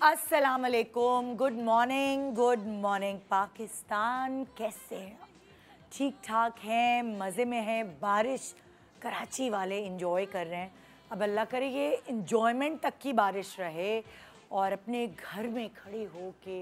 अस्सलाम वालेकुम, good morning Pakistan. कैसे हैं? ठीक ठाक हैं, मज़े में हैं। बारिश कराची वाले इंजॉय कर रहे हैं। अब अल्लाह करे ये इंजॉयमेंट तक की बारिश रहे और अपने घर में खड़े हो के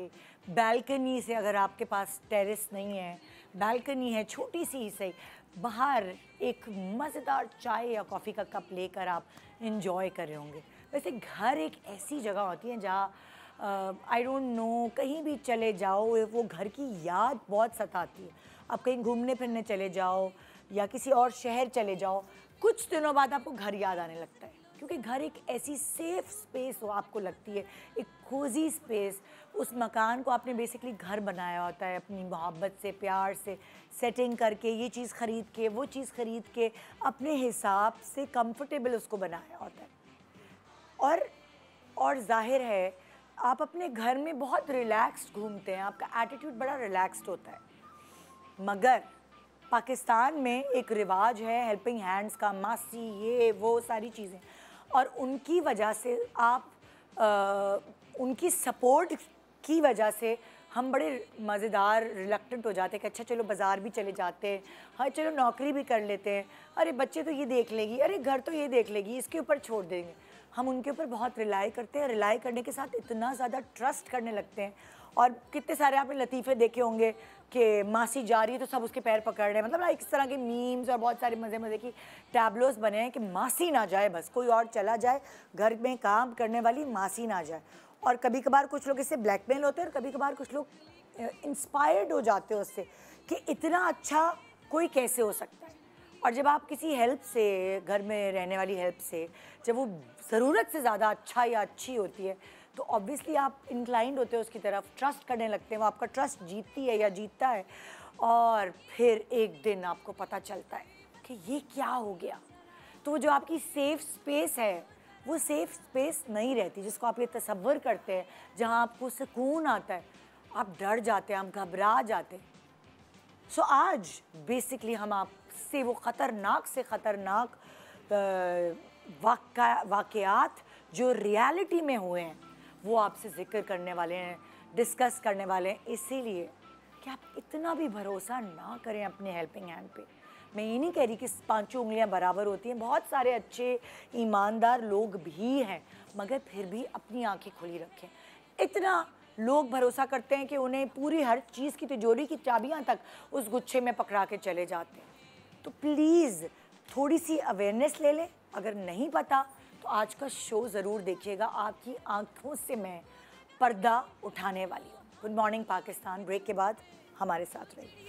बालकनी से, अगर आपके पास टेरेस नहीं है, बालकनी है छोटी सी ही सही, बाहर एक मज़ेदार चाय या कॉफ़ी का कप लेकर आप इंजॉय कर रहे होंगे। वैसे घर एक ऐसी जगह होती है जहाँ आई डोंट नो, कहीं भी चले जाओ वो घर की याद बहुत सताती है। आप कहीं घूमने फिरने चले जाओ या किसी और शहर चले जाओ, कुछ दिनों बाद आपको घर याद आने लगता है, क्योंकि घर एक ऐसी सेफ स्पेस हो आपको लगती है, एक कोजी स्पेस। उस मकान को आपने बेसिकली घर बनाया होता है, अपनी मोहब्बत से, प्यार से सेटिंग करके, ये चीज़ ख़रीद के, वो चीज़ ख़रीद के, अपने हिसाब से कंफर्टेबल उसको बनाया होता है। और जाहिर है आप अपने घर में बहुत रिलैक्स्ड घूमते हैं, आपका एटीट्यूड बड़ा रिलैक्स्ड होता है। मगर पाकिस्तान में एक रिवाज है हेल्पिंग हैंड्स का, मासी, ये वो सारी चीज़ें, और उनकी वजह से उनकी सपोर्ट की वजह से हम बड़े मज़ेदार रिलक्टेंट हो जाते हैं कि अच्छा चलो बाज़ार भी चले जाते हैं, हाँ चलो नौकरी भी कर लेते हैं, अरे बच्चे तो ये देख लेगी, अरे घर तो ये देख लेगी, इसके ऊपर छोड़ देंगे। हम उनके ऊपर बहुत रिलाई करते हैं, रिलाई करने के साथ इतना ज़्यादा ट्रस्ट करने लगते हैं। और कितने सारे आपने लतीफ़े देखे होंगे कि मासी जा रही है तो सब उसके पैर पकड़ रहे हैं, मतलब ना इस तरह के मीम्स और बहुत सारे मज़े मज़े की टैबलोस बने हैं कि मासी ना जाए, बस कोई और चला जाए, घर में काम करने वाली मासी ना जाए। और कभी कभार कुछ लोग इससे ब्लैकमेल होते हैं और कभी कभार कुछ लोग इंस्पायर्ड हो जाते हैं उससे कि इतना अच्छा कोई कैसे हो सकता है। और जब आप किसी हेल्प से, घर में रहने वाली हेल्प से, जब वो ज़रूरत से ज़्यादा अच्छा या अच्छी होती है तो ऑब्वियसली आप इंक्लाइंड होते हो उसकी तरफ, ट्रस्ट करने लगते हैं, वो आपका ट्रस्ट जीतती है या जीतता है। और फिर एक दिन आपको पता चलता है कि ये क्या हो गया। तो जो आपकी सेफ़ स्पेस है वो सेफ़ स्पेस नहीं रहती, जिसको आप ये तसव्वुर करते हैं, जहाँ आपको सुकून आता है, आप डर जाते हैं, आप घबरा जाते हैं। सो आज बेसिकली हम आपसे वो ख़तरनाक से ख़तरनाक वाक़यात जो रियलिटी में हुए हैं वो आपसे ज़िक्र करने वाले हैं, डिस्कस करने वाले हैं, इसीलिए कि आप इतना भी भरोसा ना करें अपने हेल्पिंग हैंड पे। मैं ये नहीं कह रही कि पांचों उंगलियां बराबर होती हैं, बहुत सारे अच्छे ईमानदार लोग भी हैं, मगर फिर भी अपनी आंखें खुली रखें। इतना लोग भरोसा करते हैं कि उन्हें पूरी हर चीज़ की, तिजोरी की चाबियां तक उस गुच्छे में पकड़ा के चले जाते हैं। तो प्लीज़ थोड़ी सी अवेयरनेस ले लें। अगर नहीं पता तो आज का शो ज़रूर देखिएगा, आपकी आंखों से मैं पर्दा उठाने वाली हूँ। गुड मॉर्निंग पाकिस्तान ब्रेक के बाद हमारे साथ रहिए।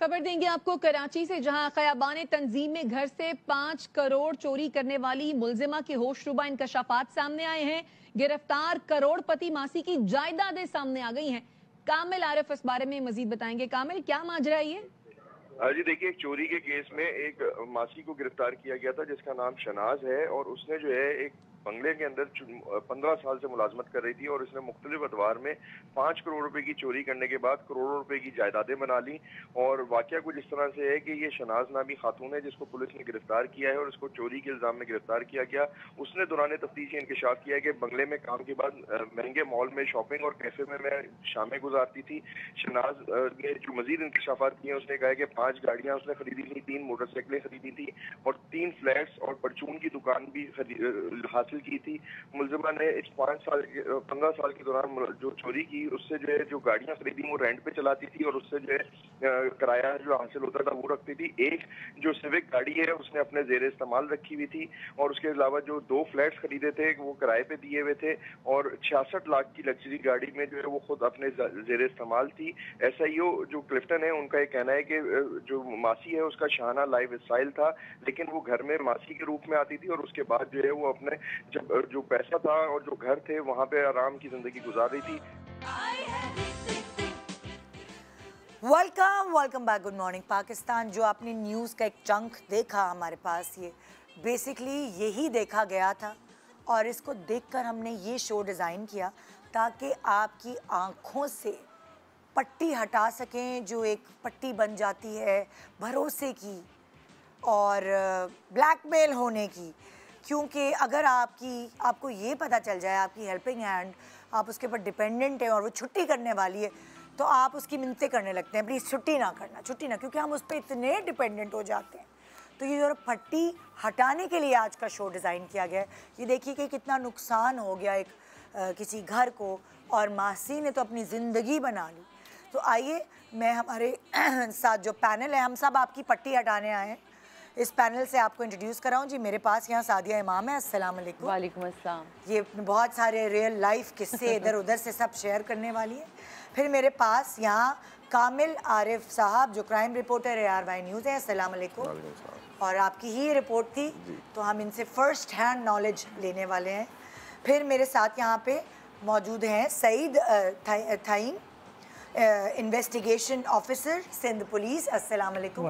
खबर देंगे आपको कराची से, जहां क़याबान तंजीम में घर से 5 करोड़ चोरी करने वाली मुलजिमा के होशरुबा इंकशाफात सामने आए हैं। गिरफ्तार करोड़पति मासी की जायदादें सामने आ गई हैं। कामिल आरिफ इस बारे में मजीद बताएंगे। कामिल, क्या माजरा है ये? जी देखिए, एक चोरी के केस में एक मासी को गिरफ्तार किया गया था जिसका नाम शनाज है, और उसने जो है एक बंगले के अंदर 15 साल से मुलाजमत कर रही थी, और उसने मुख्तलिफ अदवार में 5 करोड़ रुपए की चोरी करने के बाद करोड़ों रुपए की जायदादें बना ली। और वाकया कुछ इस तरह से है कि ये शनाज नामी खातून है जिसको पुलिस ने गिरफ्तार किया है और उसको चोरी के इल्जाम में गिरफ्तार किया गया। उसने दौरान तफ्तीश इंकशाफ किया कि बंगले में काम के बाद महंगे मॉल में शॉपिंग और कैफे में मैं शामें गुजारती थी। शनाज ने जो मजीद इंकशाफात किए, उसने कहा कि 5 गाड़ियां उसने खरीदी थी, 3 मोटरसाइकिलें खरीदी थी और 3 फ्लैट्स और परचून की दुकान भी हासिल की थी। मुलजिमा ने इस 15 साल के दौरान जो चोरी की, उससे जो है जो गाड़ियां खरीदी वो रेंट पे चलाती थी और उससे जो है किराया जो हासिल होता था वो रखती थी। एक जो सिविक गाड़ी है उसने अपने जेर इस्तेमाल रखी हुई थी, और उसके अलावा जो 2 फ्लैट्स खरीदे थे वो किराए पे दिए हुए थे, और 66 लाख की लग्जरी गाड़ी में जो है वो खुद अपने जेर इस्तेमाल थी। SIO जो क्लिफ्टन है उनका एक कहना है कि जो मासी है उसका शाहाना लाइफ स्टाइल था, लेकिन वो घर में मासी के रूप में आती थी और उसके बाद जो है वो अपने जो पैसा था और जो घर थे वहाँ पे आराम की जिंदगी गुजार रही थी। Welcome back. Good morning Pakistan. जो आपने न्यूज़ का एक चंक देखा हमारे पास, ये बेसिकली यही देखा गया था और इसको देखकर हमने ये शो डिज़ाइन किया ताकि आपकी आँखों से पट्टी हटा सकें, जो एक पट्टी बन जाती है भरोसे की, और ब्लैकमेल होने की, क्योंकि अगर आपको ये पता चल जाए आपकी हेल्पिंग हैंड, आप उसके ऊपर डिपेंडेंट हैं और वो छुट्टी करने वाली है, तो आप उसकी मिन्नतें करने लगते हैं, प्लीज़ छुट्टी ना करना, छुट्टी ना, क्योंकि हम उस पर इतने डिपेंडेंट हो जाते हैं। तो ये जो फट्टी हटाने के लिए आज का शो डिज़ाइन किया गया है। ये देखिए कि कितना नुकसान हो गया एक किसी घर को, और मासी ने तो अपनी ज़िंदगी बना ली। तो आइए मैं हमारे साथ जो पैनल है, हम सब आपकी पट्टी हटाने आए हैं। इस पैनल से आपको इंट्रोड्यूस कराऊं जी। मेरे पास यहाँ सादिया इमाम है, अस्सलाम वालेकुम। वालेकुम अस्सलाम। ये बहुत सारे रियल लाइफ किस्से इधर उधर से सब शेयर करने वाली है। फिर मेरे पास यहाँ कामिल आरिफ साहब जो क्राइम रिपोर्टर है ARY न्यूज़ है, अस्सलाम वालेकुम। और आपकी ही रिपोर्ट थी तो हम इनसे फर्स्ट हैंड नॉलेज लेने वाले हैं। फिर मेरे साथ यहाँ पे मौजूद हैं Saeed थाइन, investigation officer Sindh police, अस्सलाम वालेकुम।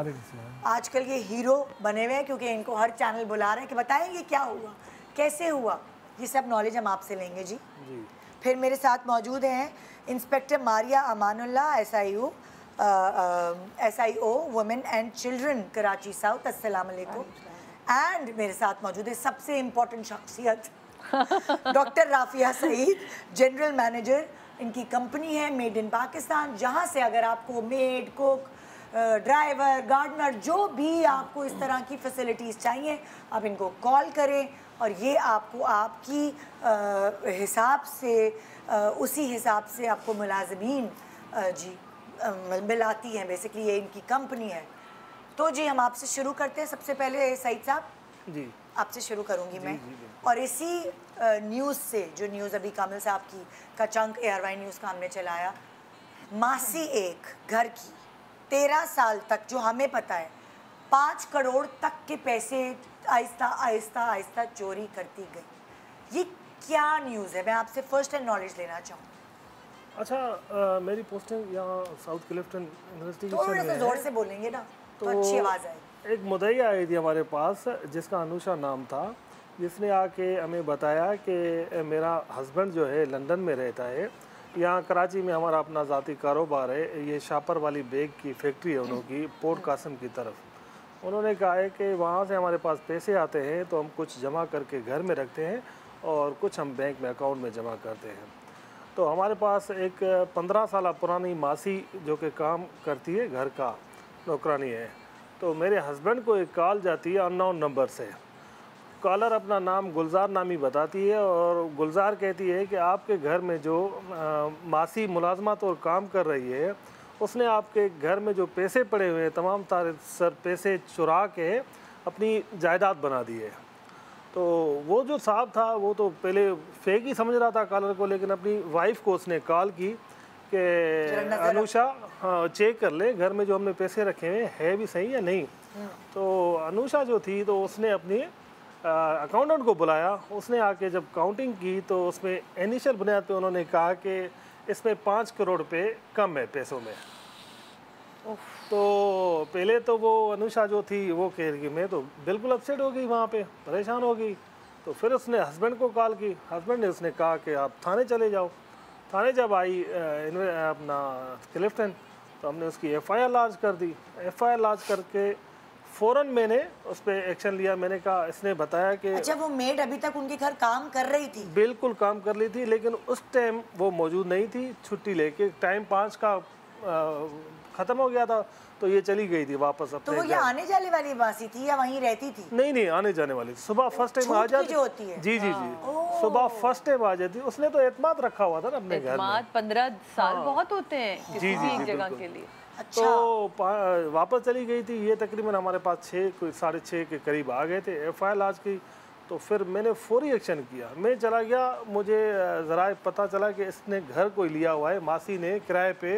आजकल ये हीरो बने हुए हैं क्योंकि इनको हर चैनल बुला रहे हैं कि बताएंगे क्या हुआ, कैसे हुआ, ये सब नॉलेज हम आपसे लेंगे जी। फिर मेरे साथ मौजूद हैं inspector Maria Amanullah, SIO women and children Karachi south, अस्सलाम वालेकुम। एंड मेरे साथ मौजूद है सबसे इम्पोर्टेंट शख्सियत doctor Rafia Saeed, general manager. इनकी कंपनी है मेड इन पाकिस्तान, जहाँ से अगर आपको मेड, कुक, ड्राइवर, गार्डनर, जो भी आपको इस तरह की फैसिलिटीज़ चाहिए, आप इनको कॉल करें और ये आपको आपकी हिसाब से उसी हिसाब से आपको मुलाजमीन मिलाती हैं। बेसिकली ये इनकी कंपनी है। तो जी हम आपसे शुरू करते हैं। सबसे पहले सईद साहब जी आपसे शुरू करूंगी मैं। और इसी न्यूज़ से, जो न्यूज़ अभी कामिल साहब की का चंक ARY न्यूज़ का हमने चलाया, मासी एक घर की 13 साल तक, जो हमें पता है 5 करोड़ तक के पैसे आहिस्ता आहिस्ता आहिस्ता चोरी करती गई। ये क्या न्यूज़ है? मैं आपसे फर्स्ट हैंड नॉलेज लेना चाहूँ। अच्छा, मेरी पोस्टिंग यहाँ साउथ क्लिफ्टन इन्वेस्टिगेशन थोड़ा सा जोर से बोलेंगे ना तो अच्छी आवाज़ आएगी। एक मुद्दईया आई थी हमारे पास जिसका अनुषा नाम था, जिसने आके हमें बताया कि मेरा हस्बैंड जो है लंदन में रहता है, यहाँ कराची में हमारा अपना ज़ाती कारोबार है, ये शापर वाली बैग की फैक्ट्री है उनकी, पोर्ट कासिम की तरफ। उन्होंने कहा है कि वहाँ से हमारे पास पैसे आते हैं तो हम कुछ जमा करके घर में रखते हैं और कुछ हम बैंक में अकाउंट में जमा करते हैं। तो हमारे पास एक 15 साल पुरानी मासी जो कि काम करती है, घर का नौकरानी है। तो मेरे हस्बैंड को एक कॉल जाती है अननोन नंबर से। कॉलर अपना नाम गुलजार नामी बताती है और गुलजार कहती है कि आपके घर में जो मासी मुलाजमत और काम कर रही है, उसने आपके घर में जो पैसे पड़े हुए हैं तमाम सारे सर पैसे चुरा के अपनी जायदाद बना दी है। तो वो जो साहब था वो तो पहले फेक ही समझ रहा था कॉलर को, लेकिन अपनी वाइफ को उसने कॉल की कि अनुषा हाँ चेक कर ले घर में जो हमने पैसे रखे हुए है भी सही या नहीं। तो अनुषा जो थी तो उसने अपनी अकाउंटेंट को बुलाया। उसने आके जब काउंटिंग की तो उसमें इनिशियल बुनियाद पे उन्होंने कहा कि इसमें 5 करोड़ रुपए कम है पैसों में। तो पहले तो वो अनुषा जो थी वो कह रही मैं तो बिल्कुल अपसेट हो गई, वहाँ पे परेशान हो गई। तो फिर उसने हस्बैंड को कॉल की। हस्बैंड ने उसने कहा कि आप थाने चले जाओ। थाने जब आई अपना क्लिफ्टन तो हमने उसकी FIR लॉन्च कर दी। FIR लॉन्च करके फ़ौरन मैंने उस पर एक्शन लिया। मैंने कहा, इसने बताया कि अच्छा वो मेड अभी तक उनके घर काम कर रही थी? बिल्कुल काम कर रही थी, लेकिन उस टाइम वो मौजूद नहीं थी, छुट्टी लेके टाइम 5 का ख़त्म हो गया था तो ये चली गई थी वापस अपने। तो वो ये आने जाने वाली मासी थी या वहीं रहती थी? नहीं आने जाने वाली थी। सुबह फर्स्ट टाइम आ जाती जो होती है। जी सुबह फर्स्ट टाइम आ जाती। उसने तो एतमाद रखा हुआ था ना अपने घर में। 15 साल बहुत होते हैं किसी भी एक जगह के लिए। अच्छा। तो वापस चली गई थी। ये तकरीबन हमारे पास 6-6:30 के करीब आ गए थे। FIR लॉन्च की तो फिर मैंने फौरी एक्शन किया। मैं चला गया, मुझे ज़रा पता चला कि इसने घर कोई लिया हुआ है, मासी ने किराए पे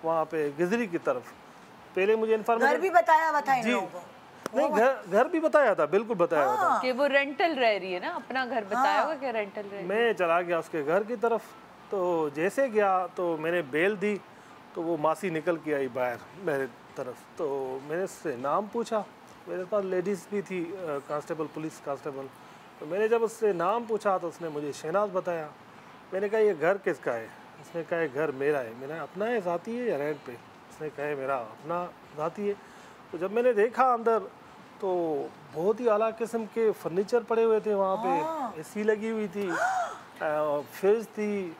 वहाँ पे गिजरी की तरफ। पहले मुझे इन्फॉर्मेशन घर भी बताया हुआ था इन लोगों को? नहीं घर भी बताया था, बिल्कुल बताया हुआ था कि वो रेंटल रह रही है ना, अपना घर बताया होगा कि रेंटल रह रही है। मैं चला गया उसके घर की तरफ। तो जैसे गया तो मैंने बेल दी तो वो मासी निकल के आई बाहर मेरे तरफ। तो मैंने उससे नाम पूछा, मेरे पास लेडीज़ भी थी, कांस्टेबल, पुलिस कांस्टेबल। तो मैंने जब उससे नाम पूछा तो उसने मुझे शहनाज बताया। मैंने कहा ये घर किसका है? उसने कहा ये घर मेरा है। मैंने अपना है, ज़ाती है या रेंट पे? उसने कहा मेरा अपना ज़ाती है। तो जब मैंने देखा अंदर तो बहुत ही आला किस्म के फर्नीचर पड़े हुए थे वहाँ पे, एसी लगी हुई थी, फ्रिज थी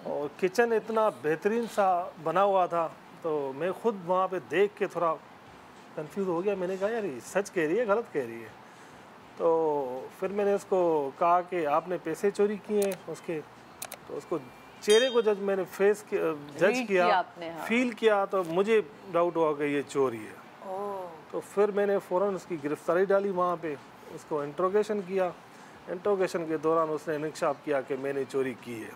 और किचन इतना बेहतरीन सा बना हुआ था। तो मैं खुद वहाँ पे देख के थोड़ा कंफ्यूज हो गया। मैंने कहा यार ये सच कह रही है गलत कह रही है। तो फिर मैंने उसको कहा कि आपने पैसे चोरी किए हैं उसके। तो उसको चेहरे को जब मैंने फेस जज किया, फील किया, तो मुझे डाउट हुआ कि ये चोरी है। तो फिर मैंने फ़ौरन उसकी गिरफ्तारी डाली वहाँ पे, उसको इंट्रोगेशन किया। इंट्रोगेशन के दौरान उसने इंकशाफ किया कि मैंने चोरी की है।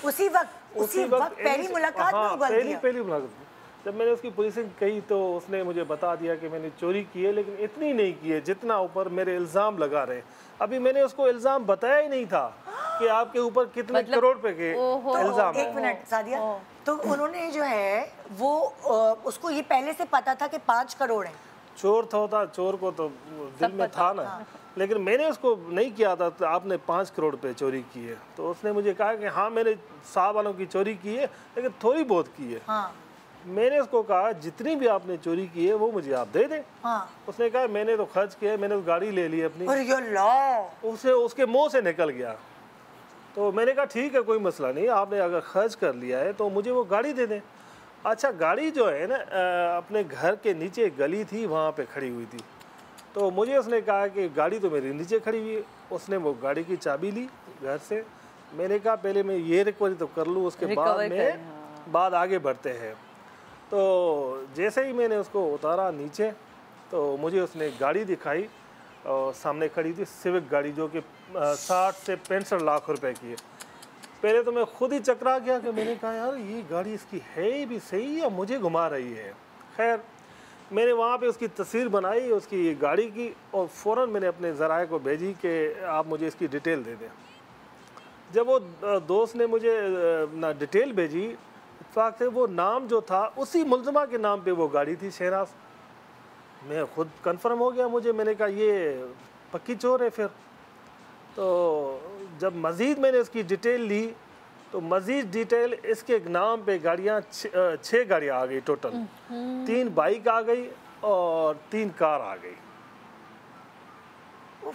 उसी वक्त पहली मुलाकात में उगल गया। पहली मुलाकात जब मैंने उसकी पुलिसिंग कही तो उसने मुझे बता दिया कि मैंने चोरी की है, लेकिन इतनी नहीं की है जितना ऊपर मेरे इल्ज़ाम लगा रहे। अभी मैंने उसको इल्ज़ाम बताया ही नहीं था कि आपके ऊपर कितने करोड़ रुपए के इल्ज़ाम है। एक मिनट सादिया, तो उन्होंने जो है वो उसको ये पहले से पता था कि 5 करोड़ है। चोर था, चोर को तो दिल में था ना, लेकिन मैंने उसको नहीं किया था तो आपने 5 करोड़ रुपए चोरी की है। तो उसने मुझे कहा कि हाँ मैंने साहब वालों की चोरी की है, लेकिन थोड़ी बहुत की है। हाँ। मैंने उसको कहा जितनी भी आपने चोरी की है वो मुझे आप दे दें। हाँ। उसने कहा मैंने तो खर्च किया, मैंने उस गाड़ी ले ली अपनी। और ये लो उसे उसके मुंह से निकल गया। तो मैंने कहा ठीक है कोई मसला नहीं, आपने अगर खर्च कर लिया है तो मुझे वो गाड़ी दे दें। अच्छा गाड़ी जो है ना अपने घर के नीचे एक गली थी वहाँ पे खड़ी हुई थी। तो मुझे उसने कहा कि गाड़ी तो मेरे नीचे खड़ी हुई है। उसने वो गाड़ी की चाबी ली घर से। मैंने कहा पहले मैं ये रिकवरी तो कर लूँ, उसके बाद आगे बढ़ते हैं। तो जैसे ही मैंने उसको उतारा नीचे तो मुझे उसने गाड़ी दिखाई और सामने खड़ी थी सिविक गाड़ी जो कि 60 से 65 लाख रुपए की है। पहले तो मैं खुद ही चकरा गया कि मैंने कहा यार ये गाड़ी इसकी है भी सही या मुझे घुमा रही है। खैर मैंने वहाँ पे उसकी तस्वीर बनाई उसकी गाड़ी की और फ़ौरन मैंने अपने ज़राए को भेजी कि आप मुझे इसकी डिटेल दे दें। जब वो दोस्त ने मुझे ना डिटेल भेजी, इत्तेफाक से वो नाम जो था उसी मुल्ज़िमा के नाम पे वो गाड़ी थी, शहनाज। मैं खुद कंफर्म हो गया मुझे, मैंने कहा ये पक्की चोर है। फिर तो जब मज़ीद मैंने उसकी डिटेल ली तो मज़ीद डिटेल इसके नाम पे गाड़ियाँ 6 गाड़ियाँ आ गई टोटल। 3 बाइक आ गई और 3 कार आ गई। तो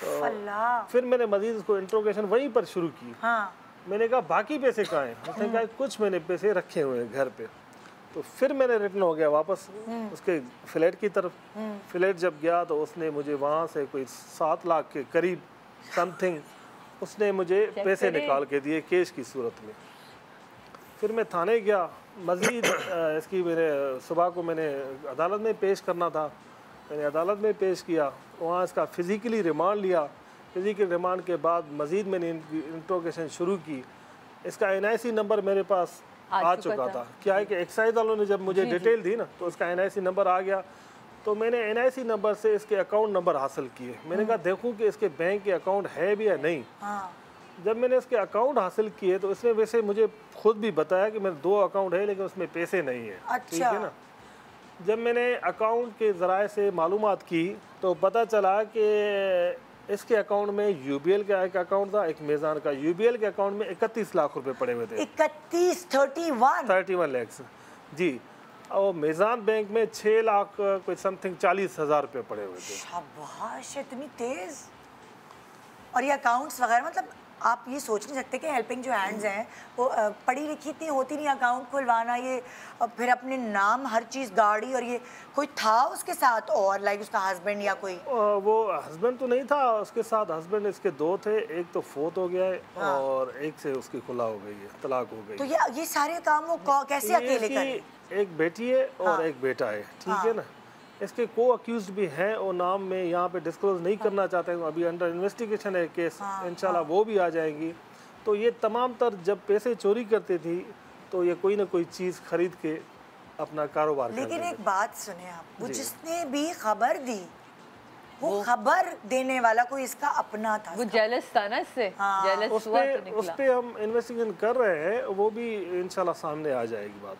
फिर मैंने मज़ीद उसको इंट्रोगेशन वहीं पर शुरू की। हाँ। मैंने कहा बाकी पैसे कहाँ हैं? उसने कहा कुछ मैंने पैसे रखे हुए हैं घर पे। तो फिर मैंने रिटर्न हो गया वापस उसके फ्लैट की तरफ। फ्लैट जब गया तो उसने मुझे वहाँ से कोई 7 लाख के करीब समथिंग उसने मुझे पैसे निकाल के दिए कैश की सूरत में। फिर मैं थाने गया। मज़ीद इसकी मेरे सुबह को मैंने अदालत में पेश करना था। मैंने अदालत में पेश किया, वहाँ इसका फ़िज़िकली रिमांड लिया। फ़िज़िकल रिमांड के बाद मज़ीद मैंने इंट्रोगेशन शुरू की। इसका NIC नंबर मेरे पास आ चुका था। क्या है कि एक्साइज वालों ने जब मुझे डिटेल दी ना तो इसका NIC नंबर आ गया। तो मैंने NIC नंबर से इसके अकाउंट नंबर हासिल किए। मैंने कहा देखूं कि इसके बैंक के अकाउंट है भी या नहीं। जब मैंने इसके अकाउंट हासिल किए तो इसने वैसे मुझे खुद भी बताया कि मेरे 2 अकाउंट है लेकिन उसमें पैसे नहीं है। अच्छा। ठीक है ना। जब मैंने अकाउंट के ज़राए से मालूमात की तो पता चला कि इसके अकाउंट में UBL का एक अकाउंट था, एक मेज़ान का। UBL के अकाउंट में 31 लाख रुपए पड़े हुए थे। 31 लाख जी। और मेज़ान बैंक में 6 लाख कोई समथिंग 40,000 रुपये पड़े हुए थे। शाबाश, इतनी तेज। और ये अकाउंट्स वगैरह, मतलब आप ये सोच नहीं सकते कि हेल्पिंग जो हैंड्स हैं वो पढ़ी लिखी इतनी होती नहीं, अकाउंट खुलवाना ये फिर अपने नाम हर चीज़, गाड़ी, और ये कोई था उसके साथ और लाइक उसका हस्बैंड या कोई? वो हस्बैंड तो नहीं था उसके साथ। हस्बैंड इसके 2 थे, एक तो फोत हो गया है। हाँ। और एक से उसकी खुला हो गई है, तलाक हो गई। तो ये सारे काम वो कैसे अकेले करें? एक बेटी है और हाँ। एक बेटा है। ठीक है ना। इसके को अक्यूज्ड भी हैं और नाम में यहाँ पे डिस्क्लोज नहीं करना चाहते हैं। अभी अंडर इन्वेस्टिगेशन है केस। इंशाल्लाह वो भी आ जाएंगी। तो ये तमाम तर जब पैसे चोरी करते थी तो ये कोई ना कोई चीज़ खरीद के अपना कारोबार। लेकिन एक बात सुने आप, वो जिसने भी खबर दी वो खबर देने वाला कोई इसका अपना था, वो जेलस था ना इससे। जेलस हुआ तो निकला। उस पे हम इन्वेस्टिगेशन कर रहे हैं, वो भी इंशाल्लाह सामने आ जाएगी बात।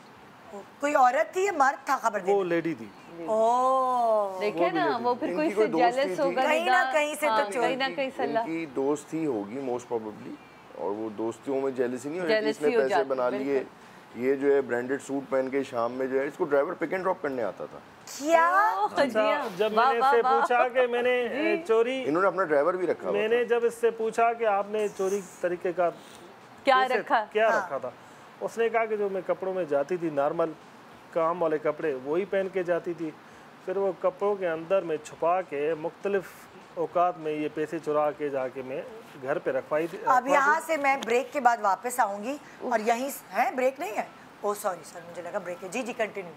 कोई औरत थी या मर्द था खबर देने? वो लेडी थी। देखे ना, वो फिर कोई से जेलस होगा, कहीं ना कहीं से तो कहीं ना कहीं सलाह की दोस्त ही होगी मोस्ट प्रोबेबली। और वो दोस्तियों में जेलसी नहीं होती, इसने पैसे बना लिए ये जो है ब्रांडेड सूट पहन के शाम में जो है इसको ड्राइवर पिक एंड ड्रॉप करने आता था। क्या? अच्छा, जब मैंने इससे पूछा कि मैंने चोरी, इन्होंने अपना ड्राइवर भी रखा। मैंने जब इससे पूछा कि आपने चोरी तरीके का क्या रखा था, उसने कहा कि जो मैं कपड़ों में जाती थी नॉर्मल काम वाले कपड़े वही पहन के जाती थी, फिर वो कपड़ों के अंदर में छुपा के मुख्तलिफ औकात में ये पैसे चुरा के जाके मैं घर पे रखवाई थी। अब यहाँ से मैं ब्रेक के बाद वापस आऊंगी और यहीं है, ब्रेक नहीं है? ओह सॉरी सर, मुझे लगा ब्रेक है। जी जी कंटिन्यू।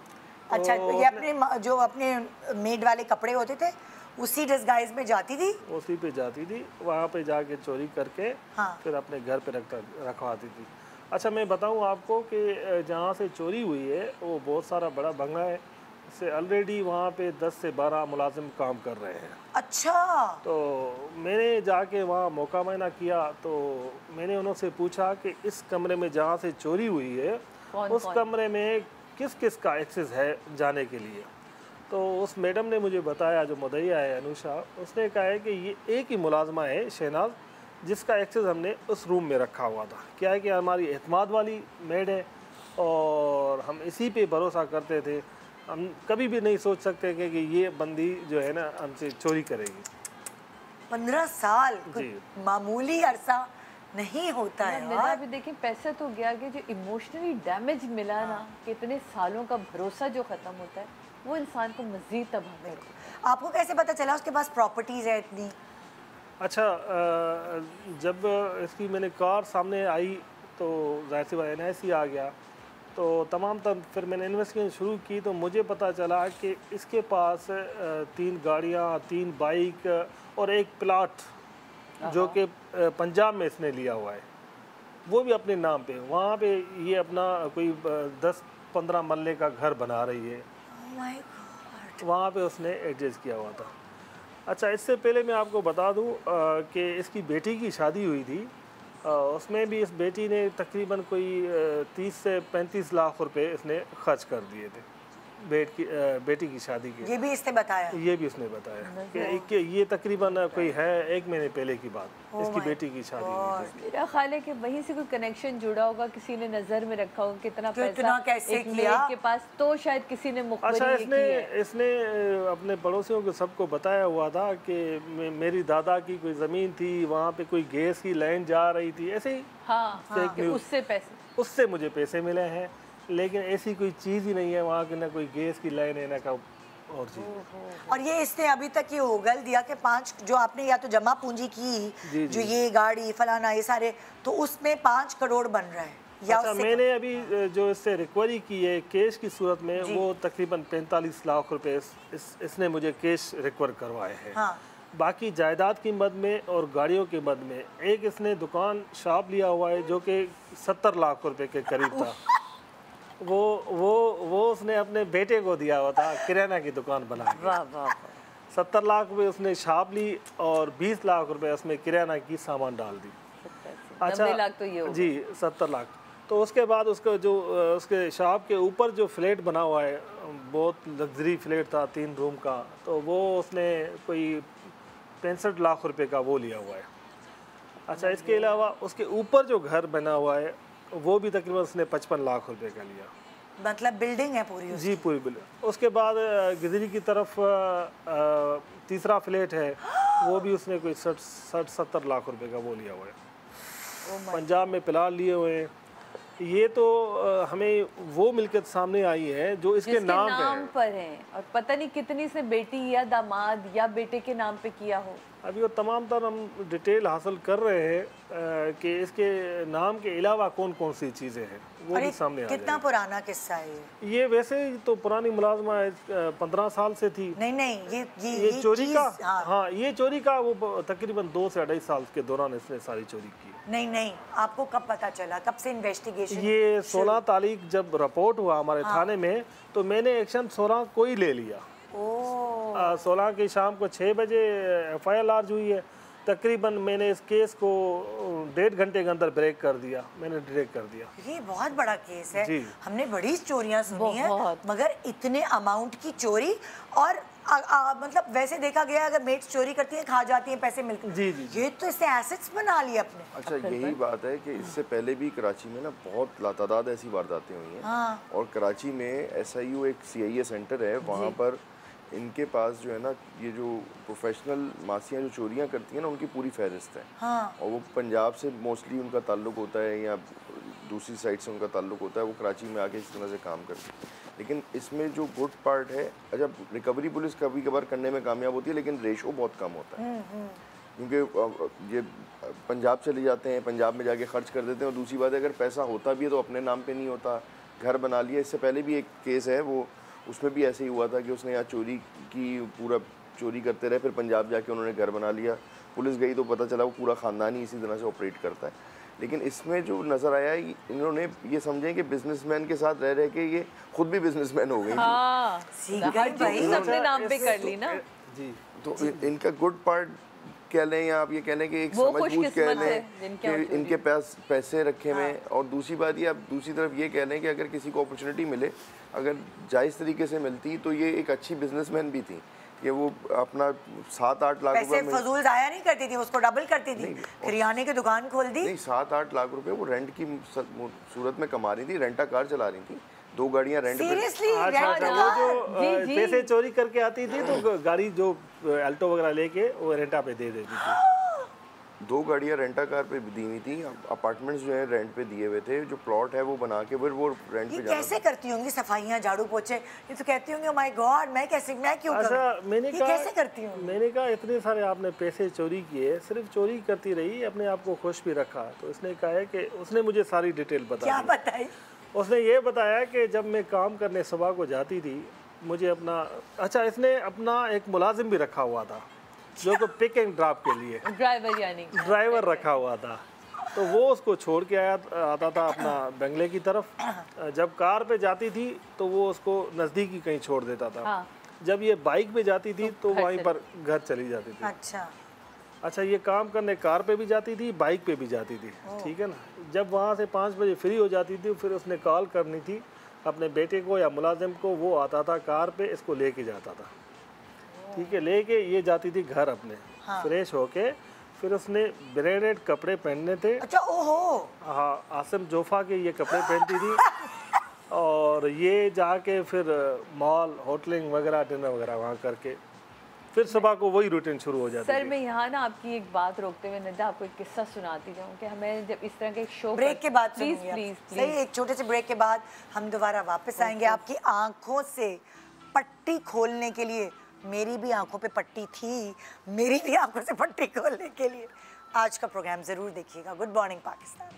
अच्छा, तो ये अपने जो अपने मेड वाले कपड़े होते थे उसी डिस्गाइज में जाती थी, उसी पे जाती थी, वहाँ पे जाके चोरी करके हाँ। फिर अपने घर पे रखवाती थी। अच्छा, मैं बताऊँ आपको कि जहाँ से चोरी हुई है वो बहुत सारा बड़ा बंगला है, से ऑलरेडी वहाँ पे 10 से 12 मुलाजिम काम कर रहे हैं। अच्छा, तो मैंने जाके वहाँ मौका मायना किया तो मैंने उनसे पूछा कि इस कमरे में जहाँ से चोरी हुई है उस कमरे में किस किस का एक्सेस है जाने के लिए। तो उस मैडम ने मुझे बताया, जो मुदैया है अनुषा, उसने कहा है कि ये एक ही मुलाजमा है शहनाज जिसका एक्सेस हमने उस रूम में रखा हुआ था। क्या है कि हमारी एतमाद वाली मेड है और हम इसी पे भरोसा करते थे, हम कभी भी नहीं सोच सकते कि ये बंदी जो है ना हमसे चोरी करेगी। 15 साल जी, मामूली अरसा नहीं होता है मेरा यार। भी देखिए, पैसा तो गया कि जो इमोशनली डैमेज मिला ना, कितने सालों का भरोसा जो ख़त्म होता है वो इंसान को मज़ीद तबाह कर देता है। आपको कैसे पता चला उसके पास प्रॉपर्टीज है इतनी? अच्छा, जब इसकी मैंने कार सामने आई तो जाहिर सी बात NIC आ गया, तो तमाम तब फिर मैंने इन्वेस्टिगेशन शुरू की तो मुझे पता चला कि इसके पास 3 गाड़ियाँ, 3 बाइक और 1 प्लाट जो कि पंजाब में इसने लिया हुआ है, वो भी अपने नाम पे। वहाँ पे ये अपना कोई 10-15 मरले का घर बना रही है, Oh my God। वहाँ पे उसने एडजस्ट किया हुआ था। अच्छा, इससे पहले मैं आपको बता दूँ कि इसकी बेटी की शादी हुई थी, उसमें भी इस बेटी ने तकरीबन कोई 30 से 35 लाख रुपए इसने खर्च कर दिए थे बेटी की शादी के। ये भी इसने बताया? ये भी उसने बताया कि ये तकरीबन कोई है 1 महीने पहले की बात, इसकी बेटी की शादी हुई थी। मेरा ख्याल है कि वहीं से कोई कनेक्शन जुड़ा होगा, किसी ने नज़र में रखा होगा कितना पैसा कैसे एक मेड के पास, तो शायद किसी ने मुखबरी अच्छा, की है। इसने अपने पड़ोसियों को सबको बताया हुआ था कि मेरी दादा की कोई ज़मीन थी, वहाँ पे कोई गैस की लाइन जा रही थी, ऐसे ही। हाँ, कि उससे मुझे पैसे मिले हैं, लेकिन ऐसी कोई चीज़ ही नहीं है वहाँ की, ना कोई गैस की लाइन है ना का और चीज़। और ये इसने अभी तक ये उगल दिया कि 5 जो आपने या तो जमा पूंजी की, जो ये गाड़ी फलाना ये सारे, तो उसमें 5 करोड़ बन रहा है या अच्छा, मैंने अभी जो इससे रिकवरी की है कैश की सूरत में, वो तकरीबन 45 लाख रुपए इसने मुझे कैश रिकवर करवाए हैं। हाँ। बाकी जायदाद की मद में और गाड़ियों की मद में एक इसने दुकान शॉप लिया हुआ है जो कि 70 लाख रुपए के करीब था। वो उसने अपने बेटे को दिया हुआ था, किराना की दुकान बना के। वाह वाह। 70 लाख रुपए उसने शॉप ली और 20 लाख रुपए उसमें किराना की सामान डाल दी। 90 लाख तो ये हो जी, 70 लाख। तो उसके बाद उसका जो उसके शॉप के ऊपर जो फ्लैट बना हुआ है, बहुत लग्जरी फ्लैट था 3 रूम का, तो वो उसने कोई 65 लाख रुपए का वो लिया हुआ है। अच्छा, इसके अलावा उसके ऊपर जो घर बना हुआ है वो भी तकरीबन उसने 55 लाख रुपए का लिया। मतलब बिल्डिंग है पूरी उसकी? जी, पूरी बिल्डिंग। उसके बाद गिदरी की तरफ तीसरा फ्लैट है, वो भी उसने कोई 60-70 लाख रुपए का वो लिया हुआ है। पंजाब में प्लाट लिए हुए हैं। ये तो हमें वो मिल्कियत सामने आई है जो इसके नाम पर है, और पता नहीं कितनी से बेटी या दामाद या बेटे के नाम पे किया हो। अभी वो तमाम तर हम डिटेल हासिल कर रहे हैं कि इसके नाम के अलावा कौन कौन सी चीज़ें हैं, वो भी सामने आ कितना पुराना किस्सा है ये? वैसे तो पुरानी मुलाजमा 15 साल से थी। नहीं, ये चोरी का, हाँ, ये चोरी का वो तकरीबन 2 से 2.5 साल के दौरान इसने सारी चोरी की। नहीं, आपको कब पता चला, कब से इन्वेस्टिगेशन? ये 16 तारीख जब रिपोर्ट हुआ हमारे थाने में, तो मैंने एक्शन 16 को ही ले लिया। 16 की शाम को 6 बजे FIR लॉन्च हुई है। तकरीबन मैंने इस केस को 1.5 घंटे के अंदर ब्रेक कर दिया, मैंने डिटेक्ट कर दिया। ये बहुत बड़ा केस है। जी। हमने बड़ी चोरियां सुनी है, मगर इतने अमाउंट की चोरी, और मतलब वैसे देखा गया अगर मेड्स चोरी करती हैं खा जाती हैं पैसे मिलते हैं। जी, जी, जी। ये तो इससे एसेट्स बना लिए अपने। अच्छा, यही बात है कि इससे पहले भी कराची में ना बहुत लातादाद ऐसी वारदातें हुई हैं। हाँ। और कराची में SIU एक CIA सेंटर है, वहाँ पर इनके पास जो है ना ये जो प्रोफेशनल मासियाँ जो चोरियाँ करती हैं ना उनकी पूरी फहरिस्त है। हाँ। और वो पंजाब से मोस्टली उनका ताल्लुक होता है या दूसरी साइड से उनका ताल्लुक होता है, वो कराची में आके इस तरह से काम करती है। लेकिन इसमें जो गुड पार्ट है, अच्छा रिकवरी पुलिस कभी कभार करने में कामयाब होती है लेकिन रेशो बहुत कम होता है, क्योंकि ये पंजाब चले जाते हैं, पंजाब में जाके खर्च कर देते हैं। और दूसरी बात है अगर पैसा होता भी है तो अपने नाम पे नहीं होता, घर बना लिया। इससे पहले भी एक केस है, वो उसमें भी ऐसे ही हुआ था कि उसने यहाँ चोरी की, पूरा चोरी करते रहे, फिर पंजाब जाके उन्होंने घर बना लिया। पुलिस गई तो पता चला वो पूरा ख़ानदान ही इसी तरह से ऑपरेट करता है। लेकिन इसमें जो नज़र आया इन्होंने ये समझे कि बिजनेसमैन के साथ रह रह के ये खुद भी बिजनेसमैन हो गई। हाँ, सीख हर गए भाई। चीज़ अपने नाम पे कर ली ना। जी। तो इनका गुड पार्ट कह लें या आप ये कह लें कि एक वो समझबूझ कह खुशकिस्मत है लें जिनके कि यहाँ चोरी इनके पास पैसे रखे हुए हैं। और दूसरी बात ये, आप दूसरी तरफ ये कह लें कि अगर किसी को अपॉर्चुनिटी मिले, अगर जायज़ तरीके से मिलती तो ये एक अच्छी बिजनेसमैन भी थी कि वो अपना 7-8 लाख पैसे रुपए में, फजूल जाया नहीं करती थी, उसको डबल करती थी। किराने की दुकान खोल दी। नहीं 7-8 लाख रुपए वो रेंट की सूरत में कमा रही थी, रेंटा कार चला रही थी, 2 गाड़ियाँ रेंट पे। सीरियसली अच्छा, वो जो जी, जी। पैसे चोरी करके आती थी तो गाड़ी जो अल्टो वगैरह लेके वो रेंटा पे दे देती थी। 2 गाड़ियाँ रेंटा कार पे दी हुई थी, अपार्टमेंट्स जो है रेंट पे दिए हुए थे, जो प्लॉट है वो बना के फिर वो रेंट ये पे जाना। कैसे करती होंगी सफाइयाँ, झाड़ू पोछे? ये तो कहती होंगी माय गॉड मैं क्यों अच्छा, करूं? मैंने ये कहा कैसे करती हूँ? मैंने कहा इतने सारे आपने पैसे चोरी किए, सिर्फ चोरी करती रही, अपने आप को खुश भी रखा। तो उसने कहा है कि उसने मुझे सारी डिटेल बता क्या दी। बताई? उसने ये बताया कि जब मैं काम करने सुबह को जाती थी, मुझे अपना, अच्छा इसने अपना एक मुलाजिम भी रखा हुआ था जो कि पिक एंड ड्रॉप के लिए ड्राइवर, यानी ड्राइवर रखा हुआ था। तो वो उसको छोड़ के आता था अपना बंगले की तरफ। जब कार पे जाती थी तो वो उसको नज़दीकी कहीं छोड़ देता था। हाँ। जब ये बाइक पे जाती थी तो वहीं पर घर चली जाती थी। अच्छा, ये काम करने कार पे भी जाती थी, बाइक पे भी जाती थी, ठीक है ना। जब वहाँ से 5 बजे फ्री हो जाती थी, फिर उसने कॉल करनी थी अपने बेटे को या मुलाजिम को, वो आता था कार पे, इसको लेके जाता था, ठीक है। लेके ये जाती थी घर अपने, फ्रेश होके, फिर उसने ब्रांडेड कपड़े पहनने थे। अच्छा, ओहो। हाँ, आसिम जोफा के ये कपड़े पहनती थी। और ये जाके फिर मॉल, होटलिंग वगैरह, डिनर वगैरह वहाँ करके फिर सुबह को वही रूटीन शुरू हो जाती है। सर मैं यहाँ ना आपकी एक बात रोकते हुए नड्डा आपको एक किस्सा सुनाती जाऊँ कि हमें जब इस तरह के शो ब्रेक के बाद प्लीज सुनूंगी प्लीज आपसे। सही, एक छोटे से ब्रेक के बाद हम दोबारा वापस आएंगे आपकी आंखों से पट्टी खोलने के लिए। मेरी भी आंखों पे पट्टी थी, मेरी भी आंखों से पट्टी खोलने के लिए आज का प्रोग्राम जरूर देखिएगा। Good morning Pakistan.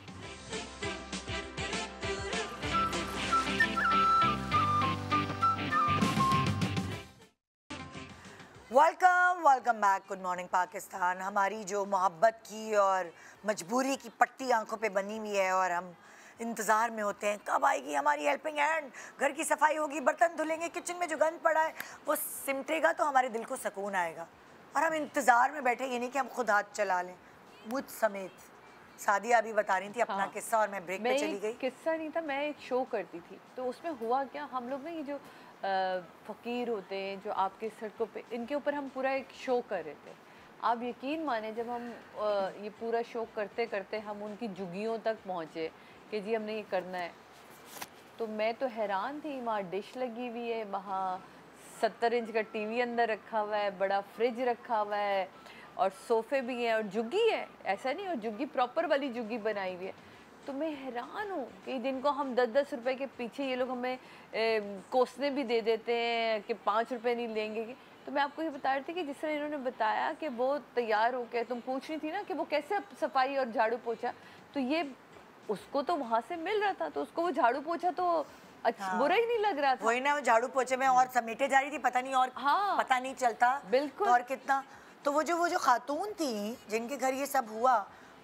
Welcome back. Good morning Pakistan. हमारी जो मोहब्बत की और मजबूरी की पट्टी आंखों पे बनी हुई है और हम इंतज़ार में होते हैं कब आएगी हमारी हेल्पिंग हैंड, घर की सफाई होगी, बर्तन धुलेंगे, किचन में जो गंद पड़ा है वो सिमटेगा तो हमारे दिल को सुकून आएगा। और हम इंतज़ार में बैठे, ये नहीं कि हम खुद हाथ चला लें, मुझ समेत। सादिया अभी बता रही थी अपना किस्सा और मैं ब्रेक पे चली गई। किस्सा नहीं था, मैं एक शो करती थी तो उसमें हुआ क्या, हम लोग ना ये जो फ़कीर होते हैं जो आपके सड़कों पे, इनके ऊपर हम पूरा एक शो कर रहे थे। आप यकीन माने जब हम ये पूरा शो करते करते हम उनकी झुग्गियों तक पहुँचे कि जी हमने ये करना है, तो मैं तो हैरान थी। वहाँ डिश लगी हुई है, वहाँ 70 इंच का टीवी अंदर रखा हुआ है, बड़ा फ्रिज रखा हुआ है और सोफ़े भी हैं और झुग्गी है, ऐसा नहीं, और झुग्गी प्रॉपर वाली झुग्गी बनाई हुई है। तो मैं हैरान हूँ कि जिनको हम 10-10 रुपए के पीछे ये लोग हमें कोसने भी दे देते हैं कि 5 रुपए नहीं लेंगे। तो मैं आपको ये बता रही थी कि जिस तरह इन्होंने बताया कि वो तैयार हो के, तुम पूछ रही थी ना कि वो कैसे सफाई और झाड़ू पोछा, तो ये उसको तो वहाँ से मिल रहा था, तो उसको वो झाड़ू पोछा तो अच्छा बुरा ही नहीं लग रहा था। वही ना, वो झाड़ू पोछे में और समेटे जा रही थी, पता नहीं और पता नहीं चलता बिल्कुल। और कितना। तो वो जो खातून थी जिनके घर ये सब हुआ,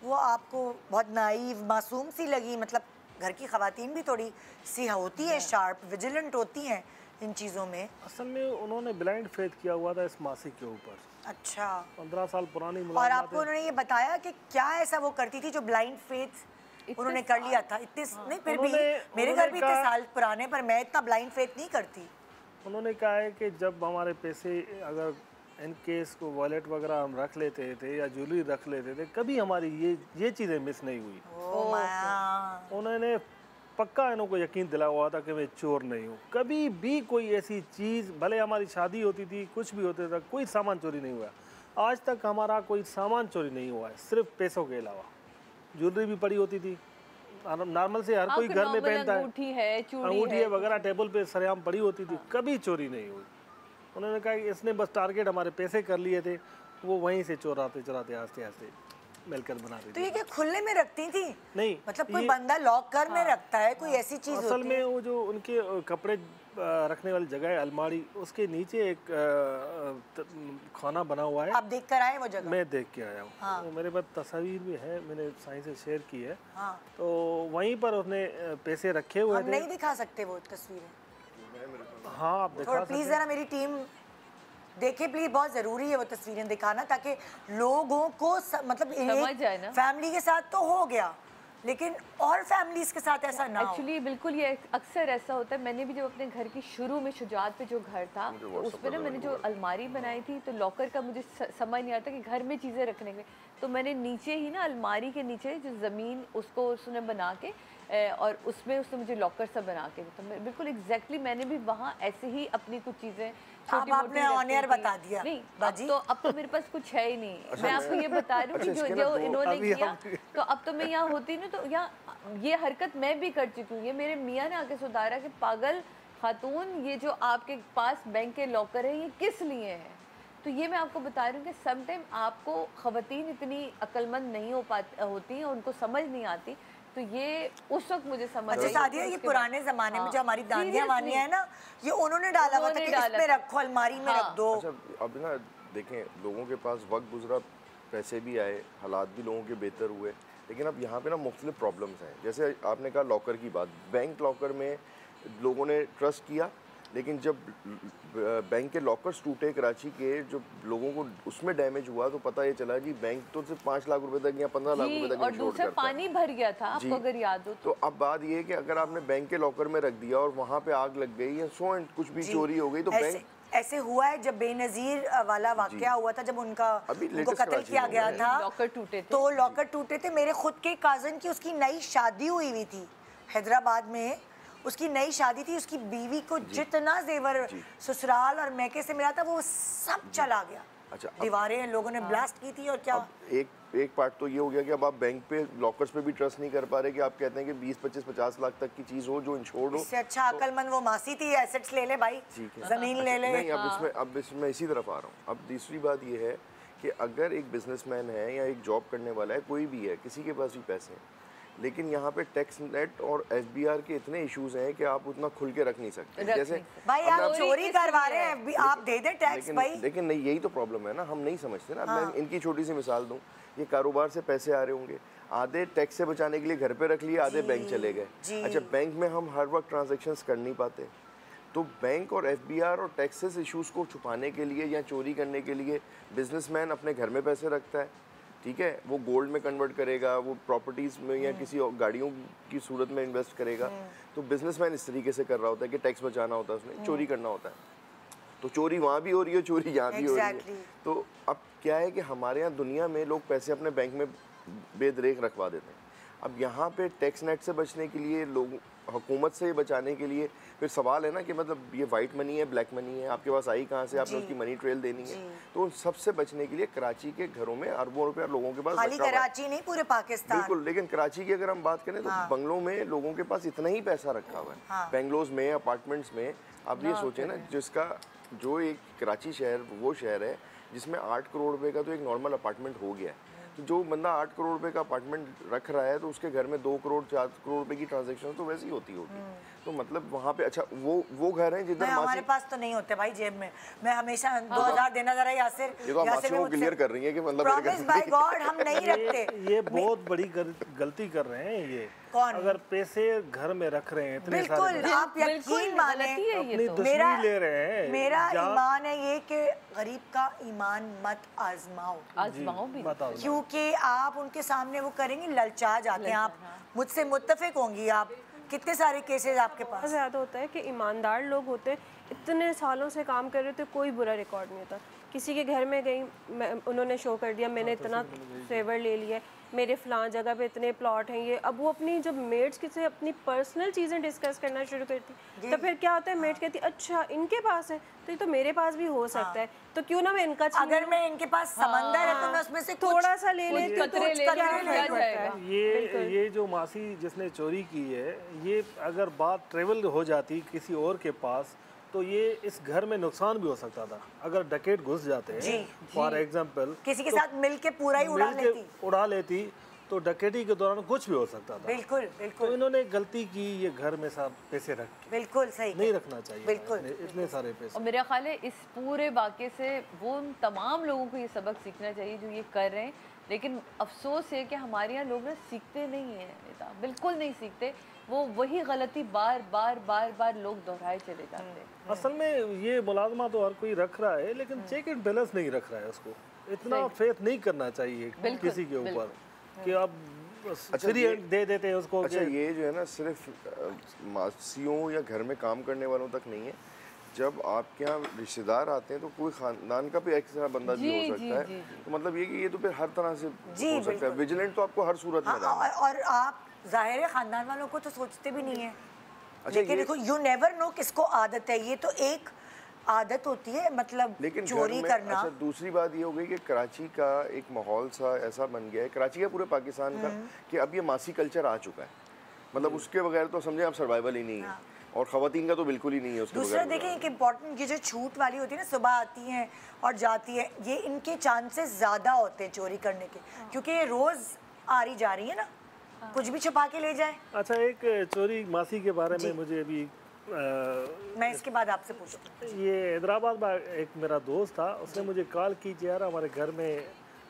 वो आपको बहुत नाइव मासूम सी लगी। मतलब घर की खवातीन भी थोड़ी सी होती है, शार्प विजिलेंट होती हैं इन चीज़ों में। असल में उन्होंने ब्लाइंड फेथ किया हुआ था इस मासी के ऊपर। अच्छा, 15 साल पुरानी और मुलाकात आपको उन्होंने ये बताया कि क्या ऐसा वो करती थी जो ब्लाइंड फेथ उन्होंने कर लिया था? इतने नहीं, फिर भी मेरे घर भी इतने साल पुराने, पर मैं इतना ब्लाइंड फेथ नहीं करती। उन्होंने कहा है कि जब हमारे पैसे अगर इन केस को वॉलेट वगैरह हम रख लेते थे या ज्वेलरी रख लेते थे, कभी हमारी ये चीज़ें मिस नहीं हुई। ओ माया। उन्होंने पक्का इनको यकीन दिलाया हुआ था कि मैं चोर नहीं हूँ। कभी भी कोई ऐसी चीज़, भले हमारी शादी होती थी, कुछ भी होता था, कोई सामान चोरी नहीं हुआ। आज तक हमारा कोई सामान चोरी नहीं हुआ है, सिर्फ पैसों के अलावा। ज्वेलरी भी पड़ी होती थी, नॉर्मल से हर कोई घर में पहनता है, अंगूठी है वगैरह टेबल पे सरेआम पड़ी होती थी, कभी चोरी नहीं हुई। उन्होंने कहा कि इसने बस टारगेट हमारे पैसे कर लिए थे, वो वहीं से चोराते चोराते आस्ते आस्ते मिलकर बना रही थी। तो ये क्या खुले में रखती थी? नहीं, मतलब कोई बंदा लॉकर में रखता है, कोई ऐसी चीज असल होती है? में वो जो उनके कपड़े रखने वाली जगह है, अलमारी, उसके नीचे एक खाना बना हुआ है। आप देख कर आए वो जगह? मैं देख के आया हूँ। हाँ। वो मेरे पास तस्वीर भी है, मैंने साईं से शेयर की है। हाँ। तो वहीं पर उसने पैसे रखे हुए हम थे। नहीं दिखा सकते वो तस्वीरें? हाँ, आप दिखा थोड़ा प्लीज जरा मेरी टीम देखे प्लीज, बहुत जरूरी है वो तस्वीरें दिखाना, ताकि लोगों को मतलब समझ जाए ना। फैमिली के साथ तो हो गया, लेकिन और फैमिलीज के साथ ऐसा ना हो। एक्चुअली बिल्कुल ये अक्सर ऐसा होता है। मैंने भी जब अपने घर की शुरू में शुजात पे जो घर था, तो उसमें ना मैंने जो अलमारी बनाई थी, तो लॉकर का मुझे समझ नहीं आता कि घर में चीज़ें रखने के, तो मैंने नीचे ही ना अलमारी के नीचे जो ज़मीन उसको उसने बना के और उसमें उसने मुझे लॉकर सा बना के, तो बिल्कुल एग्जैक्टली मैंने भी वहाँ ऐसे ही अपनी कुछ चीज़ें आपने ऑन एयर बता दिया। नहीं बाजी, अब तो मेरे पास कुछ है ही नहीं। मैं आपको ये बता रही हूँ कि जो इन्होंने किया, तो अब तो मैं यहाँ होती नहीं, तो यहाँ ये हरकत मैं भी कर चुकी हूँ। ये मेरे मियाँ ने आके सुधारा कि पागल खातून, ये जो आपके पास बैंक के लॉकर है, ये किस लिए है? तो ये मैं आपको बता रही हूँ कि समटाइम आपको ख़वातीन इतनी अक्लमंद नहीं होती हैं, उनको समझ नहीं आती। तो ये उस वक्त मुझे समझ अच्छा सादिया, ये पुराने जमाने में जो हमारी दादियाँ वानियाँ है ना, ये उन्होंने डाला हुआ था कि इसमें रखो, अलमारी में रख दो। अच्छा, अब ना देखें, लोगों के पास वक्त गुजरा, पैसे भी आए, हालात भी लोगों के बेहतर हुए, लेकिन अब यहाँ पे ना मुख्तलिफ प्रॉब्लम्स हैं। जैसे आपने कहा लॉकर की बात, बैंक लॉकर में लोगों ने ट्रस्ट किया, लेकिन जब बैंक के लॉकर्स टूटे कराची के, जो लोगों को उसमें डैमेज हुआ, तो पता ये चला जी बैंक तो सिर्फ 5 लाख रुपए तक या 15 लाख रुपए तक और दूसरा पानी भर गया था, आपको अगर याद हो तो। अब बात ये है कि अगर आपने बैंक के लॉकर में रख दिया और वहाँ पे आग लग गई या कुछ भी चोरी हो गई, तो बैंक ऐसे हुआ है। जब बेनजीर वाला वाकया हुआ था, जब उनको कत्ल किया गया था, लॉकर टूटे थे, तो लॉकर टूटे थे। मेरे खुद के काजन की उसकी नई शादी हुई थी हैदराबाद में, उसकी नई शादी थी, उसकी बीवी को जितना जेवर ससुराल और मैके से मिला था वो सब चला गया। अच्छा, दीवारें लोगों ने ब्लास्ट की थी। और क्या एक पार्ट तो ये हो गया कि अब आप बैंक पे लॉकर्स पे भी ट्रस्ट नहीं कर पा रहे, कि आप कहते हैं कि 20, 25, 50 लाख तक की चीज हो जो इंश्योर्ड हो। इससे अच्छा अकलमंद वो मासी थी, एसेट्स ले ले भाई, जमीन ले ले। नहीं, अब इसमें इसी तरफ आ रहा हूँ। अब दूसरी बात ये है कि अगर एक बिजनेसमैन है या एक जॉब करने वाला है, कोई भी है, किसी के पास भी पैसे हैं, लेकिन यहाँ पे टैक्स नेट और एसबीआर के इतने इश्यूज हैं कि आप उतना खुल के रख नहीं सकते। जैसे भाई आप चोरी करवा रहे हैं, आप दे दे टैक्स भाई। लेकिन नहीं, यही तो प्रॉब्लम है ना, हम नहीं समझते ना। मैं इनकी छोटी सी मिसाल दूं, ये कारोबार से पैसे आ रहे होंगे, आधे टैक्स से बचाने के लिए घर पे रख लिए, आधे बैंक चले गए। अच्छा, बैंक में हम हर वक्त ट्रांजेक्शन्स कर नहीं पाते, तो बैंक और एफबीआर और टैक्सेस इश्यूज को छुपाने के लिए या चोरी करने के लिए बिजनेसमैन अपने घर में पैसे रखता है, ठीक है, वो गोल्ड में कन्वर्ट करेगा, वो प्रॉपर्टीज़ में या किसी और गाड़ियों की सूरत में इन्वेस्ट करेगा। तो बिजनेसमैन इस तरीके से कर रहा होता है कि टैक्स बचाना होता है, उसने चोरी करना होता है। तो चोरी वहाँ भी हो रही है, चोरी यहाँ भी हो रही है। तो अब क्या है कि हमारे यहाँ दुनिया में लोग पैसे अपने बैंक में बेदरेख रखवा देते हैं। अब यहाँ पे टैक्स नेट से बचने के लिए, लोग हुकूमत से बचाने के लिए, फिर सवाल है ना कि मतलब ये वाइट मनी है, ब्लैक मनी है, आपके पास आई कहाँ से, आपने उसकी मनी ट्रेल देनी है। तो उन सबसे बचने के लिए कराची के घरों में अरबों रुपया लोगों के पास, खाली कराची नहीं पूरे पाकिस्तान, बिल्कुल, लेकिन कराची की अगर हम बात करें तो बंगलों में लोगों के पास इतना ही पैसा रखा हुआ है। बेंगलोर में, अपार्टमेंट्स में, आप ये सोचें ना, जिसका जो एक कराची शहर वो शहर है जिसमें 8 करोड़ रुपए का तो एक नॉर्मल अपार्टमेंट हो गया है। तो जो बंदा 8 करोड़ रुपए का अपार्टमेंट रख रहा है, तो उसके घर में 2 करोड़ 4 करोड़ रुपए की ट्रांजैक्शन तो वैसी होती होगी। तो मतलब वहाँ पे अच्छा वो घर है जिधर हमारे पास तो नहीं होते भाई जेब में। मैं हमेशा 2000 देना जरा यासिर, ये तो मासियों को क्लियर कर रही है कि मतलब प्रॉमिस बाय गॉड हम नहीं रखते। ये बहुत बड़ी गलती कर रहे हैं ये। कौन? अगर पैसे घर में रख रहे हैं इतने सारे, बिल्कुल आप यकीन माने, अपनी दुश्मनी ले रहे हैं। मेरा ईमान है ये कि गरीब का ईमान मत आजमाओ भी, क्योंकि आप उनके सामने वो करेंगे, ललचा जाते हैं। आप मुझसे मुत्तफिक होंगी, आप कितने सारे केसेस आपके पास ज़्यादा होता है कि ईमानदार लोग होते हैं, इतने सालों से काम कर रहे थे, कोई बुरा रिकॉर्ड नहीं होता। किसी के घर में गई, उन्होंने शो कर दिया मैंने इतना फेवर ले लिया, मेरे फ़लाँ जगह पे इतने प्लॉट हैं ये। अब वो अपनी जब मेड्स की से अपनी पर्सनल चीज़ें डिस्कस करना शुरू करती, तो फिर क्या होता है, मेड कहती अच्छा इनके पास है तो ये तो मेरे पास भी हो सकता है, तो क्यों ना मैं इनका अगर मैं इनके पास समंदर है तो मैं उसमें से थोड़ा सा ले लेती हूँ, कतरे ले क्या लेती फर्क हूँ, पड़ता है। ये जो मासी जिसने चोरी की है, ये अगर बात ट्रेवल हो जाती किसी और के पास तो ये इस घर में नुकसान भी हो सकता था। अगर डकैत घुस जाते हैं फॉर एग्जाम्पल, किसी के साथ मिलके पूरा ही उड़ा लेती तो डकैती के दौरान कुछ भी हो सकता था। बिल्कुल तो बिल्कुल इन्होंने गलती की, ये घर में सब पैसे रख के बिल्कुल सही नहीं रखना चाहिए, बिल्कुल इतने सारे पैसे। और मेरा ख्याल है इस पूरे वाक़े से वो उन तमाम लोगों को ये सबक सीखना चाहिए जो ये कर रहे हैं, लेकिन अफसोस है कि हमारे यहाँ लोग ना सीखते नहीं हैं, बिल्कुल नहीं सीखते। वो वही गलती बार बार लोग दोहराए चले जाते हैं। असल में ये मुलाजमा तो हर कोई रख रहा है, लेकिन चेक एंड बैलेंस नहीं रख रहा है। उसको इतना फेथ नहीं करना चाहिए किसी के ऊपर कि आप फ्री हैंड दे देते हैं उसको। अच्छा, ये जो है ना सिर्फ मासियों या घर में काम करने वालों तक नहीं है, जब आपके यहाँ रिश्तेदार आते हैं तो कोई खानदान का भी ऐसा बंदा भी हो सकता है। तो मतलब ये कि ये तो फिर हर तरह से हो सकता है। विजिलेंट तो आपको हर सूरत में रहना है। और आप जाहिर है खानदान वालों को तो सोचते भी नहीं है, लेकिन देखो यू नेवर नो किसको आदत है, ये तो एक आदत होती है, मतलब लेकिन चोरी करना। अच्छा, दूसरी बात ये हो गई कि कराची का एक माहौल सा ऐसा बन गया है, कराची का पूरे पाकिस्तान का, कि अब ये मासी कल्चर आ चुका है। मतलब उसके बगैर तो समझे आप सर्वाइवल ही नहीं है, और खवातीन का तो बिल्कुल ही नहीं है उसके बगैर। दूसरा देखें एक इम्पॉर्टेंट, ये जो छूट वाली होती है ना, सुबह आती हैं और जाती है, ये इनके चांसेस ज़्यादा होते हैं चोरी करने के, क्योंकि ये रोज़ आ रही जा रही है ना, कुछ भी छुपा के ले जाए। अच्छा, एक चोरी मासी के बारे में मुझे अभी मैं इसके बाद आपसे पूछती हूँ। ये हैदराबाद में एक मेरा दोस्त था, उसने मुझे कॉल की कि यार हमारे घर में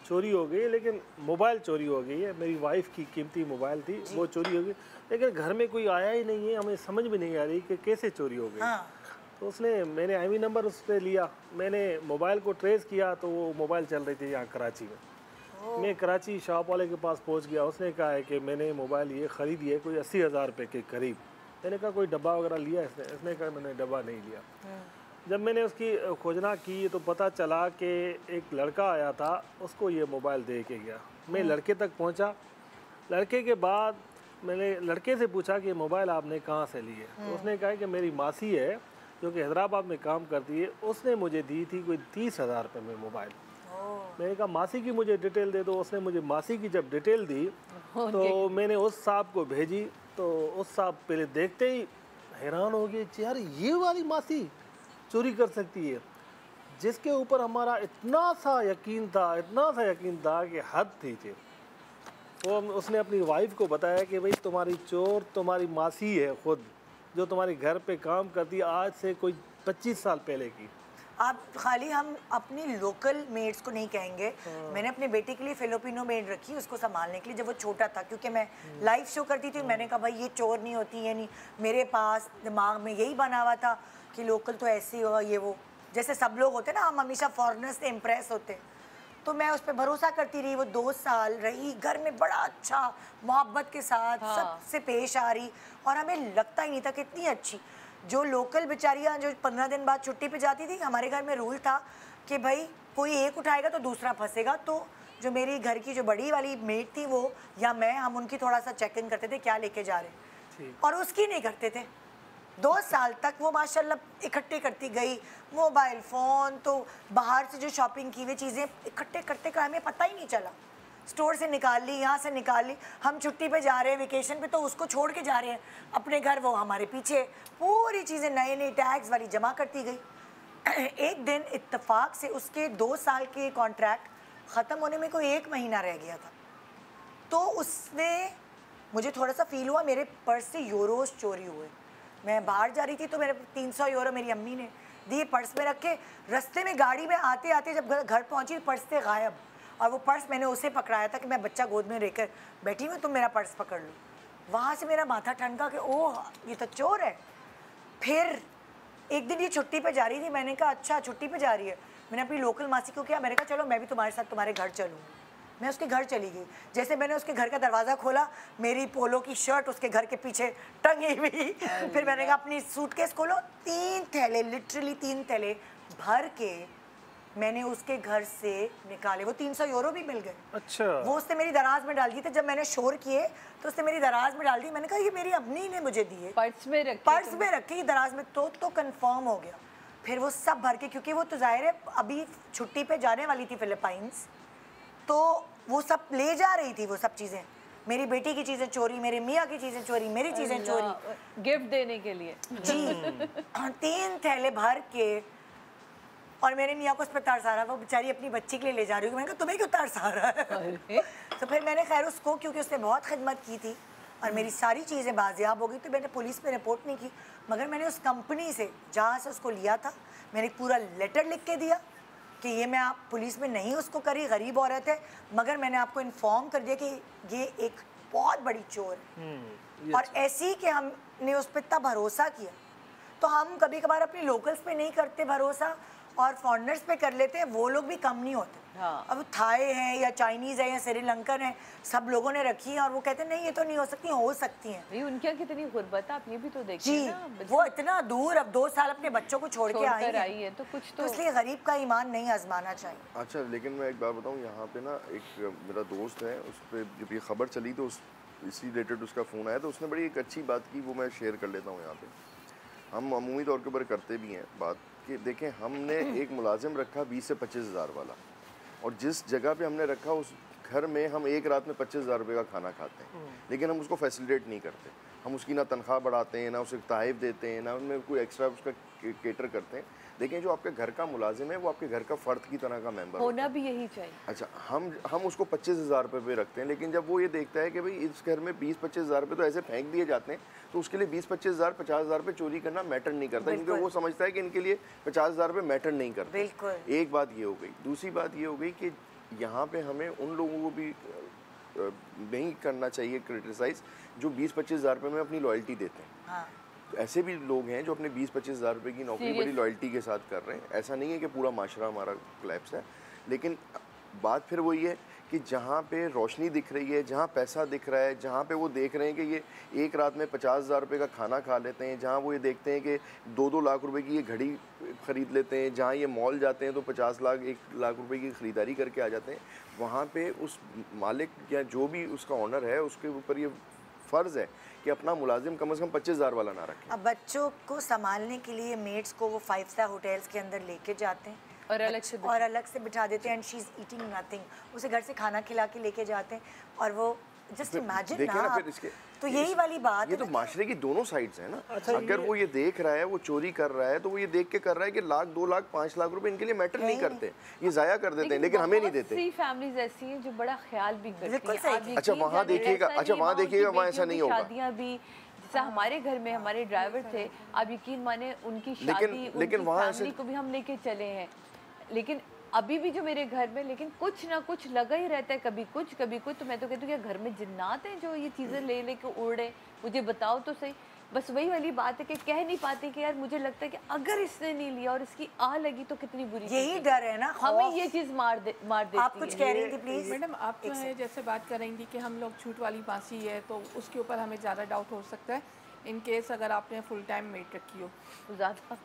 चोरी हो गई, लेकिन मोबाइल चोरी हो गई है, मेरी वाइफ की कीमती मोबाइल थी वो चोरी हो गई, लेकिन घर में कोई आया ही नहीं है, हमें समझ में नहीं आ रही कि कैसे चोरी हो गई। तो मैंने आईवी नंबर उस पर लिया, मैंने मोबाइल को ट्रेस किया तो वो मोबाइल चल रही थी यहाँ कराची में। मैं कराची शॉप वाले के पास पहुँच गया, उसने कहा है कि मैंने मोबाइल ये ख़रीदी है कोई 80,000 रुपये के करीब। मैंने कहा कोई डब्बा वगैरह लिया इसने कहा मैंने डब्बा नहीं लिया। जब मैंने उसकी खोजना की तो पता चला कि एक लड़का आया था, उसको ये मोबाइल दे के गया। मैं लड़के तक पहुंचा, लड़के के बाद मैंने लड़के से पूछा कि मोबाइल आपने कहाँ से ली है। तो उसने कहा कि मेरी मासी है जो कि हैदराबाद में काम करती है, उसने मुझे दी थी कोई 30,000 रुपये में मोबाइल। मैंने कहा मासी की मुझे डिटेल दे दो। उसने मुझे मासी की जब डिटेल दी तो मैंने उस साहब को भेजी, तो उस साहब पहले देखते ही हैरान हो गए, यार ये वाली मासी चोरी कर सकती है, जिसके ऊपर हमारा इतना सा यकीन था कि हद थी। वो उसने अपनी वाइफ को बताया कि भाई तुम्हारी चोर तुम्हारी मासी है खुद, जो तुम्हारे घर पे काम करती है आज से कोई 25 साल पहले की। आप खाली हम अपनी लोकल मेड्स को नहीं कहेंगे। मैंने अपने बेटे के लिए फिलिपिनो मेड रखी उसको संभालने के लिए जब वो छोटा था, क्योंकि मैं लाइव शो करती थी। मैंने कहा भाई ये चोर नहीं होती है, नहीं मेरे पास दिमाग में यही बना हुआ था कि लोकल तो ऐसे ही होगा, ये वो जैसे सब लोग होते ना, हम हमेशा फॉरेनर्स से इम्प्रेस होते। तो मैं उस पर भरोसा करती रही, वो 2 साल रही घर में, बड़ा अच्छा मोहब्बत के साथ सबसे पेश आ रही, और हमें लगता ही नहीं था कि इतनी अच्छी। जो लोकल बेचारियाँ जो 15 दिन बाद छुट्टी पे जाती थी, हमारे घर में रूल था कि भाई कोई एक उठाएगा तो दूसरा फंसेगा। तो जो मेरी घर की जो बड़ी वाली मेड थी वो या मैं, हम उनकी थोड़ा सा चेक इन करते थे क्या लेके जा रहे, और उसकी नहीं करते थे। 2 साल तक वो माशाल्लाह इकट्ठे करती गई, मोबाइल फ़ोन, तो बाहर से जो शॉपिंग की हुई चीज़ें इकट्ठे करते का हमें पता ही नहीं चला। स्टोर से निकाल ली, यहाँ से निकाल ली, हम छुट्टी पे जा रहे हैं वेकेशन पे तो उसको छोड़ के जा रहे हैं अपने घर, वो हमारे पीछे पूरी चीज़ें नए नए टैग्स वाली जमा करती गई। एक दिन इत्तेफाक से उसके 2 साल के कॉन्ट्रैक्ट ख़त्म होने में कोई 1 महीना रह गया था। तो उसने मुझे थोड़ा सा फील हुआ, मेरे पर्स से यूरोस चोरी हुए। मैं बाहर जा रही थी तो मेरे 300 यूरो मेरी अम्मी ने दिए, पर्स में रखे। रास्ते में गाड़ी में आते आते जब घर पहुंची पर्स से गायब, और वो पर्स मैंने उसे पकड़ाया था कि मैं बच्चा गोद में लेकर बैठी हूँ, तुम मेरा पर्स पकड़ लो। वहाँ से मेरा माथा ठनका कि ओह ये तो चोर है। फिर एक दिन ये छुट्टी पे जा रही थी, मैंने कहा अच्छा छुट्टी पे जा रही है। मैंने अपनी लोकल मासी को किया, मैंने कहा चलो मैं भी तुम्हारे साथ तुम्हारे घर चलूँ। मैं उसके घर चली गई। जैसे मैंने उसके घर का दरवाज़ा खोला, मेरी पोलो की शर्ट उसके घर के पीछे टंगी हुई। फिर मैंने कहा अपनी सूटकेस खोलो, 3 थैले, लिटरली 3 थैले भर के मैंने उसके घर से निकाले। वो 300 यूरो भी मिल गए। अच्छा। वो उसने मेरी दराज में डाल दी थी। जब मैंने शोर किए तो उसने मेरी दराज में डाल दी। मैंने कहा ये मेरी अपनी ने मुझे दिए, पर्स में रखी, पर्स में रखी दराज में। तो कंफर्म हो गया। फिर वो सब भर के, क्योंकि वो तो जाहिर है अभी छुट्टी पे जाने वाली थी फिलीपाइंस, तो वो सब ले जा रही थी। वो सब चीज़ें, मेरी बेटी की चीज़ें चोरी, मेरे मियाँ की चीज़ें चोरी, मेरी चीज़ें चोरी, गिफ्ट देने के लिए। जी। 3 थैले भर के। और मेरे मियाँ को उस पर तरस आ रहा, वो बेचारी अपनी बच्ची के लिए ले जा रही हूँ। मैंने कहा तुम्हें क्यों तरस आ रहा है? तो फिर मैंने खैर उसको, क्योंकि उसने बहुत खिदमत की थी और मेरी सारी चीज़ें बाजियाब हो गई, तो मैंने पुलिस में रिपोर्ट नहीं की। मगर मैंने उस कंपनी से जहाँ से उसको लिया था, मैंने पूरा लेटर लिख के दिया कि ये मैं आप पुलिस में नहीं उसको करी, गरीब औरत है, मगर मैंने आपको इन्फॉर्म कर दिया कि ये एक बहुत बड़ी चोर है। और ऐसी कि हमने उस पर इतना भरोसा किया। तो हम कभी कभार अपने लोकल्स पे नहीं करते भरोसा और फॉरेनर्स पे कर लेते हैं, वो लोग भी कम नहीं होते। हाँ। अब थाई हैं या चाइनीज़ है या श्रीलंकन है, सब लोगों ने रखी है और वो कहते हैं नहीं ये तो नहीं हो सकती, हो सकती हैं। भाई उनके यहाँ कितनी गुर्बत है, आप ये भी तो देखिए जी, ना। वो इतना दूर, अब 2 साल अपने बच्चों को छोड़ के आई आई है, है तो कुछ तो तो इसलिए गरीब का ईमान नहीं आजमाना चाहिए। अच्छा, लेकिन मैं एक बात बताऊं, यहाँ पे ना एक मेरा दोस्त है, उस पर जब ये खबर चली तो इसी रिलेटेड उसका फ़ोन आया, तो उसने बड़ी एक अच्छी बात की, वो मैं शेयर कर लेता हूँ यहाँ पे। हम अमूमी तौर के ऊपर करते भी हैं बात कि देखें, हमने एक मुलाजिम रखा 20 से 25 हज़ार वाला, और जिस जगह पे हमने रखा उस घर में हम एक रात में 25,000 रुपये का खाना खाते हैं, लेकिन हम उसको फैसिलिटेट नहीं करते। हम उसकी ना तनख्वाह बढ़ाते हैं, ना उसे तहफ़ देते हैं, ना उनमें कोई एक्स्ट्रा उसका केटर करते हैं। देखें, जो आपके घर का मुलाजिम है वो आपके घर का फ़र्द की तरह का मेंबर होना भी यही चाहिए। अच्छा, हम उसको 25,000 रुपये पे रखते हैं, लेकिन जब वो ये देखता है कि भाई इस घर में 20-25 हज़ार रुपये तो ऐसे फेंक दिए जाते हैं, तो उसके लिए 20-25 हज़ार 50 हज़ार रुपये चोरी करना मैटर नहीं करता, क्योंकि वो समझता है कि इनके लिए 50 हज़ार रुपये मैटर नहीं करते। बिल्कुल। एक बात ये हो गई। दूसरी बात ये हो गई कि यहाँ पे हमें उन लोगों को भी नहीं करना चाहिए क्रिटिसाइज़ जो 20-25 हज़ार रुपये में अपनी लॉयल्टी देते हैं। हाँ। ऐसे भी लोग हैं जो अपने 20-25 हज़ार रुपये की नौकरी बड़ी लॉयल्टी के साथ कर रहे हैं। ऐसा नहीं है कि पूरा माशरा हमारा कोलैप्स है, लेकिन बात फिर वही है कि जहाँ पे रोशनी दिख रही है, जहाँ पैसा दिख रहा है, जहाँ पे वो देख रहे हैं कि ये एक रात में 50,000 रुपये का खाना खा लेते हैं, जहाँ वो ये देखते हैं कि 2-2 लाख रुपए की ये घड़ी ख़रीद लेते हैं, जहाँ ये मॉल जाते हैं तो 50 लाख 1 लाख रुपए की ख़रीदारी करके आ जाते हैं, वहाँ पे उस मालिक या जो भी उसका ऑनर है उसके ऊपर ये फ़र्ज़ है कि अपना मुलाजिम कम से कम 25,000 वाला ना रखें। अब बच्चों को संभालने के लिए मेड्स को वो 5 स्टार होटल्स के अंदर लेके जाते हैं और अलग से बिठा देते हैं, and she is eating nothing. उसे घर से खाना खिला के लेके जाते हैं और वो जस्ट इमेजिन ना, फिर इसके तो यही वाली बात ये है तो ना माशरे की दोनों साइड्स हैं ना। अच्छा, अगर वो ये देख रहा है, वो चोरी कर रहा है, तो वो ये देख के कर रहा है कि लाख 2 लाख 5 लाख रुपए इनके लिए मैटर नहीं करते, ये जाया कर देते हैं, लेकिन हमें नहीं देते। बहुत सी फैमिलीज ऐसी हैं जो बड़ा ख्याल भी करती बिल्कुल हैं। सही। आप अच्छा, यकीन वहाँ जानिए, देखिएगा, ऐसा अच्छा, नहीं, वहाँ उनकी देखिएगा, वहाँ ऐसा बेटियों नहीं की होगा। शादियाँ भी, जैसा हमारे घर में हमारे ड्राइवर थे, आप यकीन माने उनकी शादी, लेकिन उनकी वहाँ फैमिली को भी हम लेके चले हैं, लेकिन अभी भी जो मेरे घर में, लेकिन कुछ ना कुछ लगा ही रहता है, कभी कुछ कभी कुछ। तो मैं तो कहती हूँ क्या घर में जिन्नात हैं जो ये चीज़ें ले लेके उड़े, मुझे बताओ तो सही। बस वही वाली बात है कि कह नहीं पाते कि यार मुझे लगता है कि अगर इसने नहीं लिया और इसकी आ लगी तो कितनी बुरी यही डर है ना, हमें खौफ। ये चीज़ मार देती आप कुछ कह रही थी प्लीज मैडम, आप जो है जैसे बात कर रही थी कि हम लोग छूट वाली मासी है तो उसके ऊपर हमें ज़्यादा डाउट हो सकता है इन केस अगर आपने फुल टाइम मेड रखी हो। ज़्यादा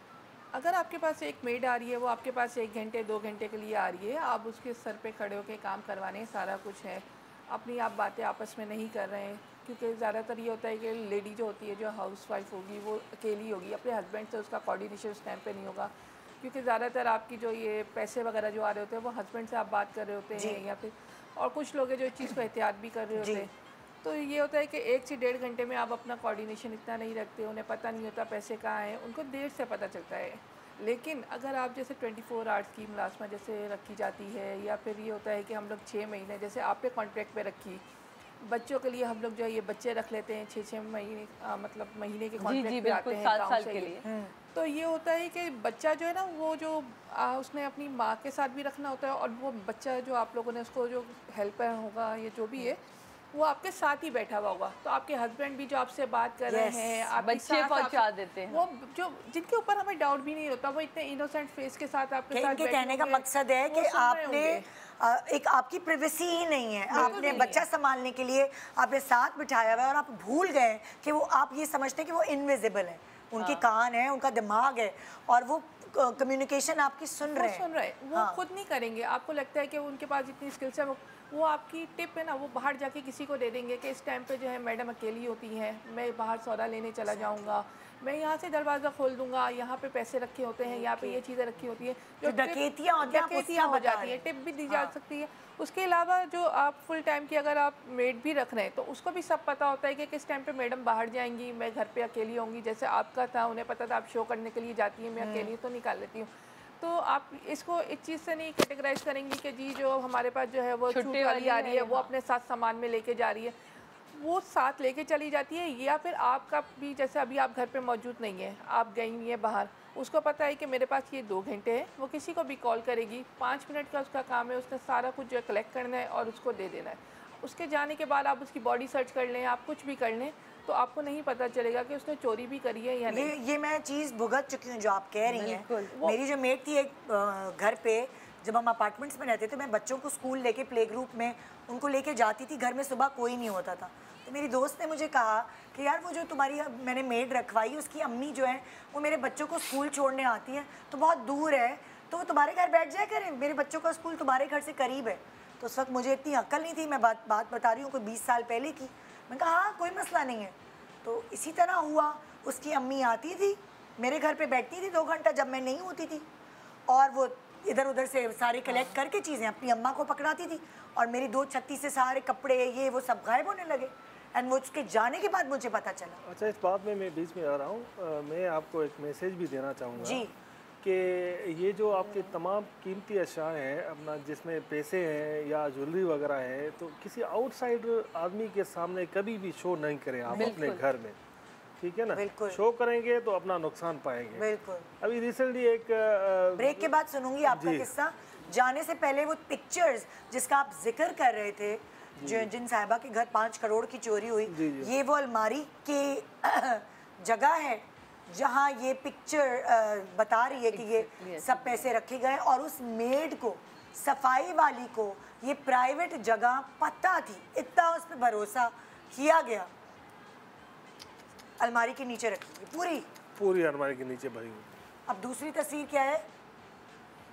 अगर आपके पास एक मेड आ रही है, वो आपके पास 1 घंटे 2 घंटे के लिए आ रही है, आप उसके सर पे खड़े होकर काम करवाने, सारा कुछ है, अपनी आप बातें आपस में नहीं कर रहे हैं, क्योंकि ज़्यादातर ये होता है कि लेडी जो होती है, जो हाउसवाइफ होगी, वो अकेली होगी, अपने हस्बैंड से उसका कोऑर्डिनेशन उस टाइम पे नहीं होगा, क्योंकि ज़्यादातर आपकी जो ये पैसे वगैरह जो आ रहे होते हैं वो हस्बैंड से आप बात कर रहे होते हैं, या फिर और कुछ लोग हैं जो इस चीज़ को एहतियात भी कर रहे होते हैं। तो ये होता है कि 1 से 1.5 घंटे में आप अपना कोऑर्डिनेशन इतना नहीं रखते, उन्हें पता नहीं होता पैसे कहाँ हैं, उनको देर से पता चलता है। लेकिन अगर आप जैसे 24 आवर्स की मुलाजमा जैसे रखी जाती है, या फिर ये होता है कि हम लोग 6 महीने जैसे आप पे कॉन्ट्रैक्ट पे रखी, बच्चों के लिए हम लोग जो है ये बच्चे रख लेते हैं 6-6 महीने, मतलब महीने के कॉन्ट्रैक्ट पे आते हैं 7 साल गाँव के से लिए। तो ये होता है कि बच्चा जो है ना, वो जो उसने अपनी माँ के साथ भी रखना होता है, और वो बच्चा जो आप लोगों ने उसको जो हेल्पर होगा, ये जो भी है, वो आपके साथ ही बैठा हुआ होगा, तो आपके हस्बैंड भी जो आपसे बात कर रहे हैं, आपकी बच्चे सास पहुंचा देते हैं। वो जो जिनके ऊपर हमें डाउट भी नहीं होता, वो इतने इनोसेंट फेस के साथ आपके साथ इनके बैठे कहने का होंगे, मकसद है वो कि सुन रहे आपने होंगे। एक आपकी प्राइवेसी ही नहीं है, आपने नहीं बच्चा संभालने के लिए आपने साथ बिठाया हुआ है और आप भूल गए कि वो, आप ये समझते हैं कि वो इनविजिबल है, उनके कान है, उनका दिमाग है और वो कम्युनिकेशन आपकी सुन वो रहे हैं। सुन रहे हैं, वो खुद नहीं करेंगे। आपको लगता है कि उनके पास इतनी स्किल्स है, वो आपकी टिप है ना, वो बाहर जाके किसी को दे देंगे कि इस टाइम पे जो है मैडम अकेली होती हैं, मैं बाहर सौदा लेने चला जाऊंगा, मैं यहाँ से दरवाज़ा खोल दूंगा, यहाँ पे पैसे रखे होते हैं, यहाँ पे ये चीज़ें रखी होती हैं, जो डकैतियाँ होती हैं, आप डकैतियाँ उसका हो बता जाती रहे है, हैं। टिप भी दी जा सकती है। उसके अलावा जो आप फुल टाइम की अगर आप मेड भी रख रहे हैं, तो उसको भी सब पता होता है कि किस टाइम पे मैडम बाहर जाएंगी, मैं घर पे अकेली होंगी। जैसे आपका था, उन्हें पता था आप शो करने के लिए जाती हैं, मैं अकेली तो निकाल लेती हूँ। तो आप इसको इस चीज़ से नहीं कैटेगराइज करेंगी कि जी जो हमारे पास जो है वो छूट वाली आ रही है, वो अपने साथ सामान में लेके जा रही है, वो साथ लेके चली जाती है। या फिर आपका भी, जैसे अभी आप घर पे मौजूद नहीं है, आप गई हुई हैं बाहर, उसको पता है कि मेरे पास ये 2 घंटे हैं, वो किसी को भी कॉल करेगी, 5 मिनट का उसका काम है, उसने सारा कुछ जो है कलेक्ट करना है और उसको दे देना है। उसके जाने के बाद आप उसकी बॉडी सर्च कर लें, आप कुछ भी कर लें, तो आपको नहीं पता चलेगा कि उसने चोरी भी करी है या नहीं। ये मैं चीज़ भुगत चुकी हूँ जो आप कह रही हैं। मेरी जो मेट थी एक घर पे, जब हम अपार्टमेंट्स में रहते थे, मैं बच्चों को स्कूल लेके प्ले ग्रुप में उनको लेके जाती थी, घर में सुबह कोई नहीं होता था, तो मेरी दोस्त ने मुझे कहा कि यार वो जो तुम्हारी मैंने मेड रखवाई, उसकी अम्मी जो है वो मेरे बच्चों को स्कूल छोड़ने आती है, तो बहुत दूर है, तो वो तुम्हारे घर बैठ जाया करें, मेरे बच्चों का स्कूल तुम्हारे घर से करीब है। तो उस वक्त मुझे इतनी अक्ल नहीं थी, मैं बात बता रही हूँ कोई 20 साल पहले की। मैं कहा हाँ कोई मसला नहीं है। तो इसी तरह हुआ, उसकी अम्मी आती थी, मेरे घर पे बैठती थी 2 घंटा जब मैं नहीं होती थी, और वो इधर उधर से सारे कलेक्ट करके चीज़ें अपनी अम्मा को पकड़ाती थी, और मेरी 2 छत्ती से सारे कपड़े ये वो सब गायब होने लगे। एंड वो उसके जाने के बाद मुझे पता चला। अच्छा, इस बात में मैं बीच में आ रहा हूँ, मैं आपको एक मैसेज भी देना चाहूँगा जी। कि ये जो आपके तमाम कीमती अशिया हैं अपना, जिसमें पैसे हैं या ज्वेलरी वगैरह है, तो किसी आउटसाइड आदमी के सामने कभी भी शो नहीं करें आप अपने घर में, ठीक है ना? बिल्कुल। शो करेंगे तो अपना नुकसान पाएंगे। बिल्कुल। अभी रिसेंटली एक ब्रेक के बाद सुनूंगी आपका किस्सा। जाने से पहले वो पिक्चर्स जिसका आप जिक्र कर रहे थे, जो जिन साहिबा के घर 5 करोड़ की चोरी हुई, ये वो अलमारी की जगह है जहाँ ये पिक्चर बता रही है कि ये सब पैसे रखे गए, और उस मेड को, सफाई वाली को, ये प्राइवेट जगह पता थी, इतना उस पर भरोसा किया गया। अलमारी के नीचे रखी पूरी अलमारी के नीचे भरी हुई। अब दूसरी तस्वीर क्या है?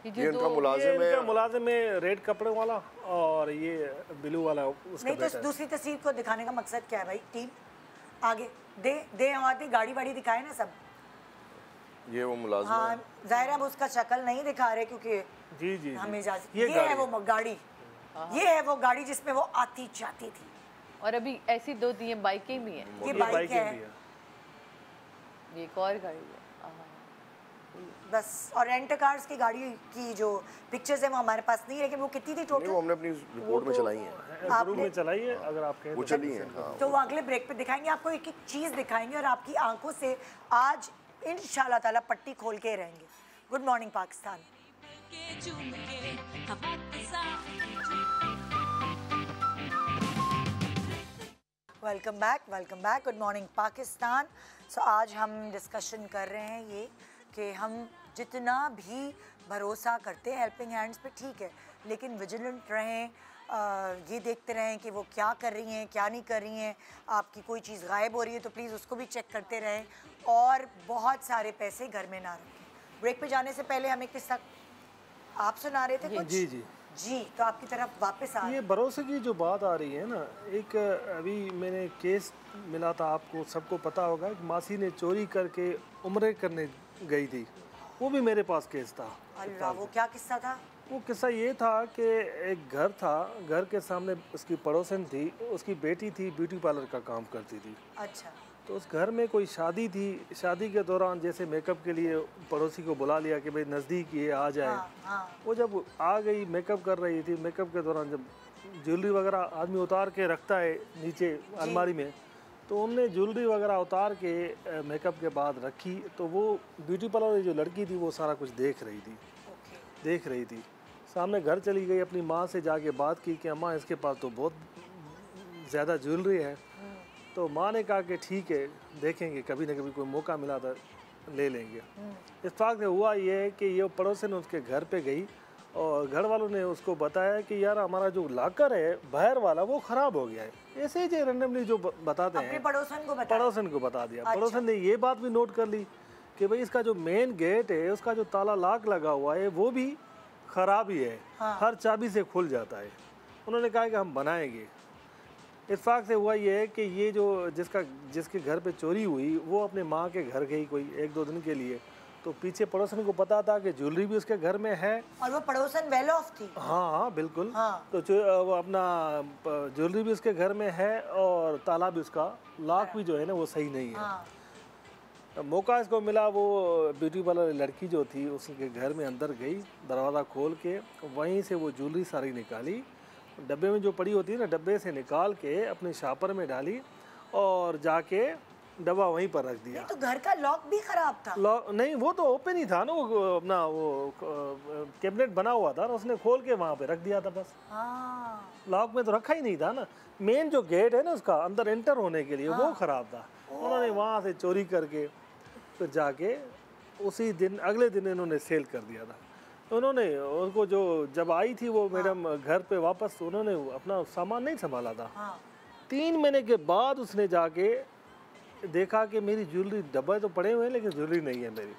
ये उनका मुलाजिम है, मुलाजिम है रेड कपड़े वाला, और ये ब्लू वाला उसका नहीं, तो दूसरी तस्वीर को दिखाने का मकसद क्या है भाई? टीम आगे दे आती गाड़ी वाड़ी दिखाए ना सब। ये वो मुलाजिम है। हाँ जाहिर है, अब उसका शक्ल नहीं दिखा रहे क्योंकि जी हमें इजाजत। ये है वो गाड़ी, ये है वो गाड़ी जिसमें वो आती जाती थी। और अभी ऐसी 2-3 बाइकें भी हैं। ये बाइक है ये एक और गाड़ी है। बस। और रेंट कार्स की गाड़ी की जो पिक्चर्स है वो हमारे पास नहीं है, लेकिन वो कितनी थी नहीं, टोटल? वो हमने अपनी रिपोर्ट में चलाई है, ग्रुप में चलाई है, अगर आप कहें वो तो। चली है। हाँ। तो वो अगले ब्रेक पे दिखाएंगे आपको, एक एक चीज़ दिखाएंगे और आपकी आंखों से आज इंशाल्लाह ताला पट्टी खोल के रहेंगे। Good morning Pakistan. Welcome back, good morning Pakistan. So आज हम डिस्कशन कर रहे हैं ये कि हम जितना भी भरोसा करते हैं हेल्पिंग हैंड्स पे, ठीक है, लेकिन विजिलेंट रहें, ये देखते रहें कि वो क्या कर रही हैं, क्या नहीं कर रही हैं। आपकी कोई चीज़ गायब हो रही है तो प्लीज़ उसको भी चेक करते रहें, और बहुत सारे पैसे घर में ना रखें। ब्रेक पे जाने से पहले हमें किस्सा आप सुना रहे थे कुछ? जी, तो आपकी तरफ वापस आ ये भरोसे की जो बात आ रही है ना, एक अभी मैंने केस मिला था, आपको सबको पता होगा, एक मासी ने चोरी करके उम्रे करने गई थी, वो भी मेरे पास केस था। अल्लाह, वो क्या किस्सा था? वो किस्सा ये था कि एक घर था, घर के सामने उसकी पड़ोसन थी, उसकी बेटी थी, ब्यूटी पार्लर का काम करती थी। अच्छा। तो उस घर में कोई शादी थी, शादी के दौरान जैसे मेकअप के लिए पड़ोसी को बुला लिया कि भाई नज़दीक ये आ जाए। हाँ। वो जब आ गई, मेकअप कर रही थी, मेकअप के दौरान जब ज्वेलरी वगैरह आदमी उतार के रखता है नीचे अलमारी में, तो उनने ज्वेलरी वगैरह उतार के मेकअप के बाद रखी, तो वो ब्यूटी पार्लर जो लड़की थी वो सारा कुछ देख रही थी। सामने घर चली गई, अपनी माँ से जाके बात की कि अम्मा इसके पास तो बहुत ज़्यादा ज्वेलरी है। तो माँ ने कहा कि ठीक है, देखेंगे, कभी ना कभी कोई मौका मिला तो ले लेंगे। इत्तेफाक से हुआ ये है कि ये पड़ोसन उसके घर पे गई और घर वालों ने उसको बताया कि यार हमारा जो लॉकर है बाहर वाला वो ख़राब हो गया है। ऐसे ही जो रेंडमली जो बताते हैं, पड़ोसन को बता दिया। पड़ोसन ने ये बात भी नोट कर ली कि भाई इसका जो मेन गेट है उसका जो ताला लॉक लगा हुआ है वो भी ख़राब ही है, हर चाबी से खुल जाता है। उन्होंने कहा कि हम बनाएंगे। इत्तेफाक से हुआ ये है कि ये जो जिसके घर पे चोरी हुई वो अपने माँ के घर गई कोई 1-2 दिन के लिए। तो पीछे पड़ोसन को पता था कि ज्वेलरी भी उसके घर में है और वो पड़ोसन वेल ऑफ थी। हाँ बिल्कुल। हाँ। तो वो अपना ज्वेलरी भी उसके घर में है और ताला भी उसका लॉक भी जो है ना वो सही नहीं है। हाँ। मौका इसको मिला, वो ब्यूटी पार्लर लड़की जो थी उसके घर में अंदर गई, दरवाज़ा खोल के वहीं से वो ज्वेलरी सारी निकाली, डब्बे में जो पड़ी होती है ना, डब्बे से निकाल के अपने शापर में डाली और जाके डब्बा वहीं पर रख दिया। तो घर का लॉक भी खराब था। लॉक नहीं, वो तो ओपन ही था ना, वो अपना वो कैबिनेट बना हुआ था ना, उसने खोल के वहाँ पे रख दिया था बस। हाँ। लॉक में तो रखा ही नहीं था ना। मेन जो गेट है ना उसका अंदर एंटर होने के लिए वो ख़राब था। उन्होंने वहाँ से चोरी करके फिर जाके उसी दिन अगले दिन इन्होंने सेल कर दिया था। उन्होंने उनको जो जब आई थी वो मैडम घर पे वापस, उन्होंने अपना सामान नहीं संभाला था। 3 महीने के बाद उसने जाके देखा कि मेरी ज्वेलरी, डब्बे तो पड़े हुए हैं लेकिन ज्वेलरी नहीं है मेरी।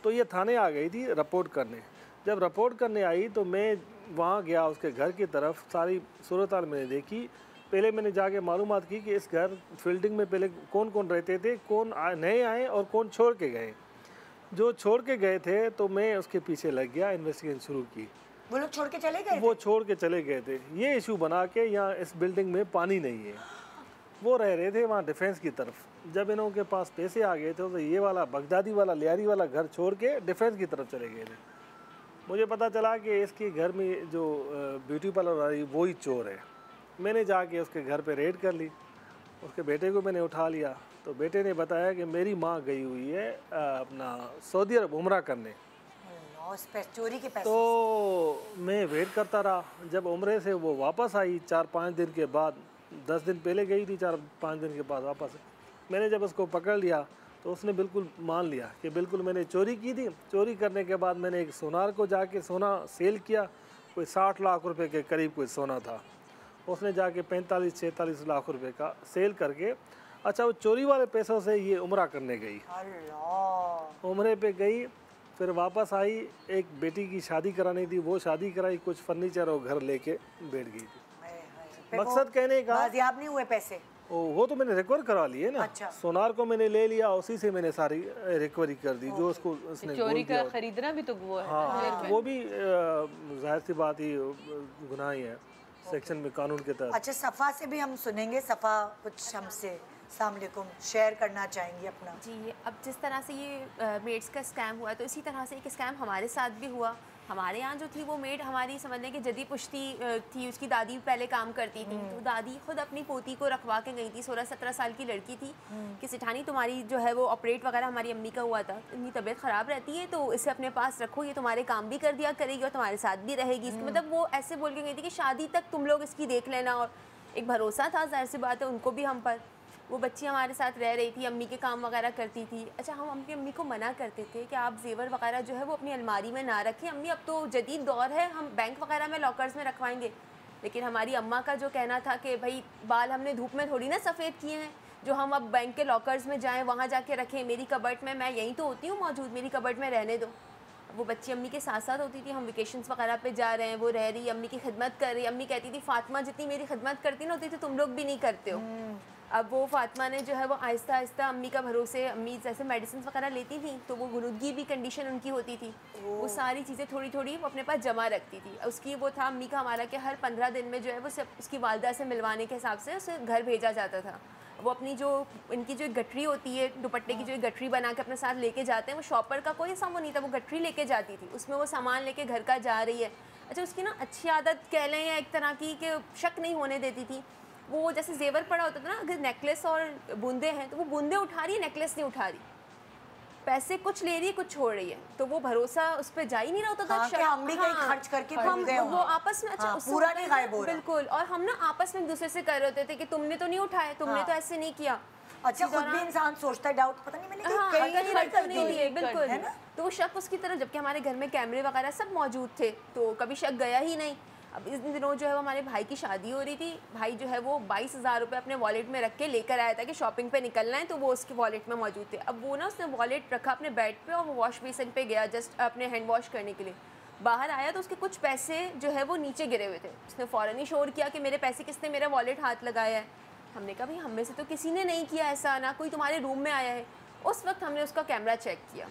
तो ये थाने आ गई थी रिपोर्ट करने। जब रिपोर्ट करने आई तो मैं वहाँ गया उसके घर की तरफ, सारी सूरत हाल मैंने देखी। पहले मैंने जाके मालूमात की कि इस घर फील्डिंग में पहले कौन कौन रहते थे, कौन नए आए और कौन छोड़ के गए। जो छोड़ के गए थे तो मैं उसके पीछे लग गया, इन्वेस्टिगेशन शुरू की। वो लोग छोड़ के चले गए? वो छोड़ के चले गए थे। ये इशू बना के यहाँ इस बिल्डिंग में पानी नहीं है, वो रह रहे थे वहाँ डिफेंस की तरफ। जब इन्हों के पास पैसे आ गए थे तो ये वाला बगदादी वाला लियारी वाला घर छोड़ के डिफेंस की तरफ चले गए थे। मुझे पता चला कि इसके घर में जो ब्यूटी पार्लर वाली वो ही चोर है। मैंने जाके उसके घर पे रेड कर ली, उसके बेटे को मैंने उठा लिया। तो बेटे ने बताया कि मेरी माँ गई हुई है अपना सऊदी अरब उम्रा करने, चोरी के पैसे। तो मैं वेट करता रहा। जब उम्रे से वो वापस आई 4-5 दिन के बाद, 10 दिन पहले गई थी, 4-5 दिन के बाद वापस। मैंने जब उसको पकड़ लिया तो उसने बिल्कुल मान लिया कि बिल्कुल मैंने चोरी की थी। चोरी करने के बाद मैंने एक सोनार को जाके सोना सेल किया, कोई 60 लाख रुपए के करीब कोई सोना था। उसने जाके 45-46 लाख रुपए का सेल करके, अच्छा वो चोरी वाले पैसों से ये उम्रा करने गई। उम्रे पे गई, फिर वापस आई, एक बेटी की शादी करानी थी, वो शादी कराई, कुछ फर्नीचर और घर लेके बैठ गई थी। मकसद कहने का बाजियाब नहीं हुए पैसे? वो तो मैंने रिकवर करवा लिए ना। अच्छा। सोनार को मैंने ले लिया, उसी से मैंने सारी रिकवरी कर दी जो उसको उसने चोरी का खरीदना भी तो वो है। हाँ, वो भी जाहिर सी बात ही गुनाह ही है सेक्शन में कानून के तहत। अच्छा, सफ़ा से भी हम सुनेंगे। सफ़ा कुछ हमसे अस्सलाम वालेकुम शेयर करना चाहेंगी अपना? जी, अब जिस तरह से ये मेड्स का स्कैम हुआ तो इसी तरह से एक स्कैम हमारे साथ भी हुआ। हमारे यहाँ जो थी वो मेड हमारी समझने की जदी पुश्ती थी, उसकी दादी पहले काम करती थी। तो दादी खुद अपनी पोती को रखवा के गई थी, 16-17 साल की लड़की थी, कि सिठानी तुम्हारी जो है वो ऑपरेट वगैरह हमारी अम्मी का हुआ था, इतनी तबीयत ख़राब रहती है तो इसे अपने पास रखो, ये तुम्हारे काम भी कर दिया करेगी और तुम्हारे साथ भी रहेगी। इसका मतलब वो ऐसे बोल के गई थी कि शादी तक तुम लोग इसकी देख लेना। और एक भरोसा था, जाहिर सी बात है उनको भी हम पर। वो बच्ची हमारे साथ रह रही थी, अम्मी के काम वगैरह करती थी। अच्छा, हम अपनी अम्मी को मना करते थे कि आप जेवर वगैरह जो है वो अपनी अलमारी में ना रखें, अम्मी अब तो जदीद दौर है, हम बैंक वगैरह में लॉकर्स में रखवाएंगे। लेकिन हमारी अम्मा का जो कहना था कि भाई बाल हमने धूप में थोड़ी ना सफ़ेद किए हैं जो हम अब बैंक के लॉकर्स में जाएँ, वहाँ जाके रखें। मेरी कबर्ट में, मैं यहीं तो होती हूँ मौजूद, मेरी कबर्ट में रहने दो। वो बच्ची अम्मी के साथ साथ होती थी, हम वेकेशंस वगैरह पे जा रहे हैं, वो रह रही, अम्मी की खिदमत कर रही। अम्मी कहती थी फातिमा जितनी मेरी खिदमत करती ना होती तो तुम लोग भी नहीं करते हो। अब वो फातिमा ने जो है वो आहिस्ता आहिस्ता अम्मी का भरोसे, अम्मी जैसे मेडिसिन वगैरह लेती थी तो वो गुरुदगी भी कंडीशन उनकी होती थी, वो सारी चीज़ें थोड़ी थोड़ी वो अपने पास जमा रखती थी। उसकी वो था अम्मी का हमारा कि हर 15 दिन में जो है वो सब उसकी वालदा से मिलवाने के हिसाब से उसे घर भेजा जाता था। वो अपनी जो इनकी जो गठरी होती है, दुपट्टे की जो गठरी बना के अपने साथ लेके जाते हैं, वो शॉपर का कोई सामान नहीं था, वो गठरी लेके जाती थी, उसमें वो सामान लेके घर का जा रही है। अच्छा, उसकी ना अच्छी आदत कह लें या एक तरह की कि शक नहीं होने देती थी। वो जैसे जेवर पड़ा होता था ना, अगर नेकलेस और बूंदे हैं तो वो बूंदे उठा रही है, नेकलेस नहीं उठा रही। पैसे कुछ ले रही है कुछ छोड़ रही है, तो वो भरोसा उस पर जा ही नहीं रहा होता था। हाँ, कि हम भी कहीं खर्च करके भूल गए वो आपस में अच्छा पूरा नहीं गायब हो रहा। बिल्कुल, और हम ना आपस में एक दूसरे से कर रहे होते थे कि तुमने तो नहीं उठाए, तुमने तो ऐसे नहीं किया। अच्छा, खुद भी इंसान सोचता है, डाउट पता नहीं मैंने हाँ, कहीं खर्च कर नहीं लिए, बिल्कुल है ना। तो वो शक उसकी तरफ, जबकि हमारे घर में कैमरे वगैरह सब मौजूद थे, तो कभी शक गया ही नहीं। अब इस दिनों जो है वो हमारे भाई की शादी हो रही थी, भाई जो है वो 22,000 रुपये अपने वॉलेट में रख के लेकर आया था कि शॉपिंग पे निकलना है, तो वो उसके वॉलेट में मौजूद थे। अब वो ना उसने वॉलेट रखा अपने बेड पे और वो वॉश बेसिन पे गया जस्ट अपने हैंड वॉश करने के लिए। बाहर आया तो उसके कुछ पैसे जो है वो नीचे गिरे हुए थे। उसने फ़ौरन ही शोर किया कि मेरे पैसे किसने मेरा वॉलेट हाथ लगाया है। हमने कहा भाई हम में से तो किसी ने नहीं किया ऐसा, ना कोई तुम्हारे रूम में आया है। उस वक्त हमने उसका कैमरा चेक किया।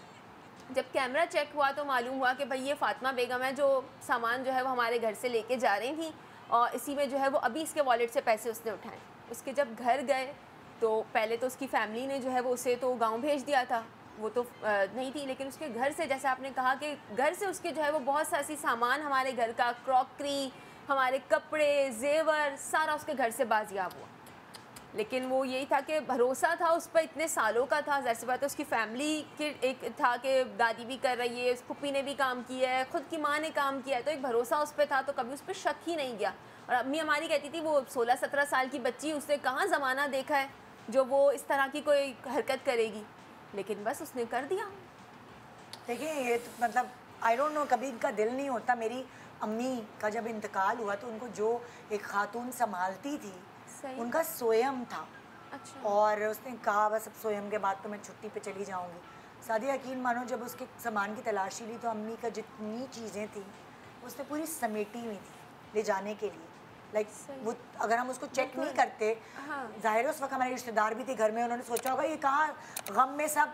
जब कैमरा चेक हुआ तो मालूम हुआ कि भाई ये फ़ातिमा बेगम है जो सामान जो है वो हमारे घर से लेके जा रही थी, और इसी में जो है वो अभी इसके वॉलेट से पैसे उसने उठाए। उसके जब घर गए तो पहले तो उसकी फैमिली ने जो है वो उसे तो गांव भेज दिया था, वो तो नहीं थी, लेकिन उसके घर से, जैसे आपने कहा कि घर से उसके जो है वो बहुत सारी सामान, हमारे घर का क्रॉकरी, हमारे कपड़े, जेवर, सारा उसके घर से बाजियाब हुआ। लेकिन वो यही था कि भरोसा था उस पर, इतने सालों का था। ज़ाहिर सी बात है उसकी फैमिली के एक था कि दादी भी कर रही है, फुप्पी ने भी काम किया है, ख़ुद की माँ ने काम किया है, तो एक भरोसा उस पर था, तो कभी उस पर शक ही नहीं गया। और अम्मी हमारी कहती थी वो 16-17 साल की बच्ची, उसने कहाँ ज़माना देखा है जो वो इस तरह की कोई हरकत करेगी, लेकिन बस उसने कर दिया। देखिए ये तो मतलब आई डोंट नो, कभी इनका दिल नहीं होता। मेरी अम्मी का जब इंतकाल हुआ तो उनको जो एक खातून संभालती थी उनका सोयम था। अच्छा। और उसने कहा बस अब सोयम के बाद तो मैं छुट्टी पे चली जाऊंगी। सादिया यकीन मानो जब उसके सामान की तलाशी ली तो अम्मी का जितनी चीज़ें थी उसने पूरी समेटी हुई थी ले जाने के लिए। लाइक वो अगर हम उसको चेक नहीं करते, जाहिर है उस वक्त हमारे रिश्तेदार भी थे घर में, उन्होंने सोचा होगा ये कहाँ गम में सब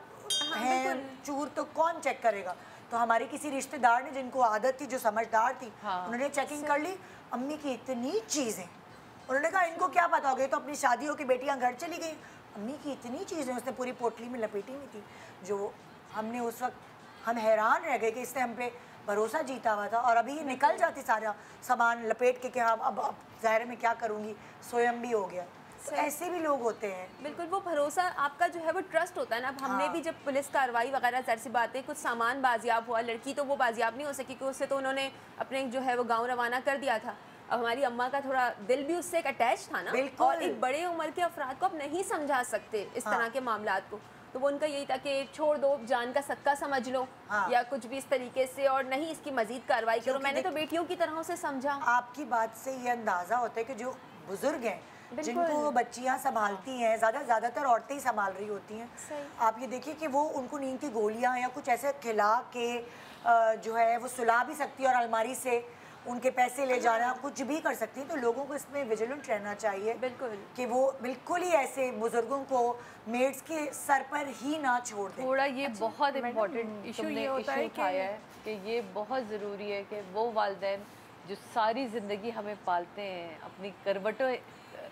हैं चूर, तो कौन चेक करेगा। तो हमारे किसी रिश्तेदार ने जिनको आदत थी, जो समझदार थी, उन्होंने चेकिंग कर ली। अम्मी की इतनी चीज़ें, उन्होंने कहा इनको क्या पता हो गया, तो अपनी शादी हो के बेटियां घर चली गई। अम्मी की इतनी चीज़ें उसने पूरी पोटली में लपेटी हुई थी, जो हमने उस वक्त हम हैरान रह गए कि इसने हम पे भरोसा जीता हुआ था। और अभी ये निकल जाती सारा सामान लपेट के कि हाँ अब ज़ाहिर में क्या करूँगी, स्वयं भी हो गया। तो ऐसे भी लोग होते हैं। बिल्कुल, वो भरोसा आपका जो है वो ट्रस्ट होता है ना। अब हमने भी जब पुलिस कार्रवाई वगैरह ज़ाहिर सी बात है, कुछ सामान बाजियाब हुआ, लड़की तो वो बाजियाब नहीं हो सकी क्योंकि उससे तो उन्होंने अपने जो है वो गाँव रवाना कर दिया था। अब हमारी अम्मा का थोड़ा दिल भी उससे एक अटैच था ना, और एक बड़े उम्र के अफराद को आप नहीं समझा सकते इस तरह के मामलात को, तो वो उनका यही था कि छोड़ दो, जान का सदका समझ लो, या कुछ भी इस तरीके से, और नहीं इसकी मजीद कार्रवाई करो। मैंने तो बेटियों की तरह उसे समझा। आपकी बात से ये अंदाज़ा होता है कि जो बुजुर्ग हैं जिनको बच्चियां संभालती हैं, ज़्यादातर औरतें ही संभाल रही होती हैं, आप ये देखिए कि वो उनको नींद की गोलियां या कुछ ऐसे खिला के जो है वो सुला भी सकती है और अलमारी से उनके पैसे ले जाना, कुछ भी कर सकती हैं। तो लोगों को इसमें विजिलेंट रहना चाहिए, बिल्कुल, कि वो बिल्कुल ही ऐसे बुजुर्गों को मेड्स के सर पर ही ना छोड़ दें। थोड़ा ये बहुत इम्पोर्टेंट इशू ये होता है कि ये बहुत ज़रूरी है कि वो वालिदैन जो सारी ज़िंदगी हमें पालते हैं, अपनी करवटों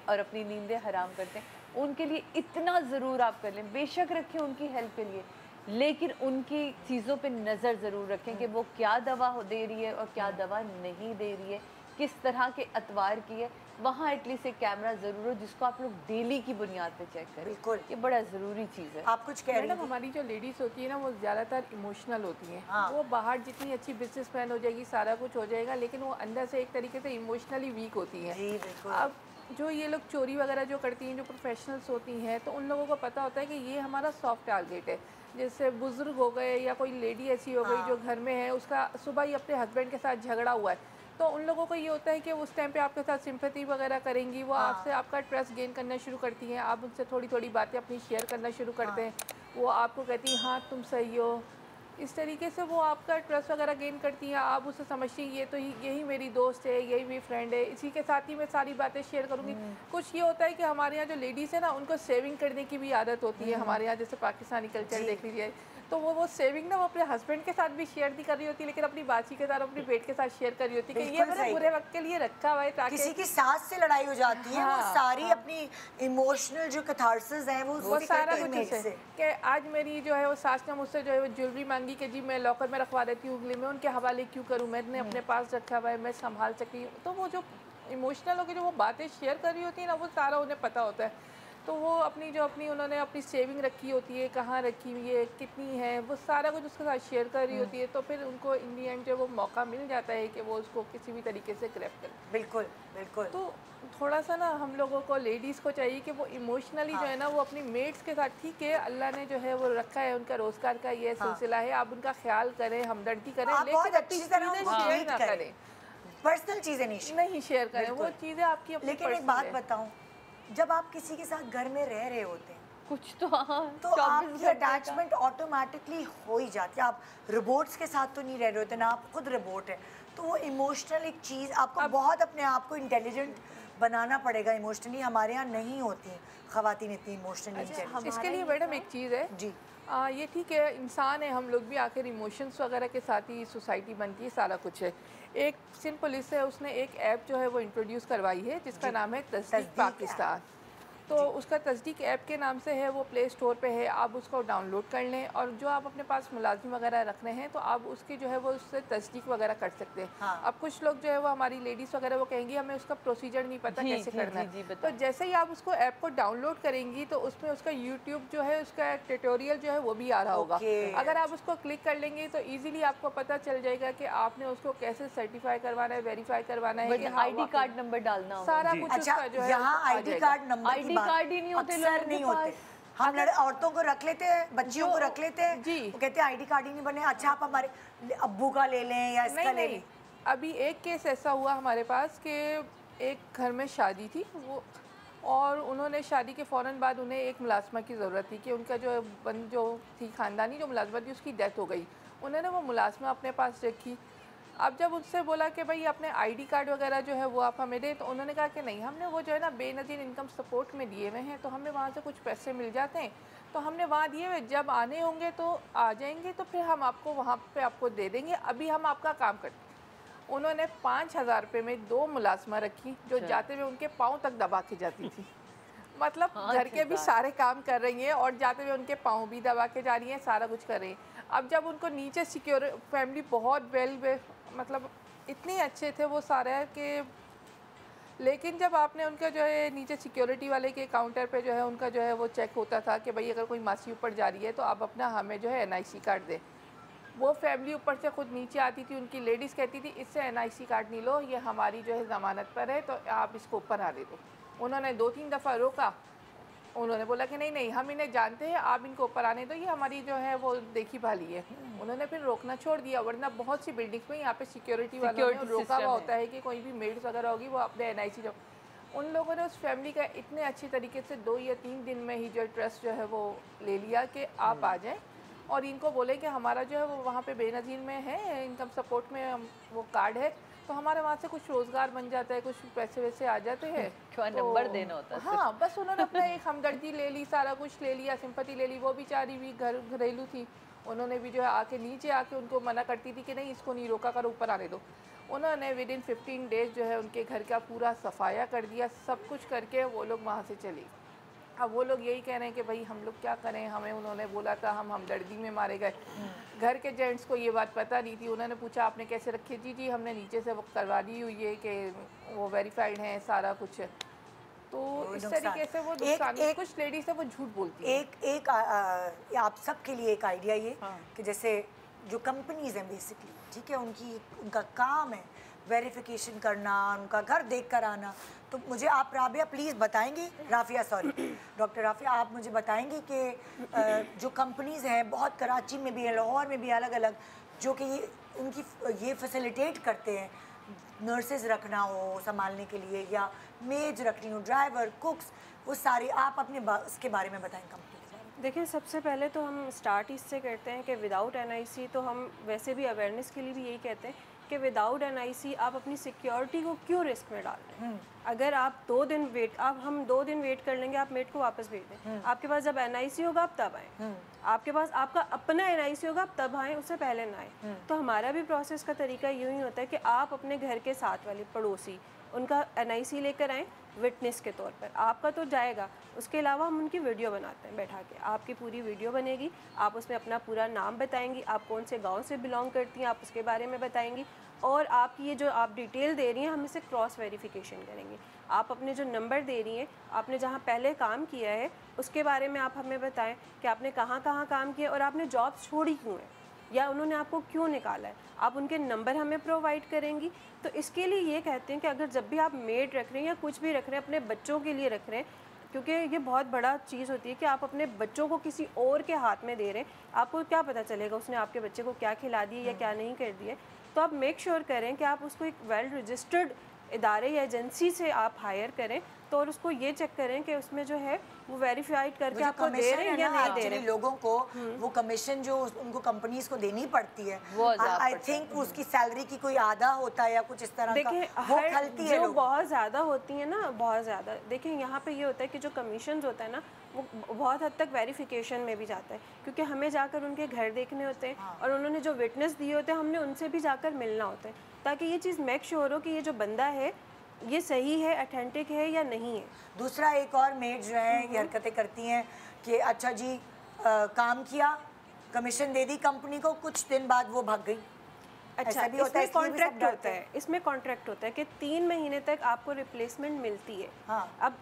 और अपनी नींदें हराम करते हैं, उनके लिए इतना ज़रूर आप कर लें। बेशक रखें उनकी हेल्प के लिए, लेकिन उनकी चीज़ों पे नज़र ज़रूर रखें कि वो क्या दवा दे रही है और क्या दवा नहीं दे रही है, किस तरह के अतवार की है। वहाँ एटलीस्ट एक कैमरा ज़रूर हो जिसको आप लोग डेली की बुनियाद पे चेक करें। बिल्कुल, ये बड़ा ज़रूरी चीज़ है। आप कुछ कह रही हैं? हमारी जो लेडीज़ होती है ना वो ज़्यादातर इमोशनल होती हैं। वो बाहर जितनी अच्छी बिजनेसमैन हो जाएगी, सारा कुछ हो जाएगा, लेकिन वो अंदर से एक तरीके से इमोशनली वीक होती हैं। अब जो ये लोग चोरी वगैरह जो करती हैं, जो प्रोफेशनल्स होती हैं, तो उन लोगों को पता होता है कि ये हमारा सॉफ्ट टारगेट है। जैसे बुजुर्ग हो गए या कोई लेडी ऐसी हो गई जो घर में है, उसका सुबह ही अपने हस्बैंड के साथ झगड़ा हुआ है, तो उन लोगों को ये होता है कि उस टाइम पे आपके साथ सिंपैथी वगैरह करेंगी, वो आपसे आपका ट्रस्ट गेन करना शुरू करती हैं, आप उनसे थोड़ी थोड़ी बातें अपनी शेयर करना शुरू करते हैं, वो आपको कहती हैं हाँ तुम सही हो, इस तरीके से वो आपका ट्रस्ट वगैरह गेन करती हैं। आप उसे समझती हैं ये तो यही मेरी दोस्त है, यही मेरी फ्रेंड है, इसी के साथ ही मैं सारी बातें शेयर करूँगी। कुछ ये होता है कि हमारे यहाँ जो लेडीज़ है ना, उनको सेविंग करने की भी आदत होती है। हमारे यहाँ जैसे पाकिस्तानी कल्चर देख लीजिए, तो वो सेविंग ना वो अपने हस्बैंड के साथ भी शेयर नहीं कर रही होती, लेकिन अपनी बाची के साथ, अपनी बेट के साथ शेयर कर रही होती है कि ये मैंने बुरे वक्त के लिए रखा हुआ है, ताकि किसी की सास से लड़ाई हो जाती है, वो सारी अपनी इमोशनल जो कैथार्सिस है वो सारा कुछ है कि आज मेरी जो है वो सास ने मुझसे जो है वो ज्वेलरी मांगी कि जी मैं लॉकर में रखवा देती हूँ, मैं उनके हवाले क्यों करूँ, मैंने अपने पास रखा हुआ है, मैं संभाल सकती हूँ। तो वो जो इमोशनल होकर जो वो बातें शेयर कर रही होती है ना, वो सारा उन्हें पता होता है। तो वो अपनी उन्होंने अपनी सेविंग रखी होती है, कहाँ रखी हुई है, कितनी है, वो सारा कुछ उसके साथ शेयर कर रही होती है। तो फिर उनको इन दी एंड जो वो मौका मिल जाता है कि वो उसको किसी भी तरीके से ग्रैब करें। बिल्कुल बिल्कुल। तो थोड़ा सा ना हम लोगों को, लेडीज़ को चाहिए कि वो इमोशनली जो है ना वो अपनी मेट्स के साथ, ठीक है अल्लाह ने जो है वो रखा है, उनका रोज़गार का ये सिलसिला है, आप उनका ख्याल करें, हमदर्दी करें, बहुत लेकिन अच्छी तरह चीज़ें उनको शेयर ट्रीट ना करें, करें, पर्सनल चीज़ें नहीं शेयर करें, वो बिल्कुल। चीज़ें आपकी अपनी लेकिन एक personal बात है। बताऊं, जब आप किसी के साथ घर में रह रहे होते हैं कुछ तो हाँ, तो 24 आपकी घंटे का। अटैचमेंट ऑटोमेटिकली हो ही जाती है। आप रोबोट्स के साथ तो नहीं रह रहे होते ना, आप खुद रोबोट है, तो वो इमोशनल एक चीज़ आपको बहुत अपने आप को इंटेलिजेंट बनाना पड़ेगा इमोशनली। हमारे यहाँ नहीं होती ख़वातीन इतनी इमोशनली इंटेलिजेंट। इसके लिए मैडम एक चीज़ है जी ये ठीक है, इंसान है, हम लोग भी आखिर इमोशंस वगैरह के साथ ही सोसाइटी बनती है, सारा कुछ है। एक सिंध पुलिस है, उसने एक ऐप जो है वो इंट्रोड्यूस करवाई है जिसका नाम है तस्दीक पाकिस्तान। तो उसका तस्दीक ऐप के नाम से है, वो प्ले स्टोर पे है, आप उसको डाउनलोड कर लें और जो आप अपने पास मुलाजिम वगैरह रख रहे हैं तो आप उसकी जो है वो उससे तस्दीक वगैरह कर सकते हैं। हाँ। अब कुछ लोग जो है वो हमारी लेडीज़ वगैरह वो कहेंगी हमें उसका प्रोसीजर नहीं पता जी, कैसे जी, करना जी, है। बताएं। तो जैसे ही आप उसको ऐप को डाउनलोड करेंगी तो उसमें उसका यूट्यूब जो है उसका ट्यूटोरियल जो है वो भी आ रहा होगा। Okay. अगर आप उसको क्लिक कर लेंगे तो ईजिली आपको पता चल जाएगा कि आपने उसको कैसे सर्टिफाई करवाना है, वेरीफाई करवाना है कि हाँ, आईडी वाकई कार्ड नंबर डालना होगा। सारा जी। कुछ अच्छा, उसका जो है यहाँ आ आईडी जाएगा। कार्ड नंबर की आईडी बात कार्ड ही नहीं होते अक्सर लोगों के नहीं होते। पास। हम औरतों को रख लेते हैं, बच्चियों को रख लेते हैं, जी। वो कहते हैं आईडी कार्ड ही नहीं बने। अच्छा, आप हमारे अब्बू का ले लें या इसका नहीं ले नहीं, लें। अभी एक केस ऐसा हुआ हमारे पास कि एक घर में शादी थी वो, और उन्होंने शादी के फ़ौरन बाद उन्हें एक मुलाजमा की ज़रूरत थी कि उनका जो थी ख़ानदानी जो मुलाजमा थी उसकी डेथ हो गई। उन्होंने वो मुलाजमा अपने पास रखी। अब जब उनसे बोला कि भाई अपने आईडी कार्ड वगैरह जो है वो आप हमें दें, तो उन्होंने कहा कि नहीं, हमने वो जो है ना बेनज़ीर इनकम सपोर्ट में दिए हुए हैं, तो हमें वहाँ से कुछ पैसे मिल जाते हैं, तो हमने वहाँ दिए हुए, जब आने होंगे तो आ जाएंगे, तो फिर हम आपको वहाँ पे आपको दे देंगे, अभी हम आपका काम करते हैं। उन्होंने 5,000 रुपये में 2 मुलाजमा रखी जो जाते हुए उनके पाँव तक दबा के जाती थी। मतलब घर के भी सारे काम कर रही हैं और जाते हुए उनके पाँव भी दबा के जा रही हैं, सारा कुछ कर रही हैं। अब जब उनको नीचे सिक्योर फैमिली बहुत मतलब इतने अच्छे थे वो सारे कि, लेकिन जब आपने उनका जो है नीचे सिक्योरिटी वाले के काउंटर पे जो है उनका जो है वो चेक होता था कि भाई अगर कोई मासी ऊपर जा रही है तो आप अपना हमें जो है NIC कार्ड दें। वो फैमिली ऊपर से खुद नीचे आती थी, उनकी लेडीज़ कहती थी इससे NIC कार्ड नहीं लो, ये हमारी जो है ज़मानत पर है, तो आप इसको ऊपर आने दो। उन्होंने 2-3 दफ़ा रोका, उन्होंने बोला कि नहीं नहीं, हम इन्हें जानते हैं, आप इनको ऊपर आने दो, ये हमारी जो है वो देखी भाली है। उन्होंने फिर रोकना छोड़ दिया, वरना बहुत सी बिल्डिंग्स में यहाँ पे सिक्योरिटी वालों ने रोका हुआ होता है कि कोई भी मेड्स वगैरह होगी वो अपने NIC जो, उन लोगों ने उस फैमिली का इतने अच्छी तरीके से 2 या 3 दिन में ही जो ट्रस्ट जो है वो ले लिया कि आप आ जाएँ और इनको बोले कि हमारा जो है वो वहाँ पे बेनज़ीर में है, इनकम सपोर्ट में वो कार्ड है, तो हमारे वहाँ से कुछ रोज़गार बन जाता है, कुछ पैसे वैसे आ जाते हैं। क्या नंबर देना होता है सिर्फ। हाँ, बस उन्होंने अपना एक हमदर्दी ले ली, सारा कुछ ले लिया, सिंपैथी ले ली। वो बेचारी भी घरेलू थी, उन्होंने भी जो है आके नीचे आके उनको मना करती थी कि नहीं इसको नहीं रोका करो, ऊपर आने दो। उन्होंने विदिन 15 डेज़ जो है उनके घर का पूरा सफाया कर दिया, सब कुछ करके वो लोग वहाँ से चले। अब वो लोग यही कह रहे हैं कि भाई हम लोग क्या करें, हमें उन्होंने बोला था, हम हमदर्दी में मारे गए। घर के जेंट्स को ये बात पता नहीं थी। उन्होंने पूछा आपने कैसे रखी? जी हमने नीचे से वो करवा दी हुई है कि वो वेरीफाइड हैं, सारा कुछ। तो इस तरीके से वो नुकसान, कुछ लेडीज है वो झूठ बोलती है। एक आप सबके लिए एक आइडिया ये कि जैसे जो कंपनीज हैं बेसिकली, ठीक है, उनका काम है वेरिफिकेशन करना, उनका घर देख कर आना। तो मुझे आप राबिया प्लीज़ बताएंगी, राफिया सॉरी, डॉक्टर राफिया आप मुझे बताएंगी कि जो कंपनीज़ हैं बहुत कराची में भी है, लाहौर में भी अलग अलग, जो कि उनकी ये फैसिलिटेट करते हैं नर्सेज रखना हो संभालने के लिए या मेज रखनी हो, ड्राइवर, कुक्स, वो सारी, आप अपने इसके बारे में बताएं कंपनी के बारे में। देखिए, सबसे पहले तो हम स्टार्ट इससे करते हैं कि विदाउट NIC, तो हम वैसे भी अवेयरनेस के लिए भी यही कहते हैं कि विदाउट NIC आप अपनी सिक्योरिटी को क्यों रिस्क में डाल रहे हैं। अगर आप 2 दिन वेट, हम 2 दिन वेट कर लेंगे, आप मेड को वापस भेज दें, आपके पास जब NIC होगा आप तब आएँ, आपके पास आपका अपना NIC होगा आप तब आएँ, उससे पहले ना आए। तो हमारा भी प्रोसेस का तरीका यूँ ही होता है कि आप अपने घर के साथ वाले पड़ोसी उनका NIC लेकर आएँ विटनेस के तौर पर। आपका तो जाएगा, उसके अलावा हम उनकी वीडियो बनाते हैं बैठा के, आपकी पूरी वीडियो बनेगी, आप उसमें अपना पूरा नाम बताएंगी, आप कौन से गांव से बिलोंग करती हैं आप उसके बारे में बताएंगी, और आपकी ये जो आप डिटेल दे रही हैं हम इसे क्रॉस वेरिफिकेशन करेंगे। आप अपने जो नंबर दे रही हैं, आपने जहाँ पहले काम किया है उसके बारे में आप हमें बताएं कि आपने कहाँ कहाँ काम किया और आपने जॉब छोड़ी क्यों है या उन्होंने आपको क्यों निकाला है। आप उनके नंबर हमें प्रोवाइड करेंगी। तो इसके लिए ये कहते हैं कि अगर जब भी आप मेड रख रहे हैं या कुछ भी रख रहे हैं, अपने बच्चों के लिए रख रहे हैं, क्योंकि ये बहुत बड़ा चीज़ होती है कि आप अपने बच्चों को किसी और के हाथ में दे रहे हैं, आपको क्या पता चलेगा उसने आपके बच्चे को क्या खिला दिया या क्या नहीं कर दिया। तो आप मेक श्योर करें कि आप उसको एक वेल रजिस्टर्ड इदारे या एजेंसी से आप हायर करें, तो और उसको ये चेक करें कि उसमें जो है वो वेरीफाइड करके आपको दे रहे हैं या नहीं दे रहे। लोगों को वो कमीशन जो उनको कंपनीज को देनी पड़ती है, आई थिंक उसकी सैलरी की कोई आधा होता है या कुछ इस तरह का, वो खलती है जो बहुत ज़्यादा होती है ना, बहुत ज़्यादा। देखिए यहाँ पे ये होता है कि जो कमीशन होता है ना वो बहुत हद तक वेरिफिकेशन में भी जाता है, क्योंकि हमें जाकर उनके घर देखने होते हैं और उन्होंने जो विटनेस दिए होते हैं हमने उनसे भी जाकर मिलना होता है, ताकि ये चीज़ मेक श्योर हो कि ये जो बंदा है ये सही है, ऑथेंटिक है या नहीं है। दूसरा, एक और मेड जो है ये हरकतें करती हैं कि अच्छा जी काम किया, कमीशन दे दी कंपनी को, कुछ दिन बाद वो भाग गई। अच्छा, इसमें कॉन्ट्रैक्ट होता है, इसमें कॉन्ट्रैक्ट होता है कि 3 महीने तक आपको रिप्लेसमेंट मिलती है। हाँ। अब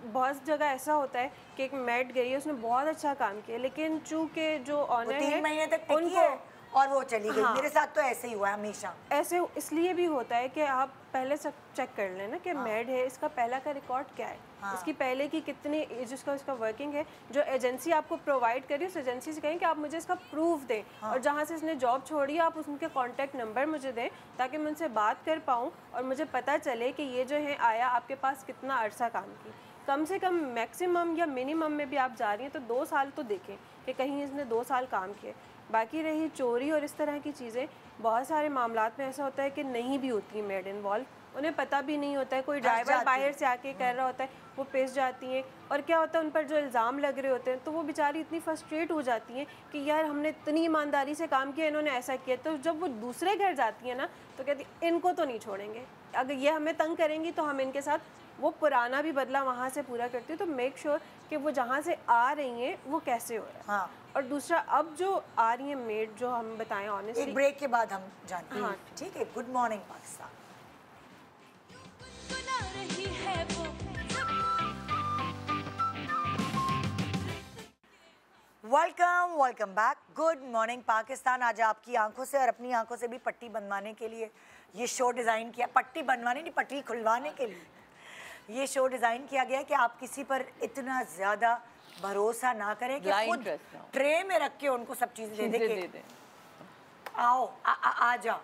बहुत जगह ऐसा होता है कि एक मेड गई है, उसने बहुत अच्छा काम किया, लेकिन चूंकि जो ऑनर है 3 महीने तक उनको और वो चली गई। मेरे साथ तो ऐसे ही हुआ है हमेशा। ऐसे इसलिए भी होता है कि आप पहले सब चेक कर लेना कि मेड है, इसका पहला का रिकॉर्ड क्या है, इसकी पहले की कितनी जिसका इसका वर्किंग है। जो एजेंसी आपको प्रोवाइड करी उस एजेंसी से कहें कि आप मुझे इसका प्रूफ दें, और जहाँ से इसने जॉब छोड़ी आप उनके कॉन्टैक्ट नंबर मुझे दें, ताकि मैं उनसे बात कर पाऊँ और मुझे पता चले कि ये जो है आया आपके पास कितना अरसा काम की। कम से कम मैक्सिमम या मिनिमम में भी आप जा रही हैं तो 2 साल तो देखें कि कहीं इसने 2 साल काम किए। बाकी रही चोरी और इस तरह की चीज़ें, बहुत सारे मामलात में ऐसा होता है कि नहीं भी होती मेड इन्वॉल्व, उन्हें पता भी नहीं होता है, कोई ड्राइवर बाहर से आके कर रहा होता है, वो पेश जाती हैं। और क्या होता है, उन पर जो इल्ज़ाम लग रहे होते हैं तो वो बेचारी इतनी फ्रस्ट्रेट हो जाती हैं कि यार हमने इतनी ईमानदारी से काम किया, इन्होंने ऐसा किया। तो जब वो दूसरे घर जाती हैं ना तो कहती इनको तो नहीं छोड़ेंगे, अगर ये हमें तंग करेंगी तो हम इनके साथ, वो पुराना भी बदला वहाँ से पूरा करती है। तो मेक श्योर कि वो जहाँ से आ रही हैं वो कैसे हो रहा है। हाँ। और दूसरा, अब जो आ रही है मेड, जो हम बताएं ऑनेस्टली, एक ब्रेक के बाद हम जानते हैं। हाँ, ठीक है। Good morning Pakistan. Welcome back. Good morning Pakistan. आज आपकी आंखों से और अपनी आंखों से भी पट्टी बनवाने के लिए ये शो डिज़ाइन किया, पट्टी बनवाने नहीं, पट्टी खुलवाने के लिए ये शो डिज़ाइन किया गया है कि आप किसी पर इतना ज़्यादा भरोसा ना करें कि खुद ट्रे में रख के उनको सब चीज़ें दे दे। आओ आ जाओ।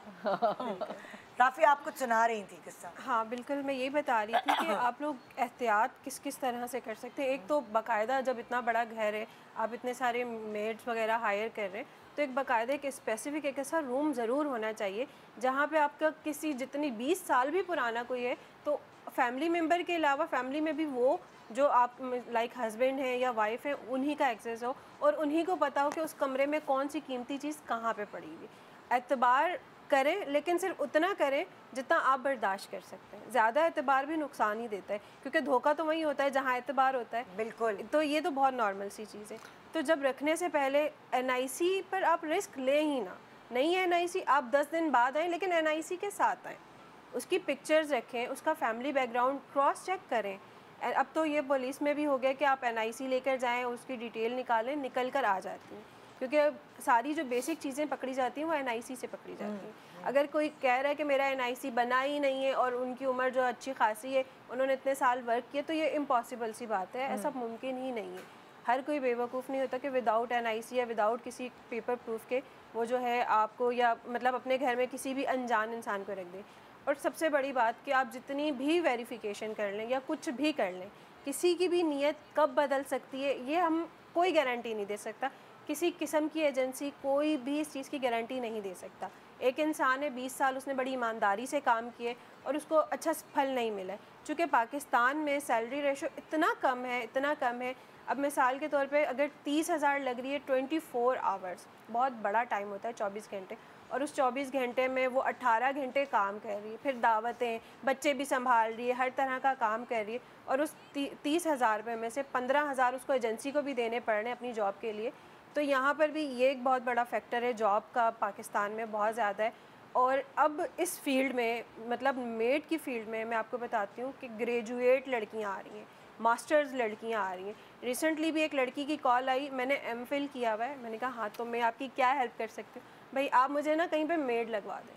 राफी आप कुछ सुना रही थी किस्सा। हाँ बिल्कुल, मैं यही बता रही थी कि आप लोग एहतियात किस किस तरह से कर सकते हैं। एक तो बाकायदा, जब इतना बड़ा घर है, आप इतने सारे मेड्स वगैरह हायर कर रहे हैं, तो एक बाकायदा एक स्पेसिफिक एक ऐसा रूम ज़रूर होना चाहिए जहाँ पे आपका किसी, जितनी 20 साल भी पुराना कोई है तो फैमिली मेम्बर के अलावा फैमिली में भी वो जो आप लाइक हस्बैंड है या वाइफ है उन्हीं का एक्सेस हो, और उन्हीं को पता हो कि उस कमरे में कौन सी कीमती चीज़ कहाँ पे पड़ी हुई। एतबार करें, लेकिन सिर्फ उतना करें जितना आप बर्दाश्त कर सकते हैं। ज़्यादा एतबार भी नुकसान ही देता है, क्योंकि धोखा तो वही होता है जहाँ एतबार होता है। बिल्कुल। तो ये तो बहुत नॉर्मल सी चीज़ है। तो जब रखने से पहले NIC पर आप रिस्क लें ही ना। नहीं है NIC, आप 10 दिन बाद आएँ, लेकिन NIC के साथ आएँ, उसकी पिक्चर्स रखें, उसका फैमिली बैकग्राउंड क्रॉस चेक करें। अब तो ये पुलिस में भी हो गया कि आप NIC लेकर जाएँ, उसकी डिटेल निकालें, निकल कर आ जाती हैं, क्योंकि सारी जो बेसिक चीज़ें पकड़ी जाती हैं वो NIC से पकड़ी जाती हैं। अगर कोई कह रहा है कि मेरा NIC बना ही नहीं है और उनकी उम्र जो अच्छी खासी है, उन्होंने इतने साल वर्क किए, तो ये इम्पॉसिबल सी बात है, ऐसा मुमकिन ही नहीं है। हर कोई बेवकूफ़ नहीं होता कि विदाउट NIC या विदाउट किसी पेपर प्रूफ के वो जो है आपको, या मतलब अपने घर में किसी भी अनजान इंसान को रख दें। और सबसे बड़ी बात कि आप जितनी भी वेरिफिकेशन कर लें या कुछ भी कर लें, किसी की भी नीयत कब बदल सकती है ये हम कोई गारंटी नहीं दे सकता। किसी किस्म की एजेंसी कोई भी इस चीज़ की गारंटी नहीं दे सकता। एक इंसान है, 20 साल उसने बड़ी ईमानदारी से काम किए और उसको अच्छा फल नहीं मिला है। चूँकि पाकिस्तान में सैलरी रेशो इतना कम है, अब मिसाल के तौर पे अगर 30,000 लग रही है 24 आवर्स, बहुत बड़ा टाइम होता है 24 घंटे, और उस 24 घंटे में वो 18 घंटे काम कर रही है, फिर दावतें, बच्चे भी संभाल रही है, हर तरह का काम कर रही है, और उस 30,000 रुपये में से 15,000 उसको एजेंसी को भी देने पड़ रहे हैं अपनी जॉब के लिए। तो यहाँ पर भी ये एक बहुत बड़ा फैक्टर है, जॉब का पाकिस्तान में बहुत ज़्यादा है। और अब इस फील्ड में मतलब मेड की फील्ड में मैं आपको बताती हूँ कि ग्रेजुएट लड़कियाँ आ रही हैं, मास्टर्स लड़कियाँ आ रही हैं। रिसेंटली भी एक लड़की की कॉल आई, मैंने एमफिल किया हुआ है, मैंने कहा हाँ तो मैं आपकी क्या हेल्प कर सकती हूँ, भाई आप मुझे ना कहीं पे मेड लगवा दें,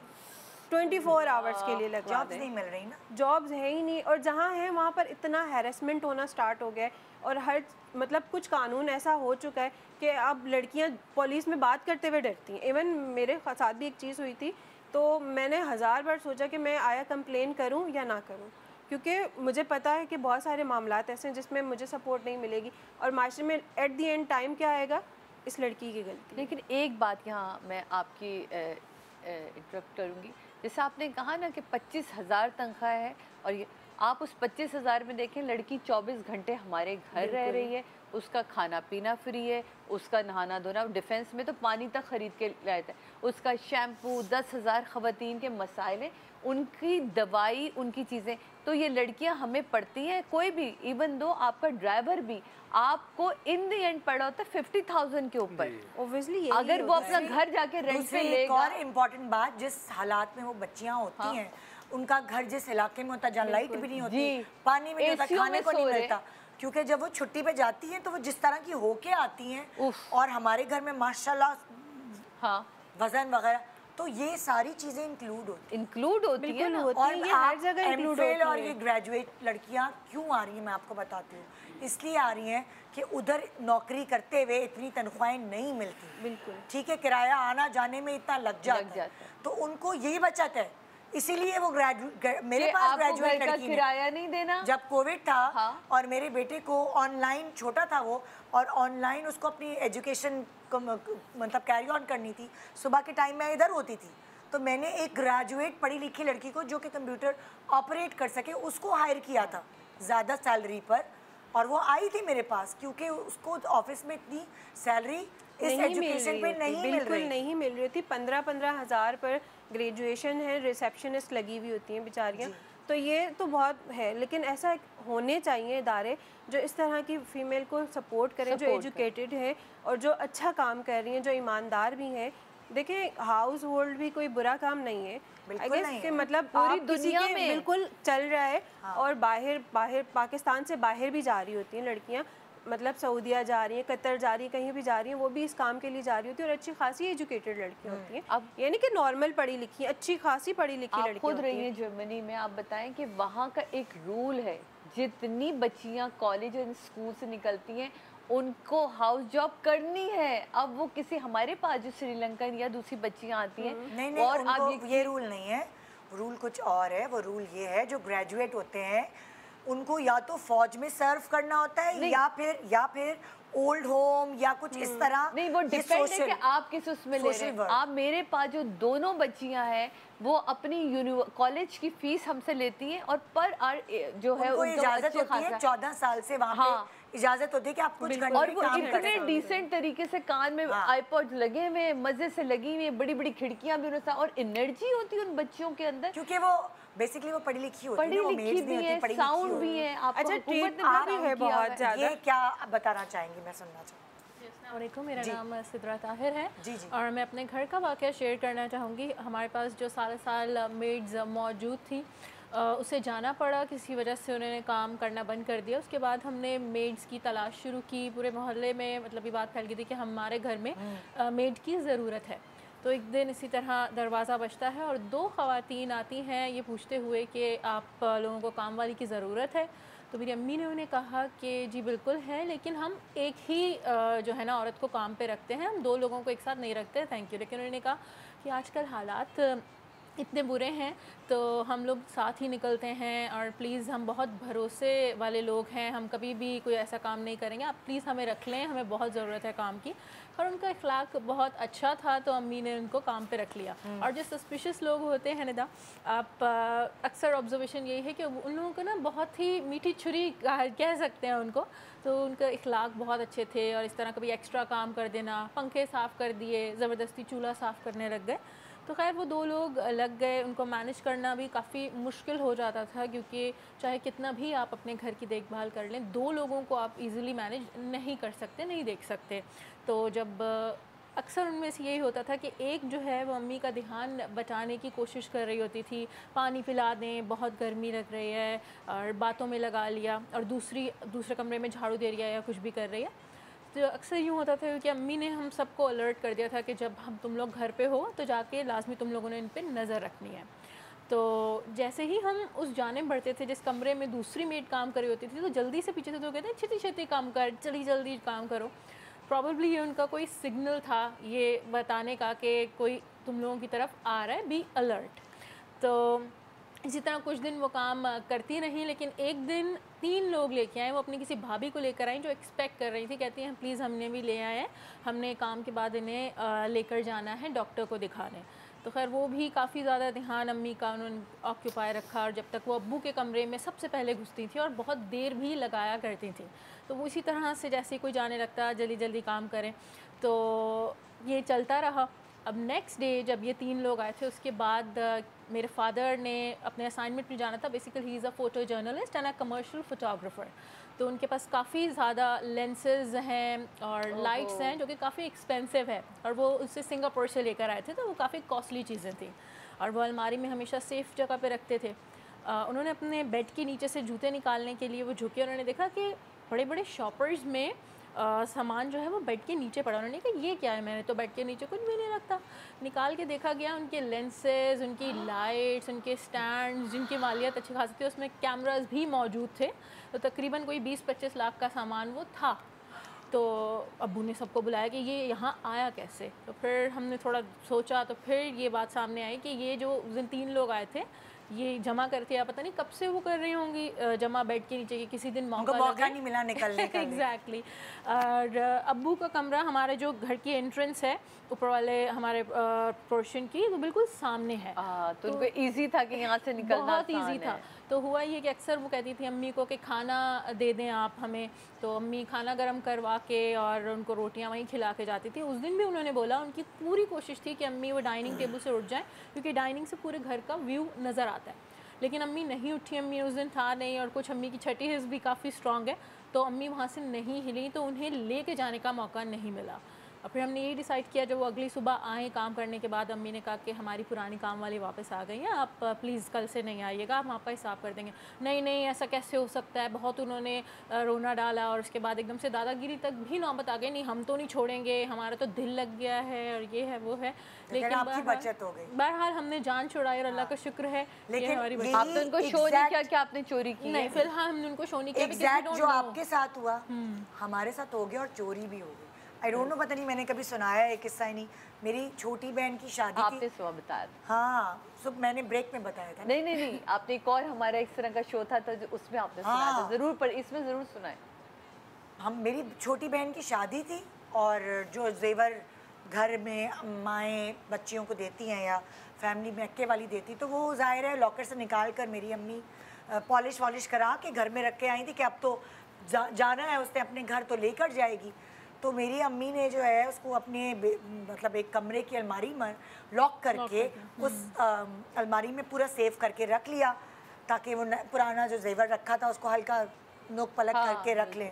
24 आवर्स के लिए लगवा जॉब्स दें। नहीं मिल रही ना, जॉब्स है ही नहीं, और जहाँ है वहाँ पर इतना हैरेसमेंट होना स्टार्ट हो गया है, और हर मतलब कुछ कानून ऐसा हो चुका है कि अब लड़कियाँ पुलिस में बात करते हुए डरती हैं। इवन मेरे साथ भी एक चीज़ हुई थी, तो मैंने 1000 बार सोचा कि मैं आया कंप्लेन करूं या ना करूं, क्योंकि मुझे पता है कि बहुत सारे मामलात ऐसे हैं जिसमें मुझे सपोर्ट नहीं मिलेगी, और माशरे में एट दी एंड टाइम क्या आएगा, इस लड़की की गलती। लेकिन एक बात यहाँ मैं आपकी इंटरप्ट करूँगी, जैसे आपने कहा ना कि 25,000 तनख्वाह है, और ये आप उस 25,000 में देखें लड़की 24 घंटे हमारे घर रह रही है, उसका खाना पीना फ्री है, उसका नहाना धोना, डिफेंस में तो पानी तक खरीद के लाता है, उसका शैम्पू, 10,000 ख़वातीन के मसाइल हैं, उनकी दवाई, उनकी चीज़ें। तो ये लड़कियां हमें पढ़ती हैं, कोई भी, इवन दो आपका ड्राइवर भी आपको इन द एंड पड़ा होता है 50,000 के ऊपर। ओब्वियसली अगर वो अपना घर जाके रेंट पे दूसरी एक लेगा। और इम्पॉर्टेंट बात, जिस हालात में वो बच्चियां होती हैं, उनका घर जिस इलाके में होता है जहाँ लाइट भी नहीं होती, पानी भी नहीं होता, एसियों खाने में को नहीं सो रहे। मिलता, क्योंकि जब वो छुट्टी पे जाती हैं तो वो जिस तरह की होके आती हैं, और हमारे घर में माशाल्लाह हाँ वजन वगैरह, तो ये सारी चीजें इंक्लूड होती है ना? होती और हैं, ये हर जगह इंक्लूड होती और हैं। ये ग्रेजुएट लड़कियां क्यों आ रही हैं, मैं आपको बताती हूँ, इसलिए आ रही हैं कि उधर नौकरी करते हुए इतनी तनख्वाहें नहीं मिलती, बिल्कुल ठीक है, किराया आना जाने में इतना लग जाता है, तो उनको यही बचत है, इसीलिए वो मेरे पास ग्रेजुएट लड़की किराया नहीं देना। जब कोविड था और मेरे बेटे को ऑनलाइन, छोटा था वो, और ऑनलाइन उसको अपनी एजुकेशन मतलब कैरी ऑन करनी थी, सुबह के टाइम में इधर होती थी, तो मैंने एक ग्रेजुएट पढ़ी लिखी लड़की को जो कि कंप्यूटर ऑपरेट कर सके उसको हायर किया था ज़्यादा सैलरी पर, और वो आई थी मेरे पास क्योंकि उसको ऑफिस में इतनी सैलरी इस एजुकेशन पे नहीं मिल रही, नहीं मिल रही थी। 15-15 हज़ार पर ग्रेजुएशन है, रिसेप्शनिस्ट लगी हुई होती हैं बेचारियाँ, तो ये तो बहुत है। लेकिन ऐसा होने चाहिए इदारे जो इस तरह की फ़ीमेल को सपोर्ट करें, जो एजुकेटेड है और जो अच्छा काम कर रही हैं, जो ईमानदार भी हैं। देखिए, हाउस होल्ड भी कोई बुरा काम नहीं है, आई गेस कि मतलब पूरी दुनिया में बिल्कुल चल रहा है। और बाहर पाकिस्तान से बाहर भी जा रही होती हैं लड़कियाँ, मतलब सऊदीया जा रही हैं, कतर जा रही हैं, कहीं भी जा रही हैं, वो भी इस काम के लिए जा रही होती है, और अच्छी खासी एजुकेटेड लड़कियाँ होती हैं। अब यानी कि नॉर्मल पढ़ी लिखी, अच्छी खासी पढ़ी लिखी लड़कियाँ खुद रही हैं जर्मनी में, आप बताएं कि वहाँ का एक रूल है, जितनी बच्चियाँ कॉलेज और स्कूल से निकलती हैं उनको हाउस जॉब करनी है। अब वो किसी हमारे पास जो श्रीलंकन या दूसरी बच्चियाँ आती हैं, नहीं, और अब ये रूल नहीं है, रूल कुछ और है। वो रूल ये है, जो ग्रेजुएट होते हैं उनको या तो फौज में सर्व करना होता है, या फिर ओल्ड होम या कुछ इस तरह। नहीं, वो डिपेंड है कि आप किस उसमें ले रहे हैं। आप मेरे पास जो दोनों बच्चियां हैं वो अपनी कॉलेज की फीस हमसे लेती हैं, और पर जो है उनको इजाजत होती है 14 साल से वहाँ पे इजाजत होती है कि आप कुछ घंटे और वो इतने डिसेंट तरीके से कान में आईपॉड लगे हुए, मजे से लगी हुई, बड़ी बड़ी खिड़कियां भी उनके साथ, और एनर्जी होती है उन बच्चियों के अंदर, क्योंकि वो बेसिकली वो पढ़ी लिखी होती है, पढ़ी लिखी भी है, साउंड भी है। अच्छा, ट्रीटमेंट भी है बहुत ज़्यादा। ये क्या बताना चाहेंगी, मैं सुनना चाहूँगी। अस्सलामुअलैकुम, मेरा नाम सिद्रा ताहिर है। जी जी। और मैं अपने घर का वाक़या शेयर करना चाहूँगी। हमारे पास जो सारे साल मेड्स मौजूद थी, उसे जाना पड़ा, किसी वजह से उन्होंने काम करना बंद कर दिया। उसके बाद हमने मेड्स की तलाश शुरू की, पूरे मोहल्ले में मतलब ये बात फैल गई थी कि हमारे घर में मेड की ज़रूरत है। तो एक दिन इसी तरह दरवाज़ा बजता है और 2 ख़वातीन आती हैं ये पूछते हुए कि आप लोगों को काम वाली की ज़रूरत है। तो मेरी अम्मी ने उन्हें कहा कि जी बिल्कुल है, लेकिन हम एक ही जो है ना औरत को काम पे रखते हैं, हम 2 लोगों को एक साथ नहीं रखते, थैंक यू। लेकिन उन्होंने कहा कि आजकल हालात इतने बुरे हैं तो हम लोग साथ ही निकलते हैं, और प्लीज़ हम बहुत भरोसे वाले लोग हैं, हम कभी भी कोई ऐसा काम नहीं करेंगे, आप प्लीज़ हमें रख लें, हमें बहुत ज़रूरत है काम की। और उनका इखलाक बहुत अच्छा था, तो अम्मी ने उनको काम पे रख लिया। और जो सस्पिशियस लोग होते हैं निदा, आप अक्सर ऑब्जर्वेशन यही है कि उन लोगों को ना बहुत ही मीठी छुरी कह सकते हैं उनको, तो उनका इखलाक बहुत अच्छे थे। और इस तरह कभी एक्स्ट्रा काम कर देना, पंखे साफ़ कर दिए, ज़बरदस्ती चूल्हा साफ़ करने लग गए। तो खैर वो 2 लोग लग गए, उनको मैनेज करना भी काफ़ी मुश्किल हो जाता था, क्योंकि चाहे कितना भी आप अपने घर की देखभाल कर लें, 2 लोगों को आप इजीली मैनेज नहीं कर सकते, नहीं देख सकते। तो जब अक्सर उनमें से यही होता था कि एक जो है वो अम्मी का ध्यान बचाने की कोशिश कर रही होती थी, पानी पिला दें, बहुत गर्मी लग रही है, और बातों में लगा लिया, और दूसरे कमरे में झाड़ू दे रही है या कुछ भी कर रही है। तो अक्सर यूँ होता था कि अम्मी ने हम सबको अलर्ट कर दिया था कि जब हम तुम लोग घर पे हो तो जाके लाजमी तुम लोगों ने इन पे नज़र रखनी है। तो जैसे ही हम उस जाने बढ़ते थे जिस कमरे में दूसरी मेड काम कर रही होती थी, तो जल्दी से पीछे से तो कहते हैं छेती छेती काम कर, जल्दी काम करो। प्रॉबेबली ये उनका कोई सिग्नल था ये बताने का कि कोई तुम लोगों की तरफ आ रहा है, बी अलर्ट। तो इसी तरह कुछ दिन वो काम करती रही, लेकिन एक दिन 3 लोग लेके आए। वो अपनी किसी भाभी को लेकर आई जो एक्सपेक्ट कर रही थी, कहती हैं प्लीज़ हमने भी ले आए हैं, हमने काम के बाद इन्हें लेकर जाना है डॉक्टर को दिखाने। तो खैर वो भी काफ़ी ज़्यादा ध्यान अम्मी का उन्होंने ऑक्यूपाई रखा, और जब तक वो अब्बू के कमरे में सबसे पहले घुसती थी और बहुत देर भी लगाया करती थी, तो वो इसी तरह से जैसे कोई जाने लगता जल्दी जल्दी काम करें। तो ये चलता रहा। अब नेक्स्ट डे जब ये 3 लोग आए थे, उसके बाद मेरे फादर ने अपने असाइनमेंट में जाना था। Basically he is a photo journalist and a commercial photographer. तो उनके पास काफ़ी ज़्यादा लेंसेज हैं और लाइट्स हैं जो कि काफ़ी एक्सपेंसिव है, और वो उससे सिंगापुर से लेकर आए थे, तो वो काफ़ी कॉस्टली चीज़ें थी, और वो अलमारी में हमेशा सेफ़ जगह पे रखते थे। उन्होंने अपने बेड के नीचे से जूते निकालने के लिए वो झुके, उन्होंने देखा कि बड़े बड़े शॉपर्स में सामान जो है वो बेड के नीचे पड़ा। उन्होंने कहा ये क्या है, मैंने तो बेड के नीचे कुछ भी नहीं रखता। निकाल के देखा गया, उनके लेंसेज, उनकी लाइट्स, उनके स्टैंड्स, जिनकी मालियत अच्छी खासी थी, उसमें कैमरास भी मौजूद थे। तो तकरीबन कोई 20-25 लाख का सामान वो था। तो अब्बू ने सबको बुलाया कि ये यहाँ आया कैसे। तो फिर हमने थोड़ा सोचा, तो फिर ये बात सामने आई कि ये जो उस दिन 3 लोग आए थे, ये जमा करते, या पता नहीं कब से वो कर रही होंगी जमा बेड के नीचे, कि किसी दिन मौका नहीं मिला निकलने का। एग्जैक्टली। और अब्बू का कमरा, हमारे जो घर की एंट्रेंस है ऊपर वाले हमारे पोर्शन की, वो बिल्कुल सामने है। तो उनको इजी था कि यहाँ से निकलना, बहुत इजी था। तो हुआ ये कि अक्सर वो कहती थी अम्मी को कि खाना दे दें आप हमें, तो अम्मी खाना गर्म करवा के और उनको रोटियां वहीं खिला के जाती थी। उस दिन भी उन्होंने बोला उनकी पूरी कोशिश थी कि अम्मी वो डाइनिंग टेबल से उठ जाएं, क्योंकि डाइनिंग से पूरे घर का व्यू नज़र आता है। लेकिन अम्मी नहीं उठी, अम्मी उस दिन था नहीं, और कुछ अम्मी की छठी हिस्स भी काफ़ी स्ट्रॉन्ग है, तो अम्मी वहाँ से नहीं हिली, तो उन्हें लेके जाने का मौका नहीं मिला। और फिर हमने ये डिसाइड किया, जब वो अगली सुबह आए काम करने के बाद, अम्मी ने कहा कि हमारी पुरानी काम वाली वापस आ गई हैं, आप प्लीज़ कल से नहीं आइएगा, हम आपका हिसाब कर देंगे। नहीं ऐसा कैसे हो सकता है, बहुत उन्होंने रोना डाला, और उसके बाद एकदम से दादागिरी तक भी नौबत आ गई, नहीं हम तो नहीं छोड़ेंगे, हमारा तो दिल लग गया है, और ये है वो है। लेकिन आपकी बचत हो गई। बहरहाल हमने जान छुड़ाई, और अल्लाह का शुक्र है। लेकिन आपने उनको शो नहीं किया कि आपने चोरी की? नहीं, फिलहाल हमने उनको शो नहीं किया। एग्जैक्ट जो आपके साथ हुआ हमारे साथ हो गया, और चोरी भी हो गई। आई डोंट नो, पता नहीं मैंने कभी सुनाया है किस्सा ही नहीं। मेरी छोटी बहन की शादी आपने सुबह बताया था? हाँ, सब मैंने ब्रेक में बताया था। नहीं, आपने एक और हमारा इस तरह का शो था, तो उसमें आपने सुनाया था जरूर, पर इसमें जरूर सुनाए। मेरी छोटी बहन की शादी थी, और जो जेवर घर में माएँ बच्चियों को देती हैं या फैमिली में अक्के वाली देती, तो वो ज़ाहिर है लॉकर से निकाल कर मेरी अम्मी पॉलिश वॉलिश करा के घर में रख के आई थी कि अब तो जाना है उसने अपने घर, तो लेकर जाएगी। तो मेरी अम्मी ने जो है उसको अपने मतलब एक कमरे की अलमारी में लॉक करके उस अलमारी में पूरा सेव करके रख लिया, ताकि वो पुराना जो जेवर रखा था उसको हल्का नोक पलट करके रख लें।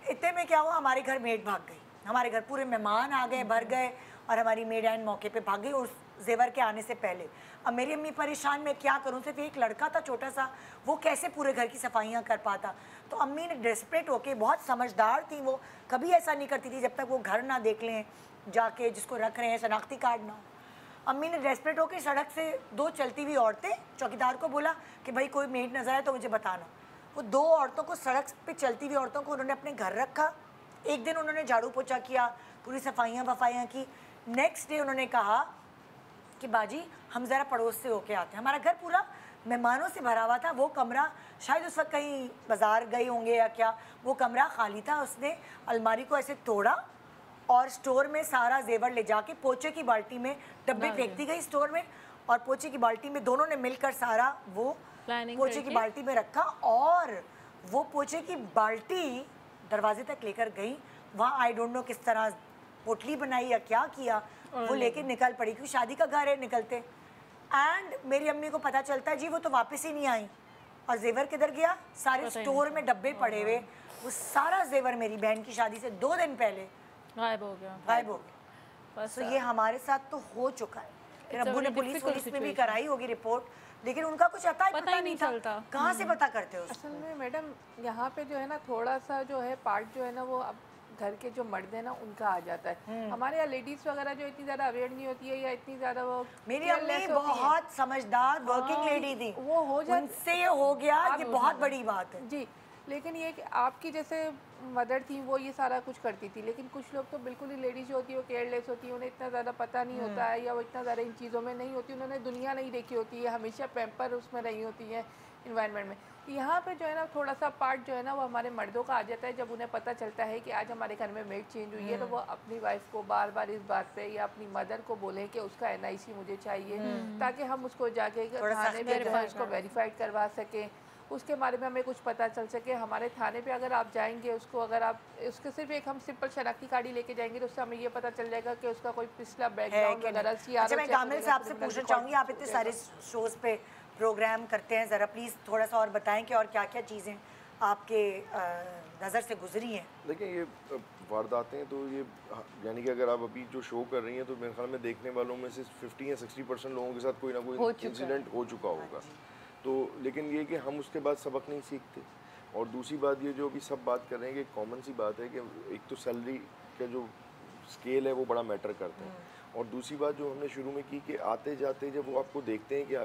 इतने में क्या हुआ, हमारे घर मेड भाग गई, हमारे घर पूरे मेहमान आ गए, भर गए, और हमारी मेड आइन मौके पे भाग गई उस जेवर के आने से पहले। अब मेरी अम्मी परेशान, मैं क्या करूं, सिर्फ एक लड़का था छोटा सा, वो कैसे पूरे घर की सफाइयां कर पाता। तो अम्मी ने डेस्परेट होके, बहुत समझदार थी वो, कभी ऐसा नहीं करती थी जब तक वो घर ना देख लें जाके जिसको रख रहे हैं, शनाख्ती कार्ड ना। अम्मी ने डेस्परेट होकर सड़क से 2 चलती हुई औरतें, चौकीदार को बोला कि भाई कोई मेड नजर आए तो मुझे बताना। वो 2 औरतों को, सड़क पे चलती हुई औरतों को उन्होंने अपने घर रखा। एक दिन उन्होंने झाड़ू पोछा किया, पूरी सफाइयाँ वफाइयाँ की। नेक्स्ट डे उन्होंने कहा कि बाजी हम ज़रा पड़ोस से होके आते हैं। हमारा घर पूरा मेहमानों से भरा हुआ था, वो कमरा शायद उस वक्त कहीं बाज़ार गए होंगे या क्या, वो कमरा खाली था। उसने अलमारी को ऐसे तोड़ा और स्टोर में सारा जेवर ले जाके पोछे की बाल्टी में डब्बे फेंक दी गई स्टोर में, और पोछे की बाल्टी में दोनों ने मिलकर सारा वो पोछे की बाल्टी में रखा, और वो पोछे की बाल्टी दरवाजे तक लेकर गई। वहाँ आई डोंट नो किस तरह पोटली बनाई या क्या किया, वो लेके निकल पड़ी, क्योंकि शादी का घर है, निकलते। एंड मेरी अम्मी को पता चलता है जी वो तो वापस ही नहीं आई, और जेवर किधर गया, सारे स्टोर में डब्बे पड़े हुए, वो सारा जेवर मेरी बहन की शादी से 2 दिन पहले गायब हो गया। बस तो ये हमारे साथ तो हो चुका है। फिर It's a अब्बू ने very पुलिस difficult में भी situation. कराई होगी रिपोर्ट, लेकिन उनका कुछ पता ही नहीं था। चलता। कहाँ से पता करते हो उसको? असल में मैडम यहाँ पे जो है ना थोड़ा सा जो है पार्ट जो है ना वो अब घर के जो मर्द है ना उनका आ जाता है। हमारे यहाँ लेडीज़ वगैरह जो इतनी ज़्यादा अवेयर नहीं होती है या इतनी ज़्यादा वो मेरी careless अम्मी होती हैं। बहुत समझदार वर्किंग लेडी थी, वो हो जाती- उनसे ये हो गया, ये बहुत बड़ी बात है। जी, लेकिन ये कि आपकी जैसे मदर थी वो ये सारा कुछ करती थी, लेकिन कुछ लोग तो बिल्कुल ही लेडीज जो होती है वो केयरलेस होती है, उन्हें इतना ज़्यादा पता नहीं होता है या वो इतना ज़्यादा इन चीज़ों में नहीं होती, उन्होंने दुनिया नहीं देखी होती है, हमेशा पैम्पर उसमें रही होती है इन्वायरमेंट में। यहाँ पे जो है ना थोड़ा सा पार्ट जो है ना वो हमारे मर्दों का आ जाता है जब उन्हें पता चलता है कि आज हमारे घर में मेड चेंज हुई है, तो वो अपनी वाइफ को बार बार इस बात पे या अपनी मदर को बोले कि उसका NIC मुझे चाहिए, ताकि हम उसको जाके थाने में जो है उसको वेरीफाइड करवा सकें, उसके बारे में हमें कुछ पता चल सके। हमारे थाने पे अगर आप जाएंगे उसको, अगर आप उसके सिर्फ एक हम सिंपल शनाख्ती कार्ड ही लेके जाएंगे तो उससे हमें ये पता चल जाएगा कि उसका कोई पिछला बैकग्राउंड वगैरह अच्छा, मैं कामिल साहब से पूछना चाहूँगी, आप इतने सारे शोज़ पे प्रोग्राम करते हैं, ज़रा प्लीज़ थोड़ा सा और बताएं कि और क्या क्या चीज़ें आपके नज़र से गुजरी हैं। देखिए ये वारदातें तो ये यानी कि अगर आप अभी जो शो कर रही हैं तो मेरे ख्याल में देखने वालों में से 50 या 60% लोगों के साथ कोई ना कोई इंसिडेंट हो चुका होगा। तो लेकिन ये कि हम उसके बाद सबक नहीं सीखते, और दूसरी बात ये जो अभी सब बात कर रहे हैं कि कॉमन सी बात है कि एक तो सैलरी का जो स्केल है वो बड़ा मैटर करता है, और दूसरी बात जो हमने शुरू में की कि आते जाते जब वो आपको देखते हैं कि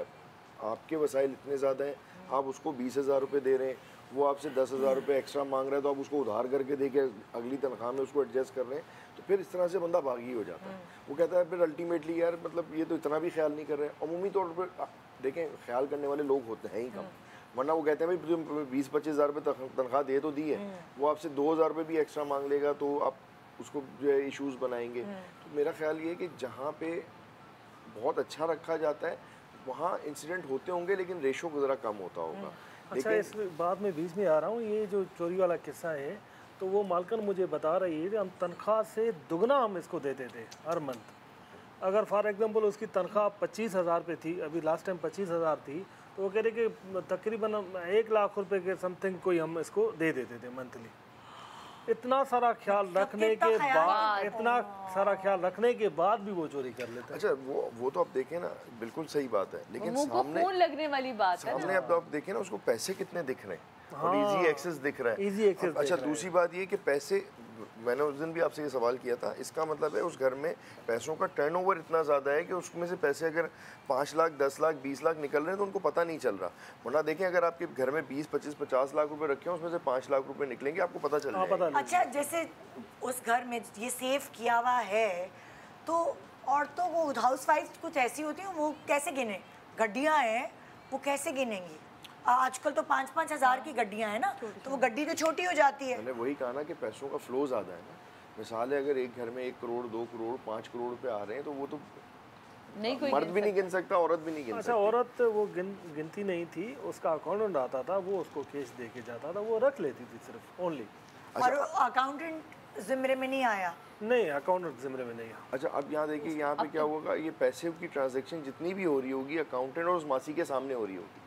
आपके वसाइल इतने ज़्यादा हैं, आप उसको 20,000 रुपये दे रहे हैं, वो आपसे 10,000 रुपये एक्स्ट्रा मांग रहा है, तो आप उसको उधार करके दे के अगली तनख्वाह में उसको एडजस्ट कर रहे हैं, तो फिर इस तरह से बंदा बागी हो जाता है। वो कहता है फिर अल्टीमेटली यार मतलब ये तो इतना भी ख्याल नहीं कर रहे हैं। अमूमी तौर पर देखें ख्याल करने वाले लोग होते हैं ही कम, वरना वो कहते हैं भाई तुम 20-25 हज़ार रुपये तनख्वाह दे तो दी है, वो आपसे 2,000 रुपये भी एक्स्ट्रा मांग लेगा तो आप उसको जो है इशूज़ बनाएंगे। तो मेरा ख्याल ये है कि जहाँ पे बहुत अच्छा रखा जाता है वहाँ इंसिडेंट होते होंगे, लेकिन रेशो ज़रा कम होता होगा। अच्छा, इस बात में बीच में आ रहा हूँ, ये जो चोरी वाला किस्सा है तो वो मालकन मुझे बता रही है कि हम तनख्वाह से दुगना हम इसको देते थे हर मंथ। अगर फॉर एग्जांपल उसकी तनख्वाह 25,000 पे थी, अभी लास्ट टाइम 25,000 थी, तो वो कह रहे कि तकरीबन 1 लाख रुपए के समथिंग कोई हम इसको दे देते थे मंथली। इतना सारा ख्याल रखने के बाद, इतना सारा ख्याल रखने के बाद भी वो चोरी कर लेते हैं। अच्छा, वो तो आप देखें ना, बिल्कुल सही बात है, लेकिन मुंह को खून लगने वाली बात है ना। सामने अब आप देखें ना उसको पैसे कितने दिख रहे हैं और इजी एक्सेस दिख रहा है। Easy access. अच्छा, दूसरी बात ये कि पैसे, मैंने उस दिन भी आपसे ये सवाल किया था, इसका मतलब है उस घर में पैसों का टर्नओवर इतना ज़्यादा है कि उसमें से पैसे अगर 5 लाख 10 लाख 20 लाख निकल रहे हैं तो उनको पता नहीं चल रहा। वरना देखें अगर आपके घर में 20 25 50 लाख रुपए रखे हैं उसमें से 5 लाख रुपए निकलेंगे, आपको पता चल जाएगा। अच्छा, जैसे उस घर में ये सेव किया हुआ है तो औरतों को, हाउस वाइफ कुछ ऐसी होती हैं, वो कैसे गिने? गड्डियाँ हैं, वो कैसे गिनेंगी? आजकल तो 5-5 हज़ार की गड्डियाँ हैं ना, तो वो गड्डी तो छोटी हो जाती है। मैंने वही कहा ना कि पैसों का फ्लो ज़्यादा है ना। मिसाल है अगर एक घर में 1 करोड़ 2 करोड़ 5 करोड़ रुपए आ रहे हैं तो वो तो नहीं, कोई मर्द भी नहीं गिन सकता, औरत भी नहीं गिन सकती। अच्छा, औरत वो गिनती नहीं थी, उसका अकाउंटेंट आता था, वो उसको केस दे के जाता था, वो रख लेती थी सिर्फ ओनली। और अकाउंटेंट जिम्मे में नहीं आया? नहीं, अकाउंटेंट जिम्मे में नहीं आया। अच्छा, अब यहाँ देखिए, यहाँ पे क्या होगा, ये पैसे की ट्रांजैक्शन जितनी भी हो रही होगी अकाउंटेंट और उस मासी के सामने हो रही होगी।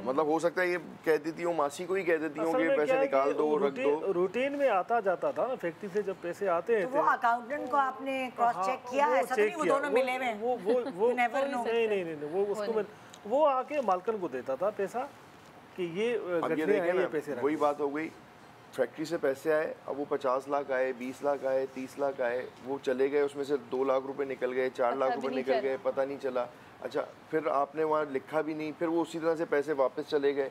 मतलब हो सकता है ये कह देती हूँ, मासी को ही कह देती हूँ कि पैसे निकाल दो, रख दो। रूटीन में आता जाता था ना, फैक्ट्री से जब पैसे आते हैं तो वो अकाउंटेंट को आपने क्रॉस चेक किया है? ऐसा नहीं वो दोनों मिले हुए हैं? वो नहीं, वो उसको वो आके मालकन को देता था पैसा कि ये पैसे। वही बात हो गई, फैक्ट्री से पैसे आए, अब वो 50 लाख आए, 20 लाख आए, 30 लाख आए, वो चले गए, उसमें से 2 लाख रुपए निकल गए, 4 लाख रुपए निकल गए, पता नहीं चला। अच्छा, फिर आपने वहाँ लिखा भी नहीं, फिर वो उसी तरह से पैसे वापस चले गए,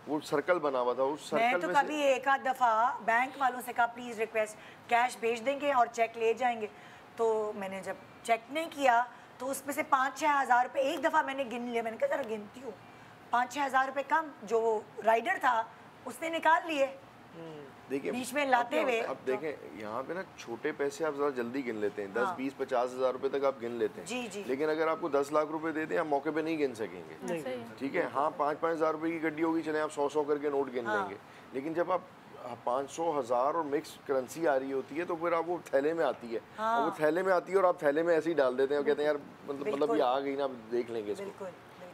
वो सर्कल बना हुआ था उस सर्कल में। मैं तो कभी एक आध दफ़ा बैंक वालों से कहा प्लीज़ रिक्वेस्ट कैश भेज देंगे और चेक ले जाएंगे, तो मैंने जब चेक नहीं किया तो उसमें से 5-6 हज़ार रुपये एक दफ़ा मैंने गिन लिया। मैंने कहा ज़रा गिनती हूँ, 5-6 हज़ार रुपये कम जो राइडर था उसने निकाल लिए देखिए बीच में लाते हुए। अब देखें यहाँ पे ना छोटे पैसे आप ज़रा जल्दी गिन लेते हैं, 10 20 50 हज़ार रुपए तक आप गिन लेते हैं। जी जी। लेकिन अगर आपको 10 लाख रुपए दे दें आप मौके पे नहीं गिन सकेंगे। ठीक है, हाँ 5-5 हज़ार रुपए की गड्डी होगी, चले आप 100-100 करके नोट गिन लेंगे। लेकिन जब आप 500 हज़ार और मिक्स करेंसी आ रही होती है तो फिर आप वो थैले में आती है, और वो थैले में आती है और आप थैले में ऐसे ही डाल देते हैं और कहते हैं यार मतलब ये आ गई ना, अब देख लेंगे इसको।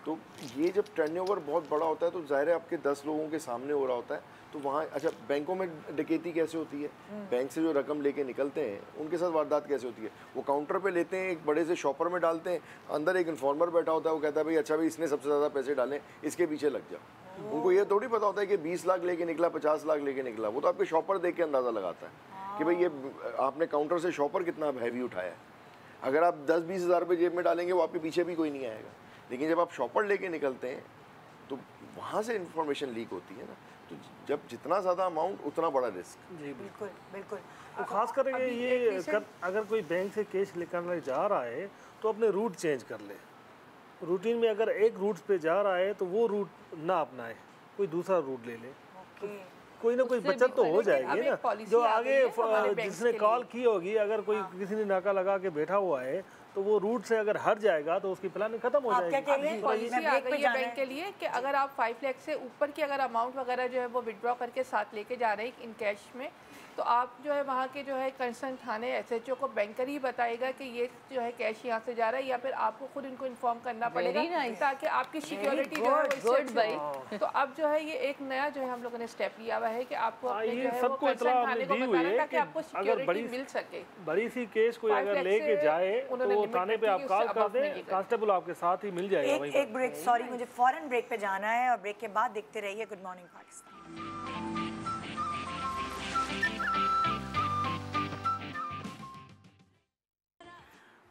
तो ये जब टर्नओवर बहुत बड़ा होता है तो ज़ाहिर है आपके 10 लोगों के सामने हो रहा होता है, तो वहाँ अच्छा बैंकों में डकैती कैसे होती है, बैंक से जो रकम लेके निकलते हैं उनके साथ वारदात कैसे होती है, वो काउंटर पे लेते हैं, एक बड़े से शॉपर में डालते हैं, अंदर एक इन्फॉर्मर बैठा होता है, वो कहता है भाई अच्छा भाई इसने सबसे ज़्यादा पैसे डालें, इसके पीछे लग जाओ। उनको ये थोड़ी पता होता है कि 20 लाख लेके निकला, 50 लाख लेके निकला, वो तो आपके शॉपर देख के अंदाज़ा लगाता है कि भाई ये आपने काउंटर से शॉपर कितना हैवी उठाया है। अगर आप 10-20 हज़ार रुपये जेब में डालेंगे वो आपके पीछे भी कोई नहीं आएगा, लेकिन जब आप शॉपर लेके निकलते हैं तो वहाँ से इंफॉर्मेशन लीक होती है ना, तो जब जितना ज़्यादा अमाउंट उतना बड़ा रिस्क। जी बिल्कुल बिल्कुल। तो खास करके ये अगर कोई बैंक से कैश निकालने जा रहा है तो अपने रूट चेंज कर ले। रूटीन में अगर एक रूट पे जा रहा है तो वो रूट ना अपनाए, कोई दूसरा रूट ले ले, कोई ना कोई बचत तो हो जाएगी ना। जो आगे जिसने कॉल की होगी, अगर कोई किसी ने नाका लगा के बैठा हुआ है तो वो रूट से अगर हट जाएगा तो उसकी प्लानिंग खत्म हो जाएगी। पॉलिसी आ गई है बैंक के लिए कि अगर आप 5 लाख से ऊपर की अगर अमाउंट वगैरह जो है वो विड्रॉ करके साथ लेके जा रहे हैं इन कैश में, तो आप जो है वहाँ के जो है कंसर्न थाने SHO को बैंकर ही बताएगा कि ये जो है कैश यहाँ से जा रहा है, या फिर आपको खुद इनको इन्फॉर्म करना पड़ेगा ताकि आपकी सिक्योरिटी जो है वो इससे भाई। तो अब जो है ये एक नया जो है हम लोगों ने स्टेप लिया हुआ है कि आपको अपने जो है वो कंसर्न थाने को बताना ताकि आपको सिक्योरिटी मिल सके। बड़ी सी केस कोई अगर लेके जाए तो थाने पे आप कॉल कर दें, कांस्टेबल आपके साथ ही मिल जाएगा। एक ब्रेक, सॉरी मुझे फौरन ब्रेक पे जाना है और ब्रेक के बाद देखते रहिए good morning Pakistan.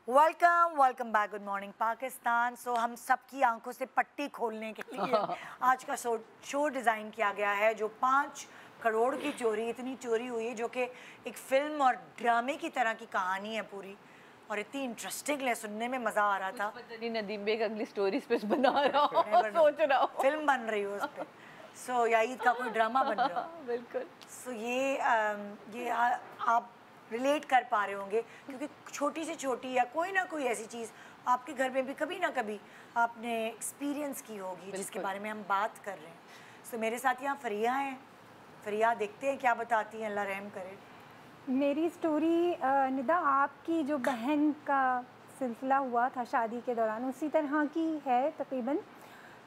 Welcome back, good morning Pakistan. So हम सबकी आंखों से पट्टी खोलने के लिए आज का शो डिज़ाइन किया गया है, जो 5 करोड़ की चोरी, इतनी चोरी हुई है जो कि एक फिल्म और ड्रामे की तरह की कहानी है पूरी, और इतनी इंटरेस्टिंग है, सुनने में मज़ा आ रहा था। नदीम बेग अगली स्टोरी इस पे बना रहा हूँ, सोच रहा हूँ फिल्म बन रही हो उस पर, सो या ईद का कोई ड्रामा बन रहा हो। बिल्कुल। सो ये आप रिलेट कर पा रहे होंगे, क्योंकि छोटी से छोटी या कोई ना कोई ऐसी चीज़ आपके घर में भी कभी ना कभी आपने एक्सपीरियंस की होगी, जिसके बारे में हम बात कर रहे हैं। सो मेरे साथ यहाँ फरिया हैं। फरिया, देखते हैं क्या बताती हैं, अल्लाह रहम करे। मेरी स्टोरी निदा आपकी जो बहन का सिलसिला हुआ था शादी के दौरान उसी तरह की है तकरीबन।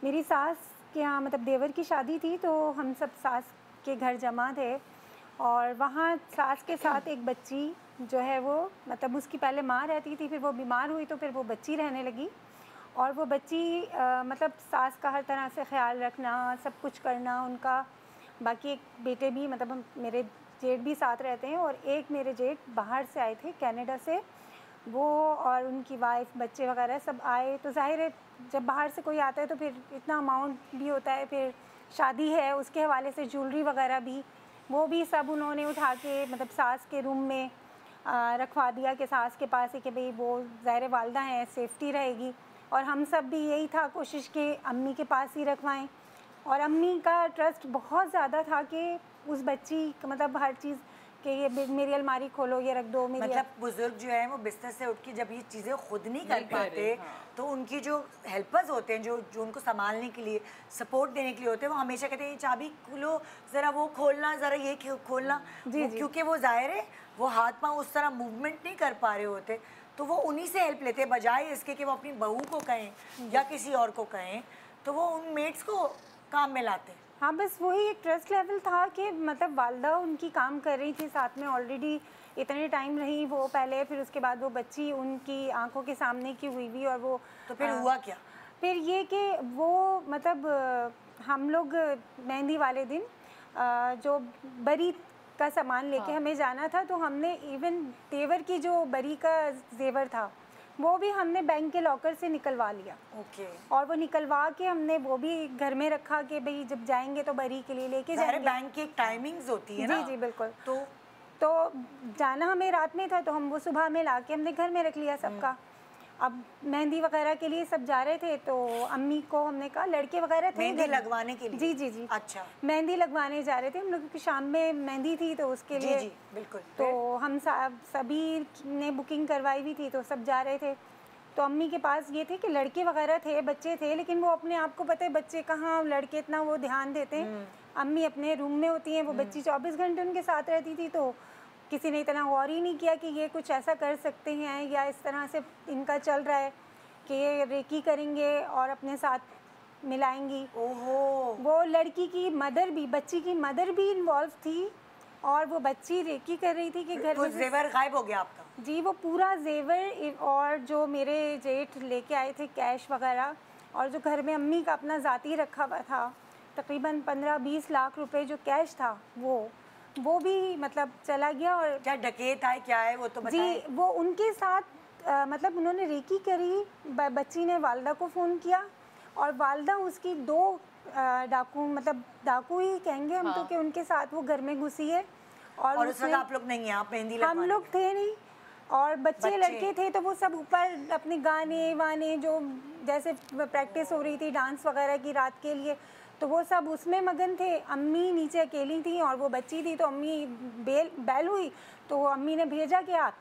मेरी सास के यहाँ मतलब देवर की शादी थी, तो हम सब सास के घर जमा थे और वहाँ सास के साथ एक बच्ची जो है वो मतलब उसकी पहले माँ रहती थी, फिर वो बीमार हुई तो फिर वो बच्ची रहने लगी, और वो बच्ची मतलब सास का हर तरह से ख्याल रखना, सब कुछ करना उनका। बाकी एक बेटे भी मतलब मेरे जेठ भी साथ रहते हैं, और एक मेरे जेठ बाहर से आए थे कनाडा से, वो और उनकी वाइफ बच्चे वगैरह सब आए। तो जाहिर है जब बाहर से कोई आता है तो फिर इतना अमाउंट भी होता है, फिर शादी है उसके हवाले से ज्वेलरी वगैरह भी वो भी सब उन्होंने उठा के मतलब सास के रूम में रखवा दिया कि सास के पास है कि भाई वो ज़ाहिर वालदा हैं, सेफ्टी रहेगी। और हम सब भी यही था कोशिश कि अम्मी के पास ही रखवाएं, और अम्मी का ट्रस्ट बहुत ज़्यादा था कि उस बच्ची मतलब हर चीज़ कि ये मेरी अलमारी खोलो, ये रख दो। मेरी मतलब बुजुर्ग जो है वो बिस्तर से उठ के जब ये चीज़ें खुद नहीं कर पाते, तो उनकी जो हेल्पर्स होते हैं जो उनको संभालने के लिए, सपोर्ट देने के लिए होते हैं, वो हमेशा कहते हैं ये चाबी खोलो, ज़रा वो खोलना, ज़रा ये खोलना। जी, क्योंकि वो ज़ाहिर है वो हाथ पाँव उस तरह मूवमेंट नहीं कर पा रहे होते, तो वो उन्हीं से हेल्प लेते, बजाय इसके कि वो अपनी बहू को कहें या किसी और को कहें, तो वो उन मेट्स को काम में लाते। हाँ, बस वही एक ट्रस्ट लेवल था कि मतलब वालदा उनकी काम कर रही थी साथ में, ऑलरेडी इतने टाइम रही वो पहले, फिर उसके बाद वो बच्ची उनकी आंखों के सामने की हुई और वो तो फिर हुआ क्या? फिर ये कि वो मतलब हम लोग मेहंदी वाले दिन जो बरी का सामान लेके हमें जाना था, तो हमने इवन तेवर की जो बरी का जेवर था वो भी हमने बैंक के लॉकर से निकलवा लिया। ओके। और वो निकलवा के हमने वो भी घर में रखा कि भाई जब जाएंगे तो बरी के लिए लेके जाएंगे। बैंक की एक टाइमिंग्स होती है ना। जी बिल्कुल। तो जाना हमें रात में था, तो हम वो सुबह में ला के हमने घर में रख लिया सबका। अब मेहंदी वगैरह के लिए सब जा रहे थे, तो अम्मी को हमने कहा, लड़के वगैरह थे मेहंदी लगवाने के लिए। जी। अच्छा, मेहंदी लगवाने जा रहे थे हम लोग, की शाम में मेहंदी थी तो उसके लिए। जी बिल्कुल। तो हम सभी ने बुकिंग करवाई हुई थी, तो सब जा रहे थे। तो अम्मी के पास ये थे कि लड़के वगैरह थे, बच्चे थे, लेकिन वो अपने आप को पता है बच्चे कहाँ, लड़के इतना वो ध्यान देते हैं। अम्मी अपने रूम में होती हैं, वो बच्ची 24 घंटे उनके साथ रहती थी, तो किसी ने इतना गौर ही नहीं किया कि ये कुछ ऐसा कर सकते हैं या इस तरह से इनका चल रहा है। कि रेकी करेंगे और अपने साथ मिलाएंगी। ओहो, वो लड़की की मदर भी, बच्ची की मदर भी इन्वॉल्व थी और वो बच्ची रेकी कर रही थी कि घर वो में से जेवर गायब हो गया आपका? जी, वो पूरा जेवर और जो मेरे जेठ लेके आए थे कैश वगैरह, और जो घर में अम्मी का अपना ज़ाती रखा हुआ था तकरीबन 15-20 लाख रुपए जो कैश था वो भी मतलब चला गया। और क्या डकैत आए, क्या है वो तो बताएं। जी, वो उनके साथ मतलब उन्होंने रेकी करी, बच्ची ने वालदा को फ़ोन किया और वालदा उसकी 2 डाकू, मतलब डाकू ही कहेंगे हम तो, कि उनके साथ वो घर में घुसी है। और उस वक्त आप लोग नहीं हैं, आप मेहंदी हम लोग थे नहीं, और बच्चे लड़के थे तो वो सब ऊपर अपने गाने वाने जो जैसे प्रैक्टिस हो रही थी डांस वगैरह की रात के लिए, तो वो सब उसमें मगन थे। अम्मी नीचे अकेली थी और वो बच्ची थी, तो अम्मी बैल हुई तो अम्मी ने भेजा कि आप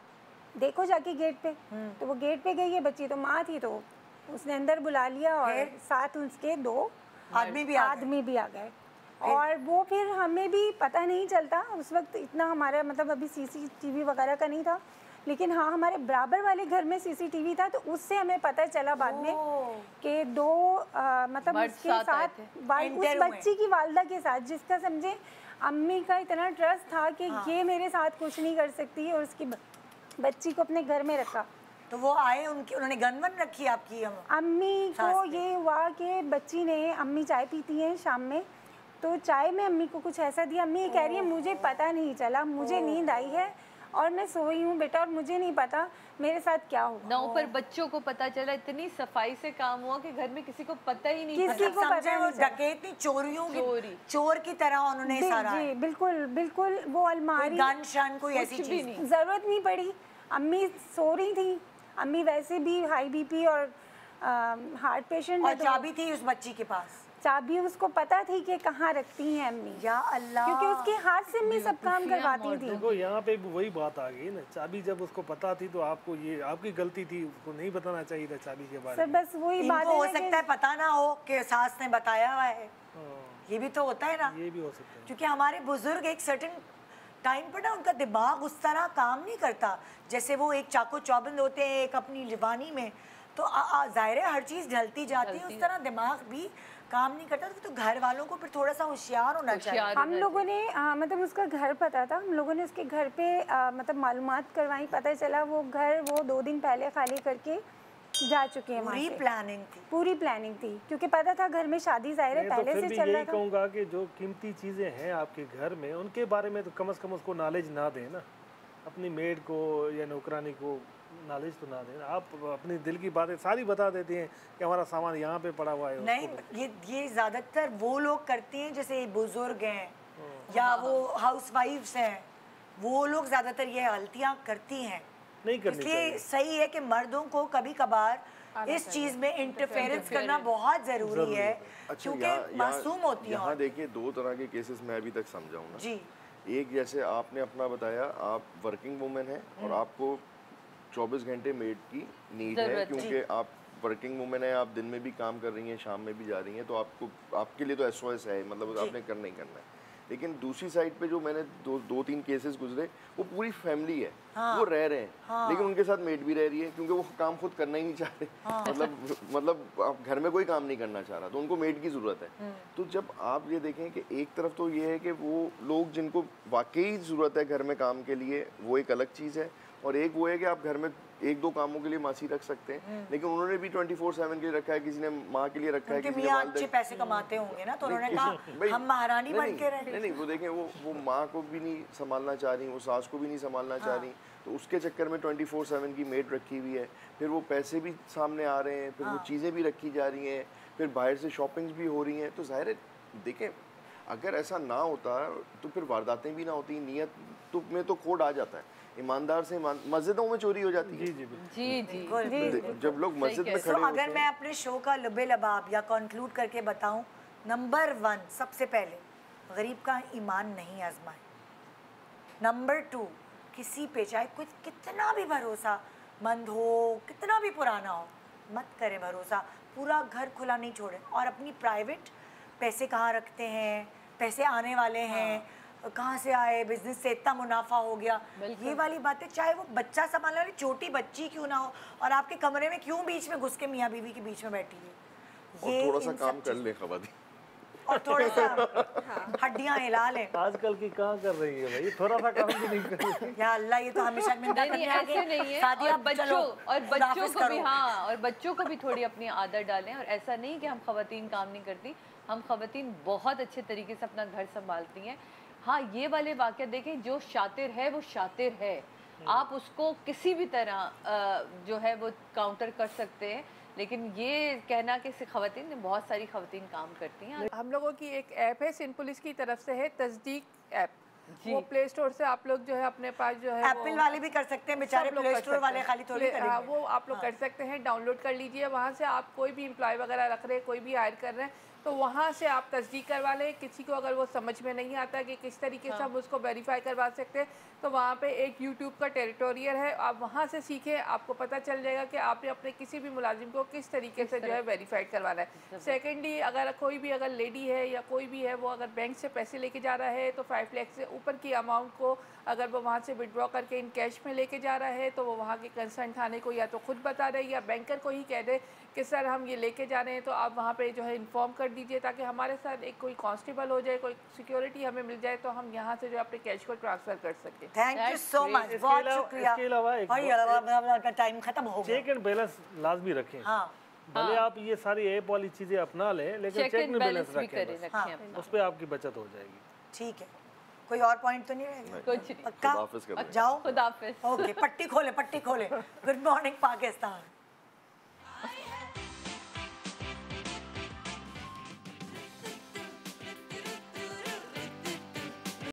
देखो जाके गेट पे। तो वो गेट पे गई है, बच्ची तो माँ थी तो उसने अंदर बुला लिया और साथ उसके 2 आदमी भी आ गए। और वो फिर हमें भी पता नहीं चलता उस वक्त, इतना हमारा मतलब अभी सीसीटीवी वगैरह का नहीं था, लेकिन हाँ हमारे बराबर वाले घर में सीसीटीवी था, तो उससे हमें पता चला बाद में कि 2 मतलब उसके साथ उस बच्ची की वालदा के साथ, जिसका समझे अम्मी का इतना ट्रस्ट था कि ये मेरे साथ कुछ नहीं कर सकती, और उसकी बच्ची को अपने घर में रखा। तो वो आए, उन्होंने गन वन रखी आपकी? अम्मी को ये हुआ कि बच्ची ने, अम्मी चाय पीती हैं शाम में, तो चाय में अम्मी को कुछ ऐसा दिया। अम्मी कह रही है मुझे पता नहीं चला, मुझे नींद आई है और मैं सोई हूँ बेटा, और मुझे नहीं पता मेरे साथ क्या हुआ। 9 पर बच्चों को पता चला, इतनी सफाई से काम हुआ कि घर में किसी को पता ही नहीं, किसी को पता नहीं। डकैती चोर की तरह उन्होंने सारा। जी बिल्कुल बिल्कुल, वो अलमारी, गन शन कोई ऐसी चीज नहीं, जरूरत नहीं पड़ी। अम्मी सो रही थी, अम्मी वैसे भी हाई बीपी और हार्ट पेशेंट, और चाबी थी उस बच्ची के पास? चाबी उसको पता थी कि कहाँ रखती हैं अम्मी, या अल्लाह, क्योंकि उसके हाथ से अम्मी सब काम करवाती थी। देखो यहाँ पे भी वही बात आ गई ना, चाबी जब उसको पता थी तो आपको, ये आपकी गलती थी, उसको नहीं बताना चाहिए था चाबी के बारे में। बस वही बात हो सकता है पता ना हो कि सास ने बताया हुआ है, ये भी तो होता है ना, ये भी हो सकता है। क्योंकि हमारे बुजुर्ग एक सर्टेन टाइम पर ना उनका दिमाग उस तरह काम नहीं करता, जैसे वो एक चाको चौबंद होते हैं एक अपनी जवानी में, तो जाहिर है हर चीज़ ढलती जाती है, उस तरह दिमाग भी काम नहीं करता। तो घर वालों को फिर थोड़ा सा होशियार होना चाहिए। हम लोगों ने मतलब उसका घर पता था, हम लोगों ने उसके घर पे मतलब मालूमात करवाई, पता चला वो घर वो 2 दिन पहले खाली करके जा चुके हैं। पूरी प्लानिंग थी क्योंकि पता था घर में शादी जाहिर है पहले से चल रहा था। कहूँगा कि जो कीमती चीज़ें हैं आपके घर में, उनके बारे में तो कम से कम उसको नॉलेज ना दें ना, अपनी मेड को या नौकरानी को नॉलेज तो ना देना। आप अपनी दिल की बातें सारी बता देती हैं कि हमारा सामान यहाँ पे पड़ा हुआ है। नहीं, ये ज़्यादातर वो लोग करते हैं जैसे बुजुर्ग हैं या वो हाउसवाइफ्स हैं, वो लोग ज़्यादातर ये गलतियाँ करती हैं। नहीं करनी चाहिए। इसलिए सही है कि मर्दों को कभी कभार इस चीज़ में इंटरफेरेंस करना बहुत ज़रूरी है, क्योंकि मासूम होती है। यहाँ देखिए 2 तरह के केसेस मैं अभी तक समझाऊँ ना जी। एक जैसे आपने अपना बताया, आप वर्किंग वुमेन हैं और आपको 24 घंटे मेड की नीड है, क्योंकि आप वर्किंग वुमेन है, आप दिन में भी काम कर रही हैं, शाम में भी जा रही हैं, तो आपको, आपके लिए तो SOS है, मतलब आपने करना ही करना है। लेकिन दूसरी साइड पे जो मैंने 2-3 केसेस गुजरे, वो पूरी फैमिली है, वो रह रहे हैं, लेकिन उनके साथ मेड भी रह रही है, क्योंकि वो काम खुद करना ही नहीं चाह रहे, मतलब आप घर में कोई काम नहीं करना चाह रहा, तो उनको मेड की ज़रूरत है। तो जब आप ये देखें कि एक तरफ तो ये है कि वो लोग जिनको वाकई ज़रूरत है घर में काम के लिए, वो एक अलग चीज़ है, और एक वो है कि आप घर में 1-2 कामों के लिए मासी रख सकते हैं, लेकिन उन्होंने भी 24/7 के लिए रखा है, किसी ने माँ के लिए रखा है, किसी ने अच्छे पैसे कमाते होंगे ना, तो उन्होंने कहा हम महारानी बन के रहे। नहीं, वो देखें वो माँ को भी नहीं संभालना चाह रही, वो सास को भी नहीं संभालना चाह रही, तो उसके चक्कर में 24/7 की मेड रखी हुई है, फिर वो पैसे भी सामने आ रहे हैं, फिर वो चीज़ें भी रखी जा रही हैं, फिर बाहर से शॉपिंग्स भी हो रही हैं, तो जाहिर है देखें अगर ऐसा ना होता तो फिर वारदातें भी ना होती, नीयत तो में तो खोट आ जाता है, ईमानदार से मस्जिदों में चोरी हो जाती है। जी। जब लोग मस्जिद में खड़े अगर मैं अपने शो का लबे लबाब या कंक्लूड करके बताऊं, नंबर 1 सबसे पहले गरीब का ईमान नहीं आजमाए। नंबर 2 किसी पे चाहे कुछ कितना भी भरोसा मंद हो, कितना भी पुराना हो, मत करें भरोसा, पूरा घर खुला नहीं छोड़ें। और अपनी प्राइवेट पैसे कहाँ रखते हैं, पैसे आने वाले हैं, कहाँ से आए, बिजनेस से इतना मुनाफा हो गया, ये वाली बातें, चाहे वो बच्चा संभालने वाली छोटी बच्ची क्यों ना हो, और आपके कमरे में क्यों बीच में घुस के मियाँ बीवी के बीच में बैठी है, और थोड़ा सा काम कर ले खवाती, और थोड़ा सा हड्डियां हिला लें। आजकल की कहाँ कर रही है भाई, थोड़ा सा काम भी नहीं कर रही। या अल्लाह, ये तो हमेशा मिन्नत करने आ गए। नहीं है, शादी और अब चलो, बच्चों को भी, हाँ, और बच्चों को भी थोड़ी अपनी आदत डालें। और ऐसा नहीं कि हम खवातीन काम नहीं करती, हम खवातीन बहुत अच्छे तरीके से अपना घर संभालती हैं। हाँ, ये वाले वाक़या देखें, जो शातिर है वो शातिर है, आप उसको किसी भी तरह जो है वो काउंटर कर सकते हैं, लेकिन ये कहना कि खवातीन ने, बहुत सारी खवातीन काम करती हैं। हम लोगों की एक ऐप है, सिंध पुलिस की तरफ से है, तस्दीक ऐप, वो प्ले स्टोर से आप लोग जो है अपने पास जो है एप्पल वाले भी कर सकते हैं बेचारे, प्ले स्टोर वाले खाली थोड़ी करेंगे। हाँ, वो आप लोग कर सकते हैं, डाउनलोड कर लीजिए। वहाँ से आप कोई भी एम्प्लॉय वगैरह रख रहे हैं, कोई भी हायर कर रहे हैं, तो वहाँ से आप तस्दीक करवा लें। किसी को अगर वो समझ में नहीं आता कि किस तरीके से हम उसको वेरीफाई करवा सकते हैं, तो वहाँ पे एक यूट्यूब का टेरिटोरियल है, आप वहाँ से सीखें, आपको पता चल जाएगा कि आपने अपने किसी भी मुलाजिम को किस तरीके से जो है वेरीफाइड करवाना है। सेकेंडली, अगर कोई भी अगर लेडी है या कोई भी है, वो अगर बैंक से पैसे लेके जा रहा है, तो 5 लाख से ऊपर की अमाउंट को अगर वो वहाँ से विड्रॉ करके इन कैश में लेके जा रहा है, तो वो वहाँ के कंसर्न थाने को या तो खुद बता दे या बैंकर को ही कह दे कि सर हम ये लेके जा रहे हैं, तो आप वहाँ पे जो है इन्फॉर्म कर दीजिए, ताकि हमारे साथ एक कोई कांस्टेबल हो जाए, कोई सिक्योरिटी हमें मिल जाए, तो हम यहाँ से जो अपने कैश को ट्रांसफ़र कर सकें। थैंक यू सो मच, बहुत शुक्रिया। इसके अलावा और टाइम खत्म हो गया। चेक एंड बैलेंस लाजमी रखें। हाँ, भले आप ये सारी ऐप वाली चीजें अपना लें, लेकिन चेक एंड बैलेंस रखें, हाँ, उस पर आपकी बचत हो जाएगी। ठीक है, कोई और पॉइंट तो नहीं रहेगा? कुछ नहीं, पक्का खुदाफिज कर दें। जाओ, खुदाफिज। ओके, पट्टी खोले, पट्टी खोले। Good morning Pakistan.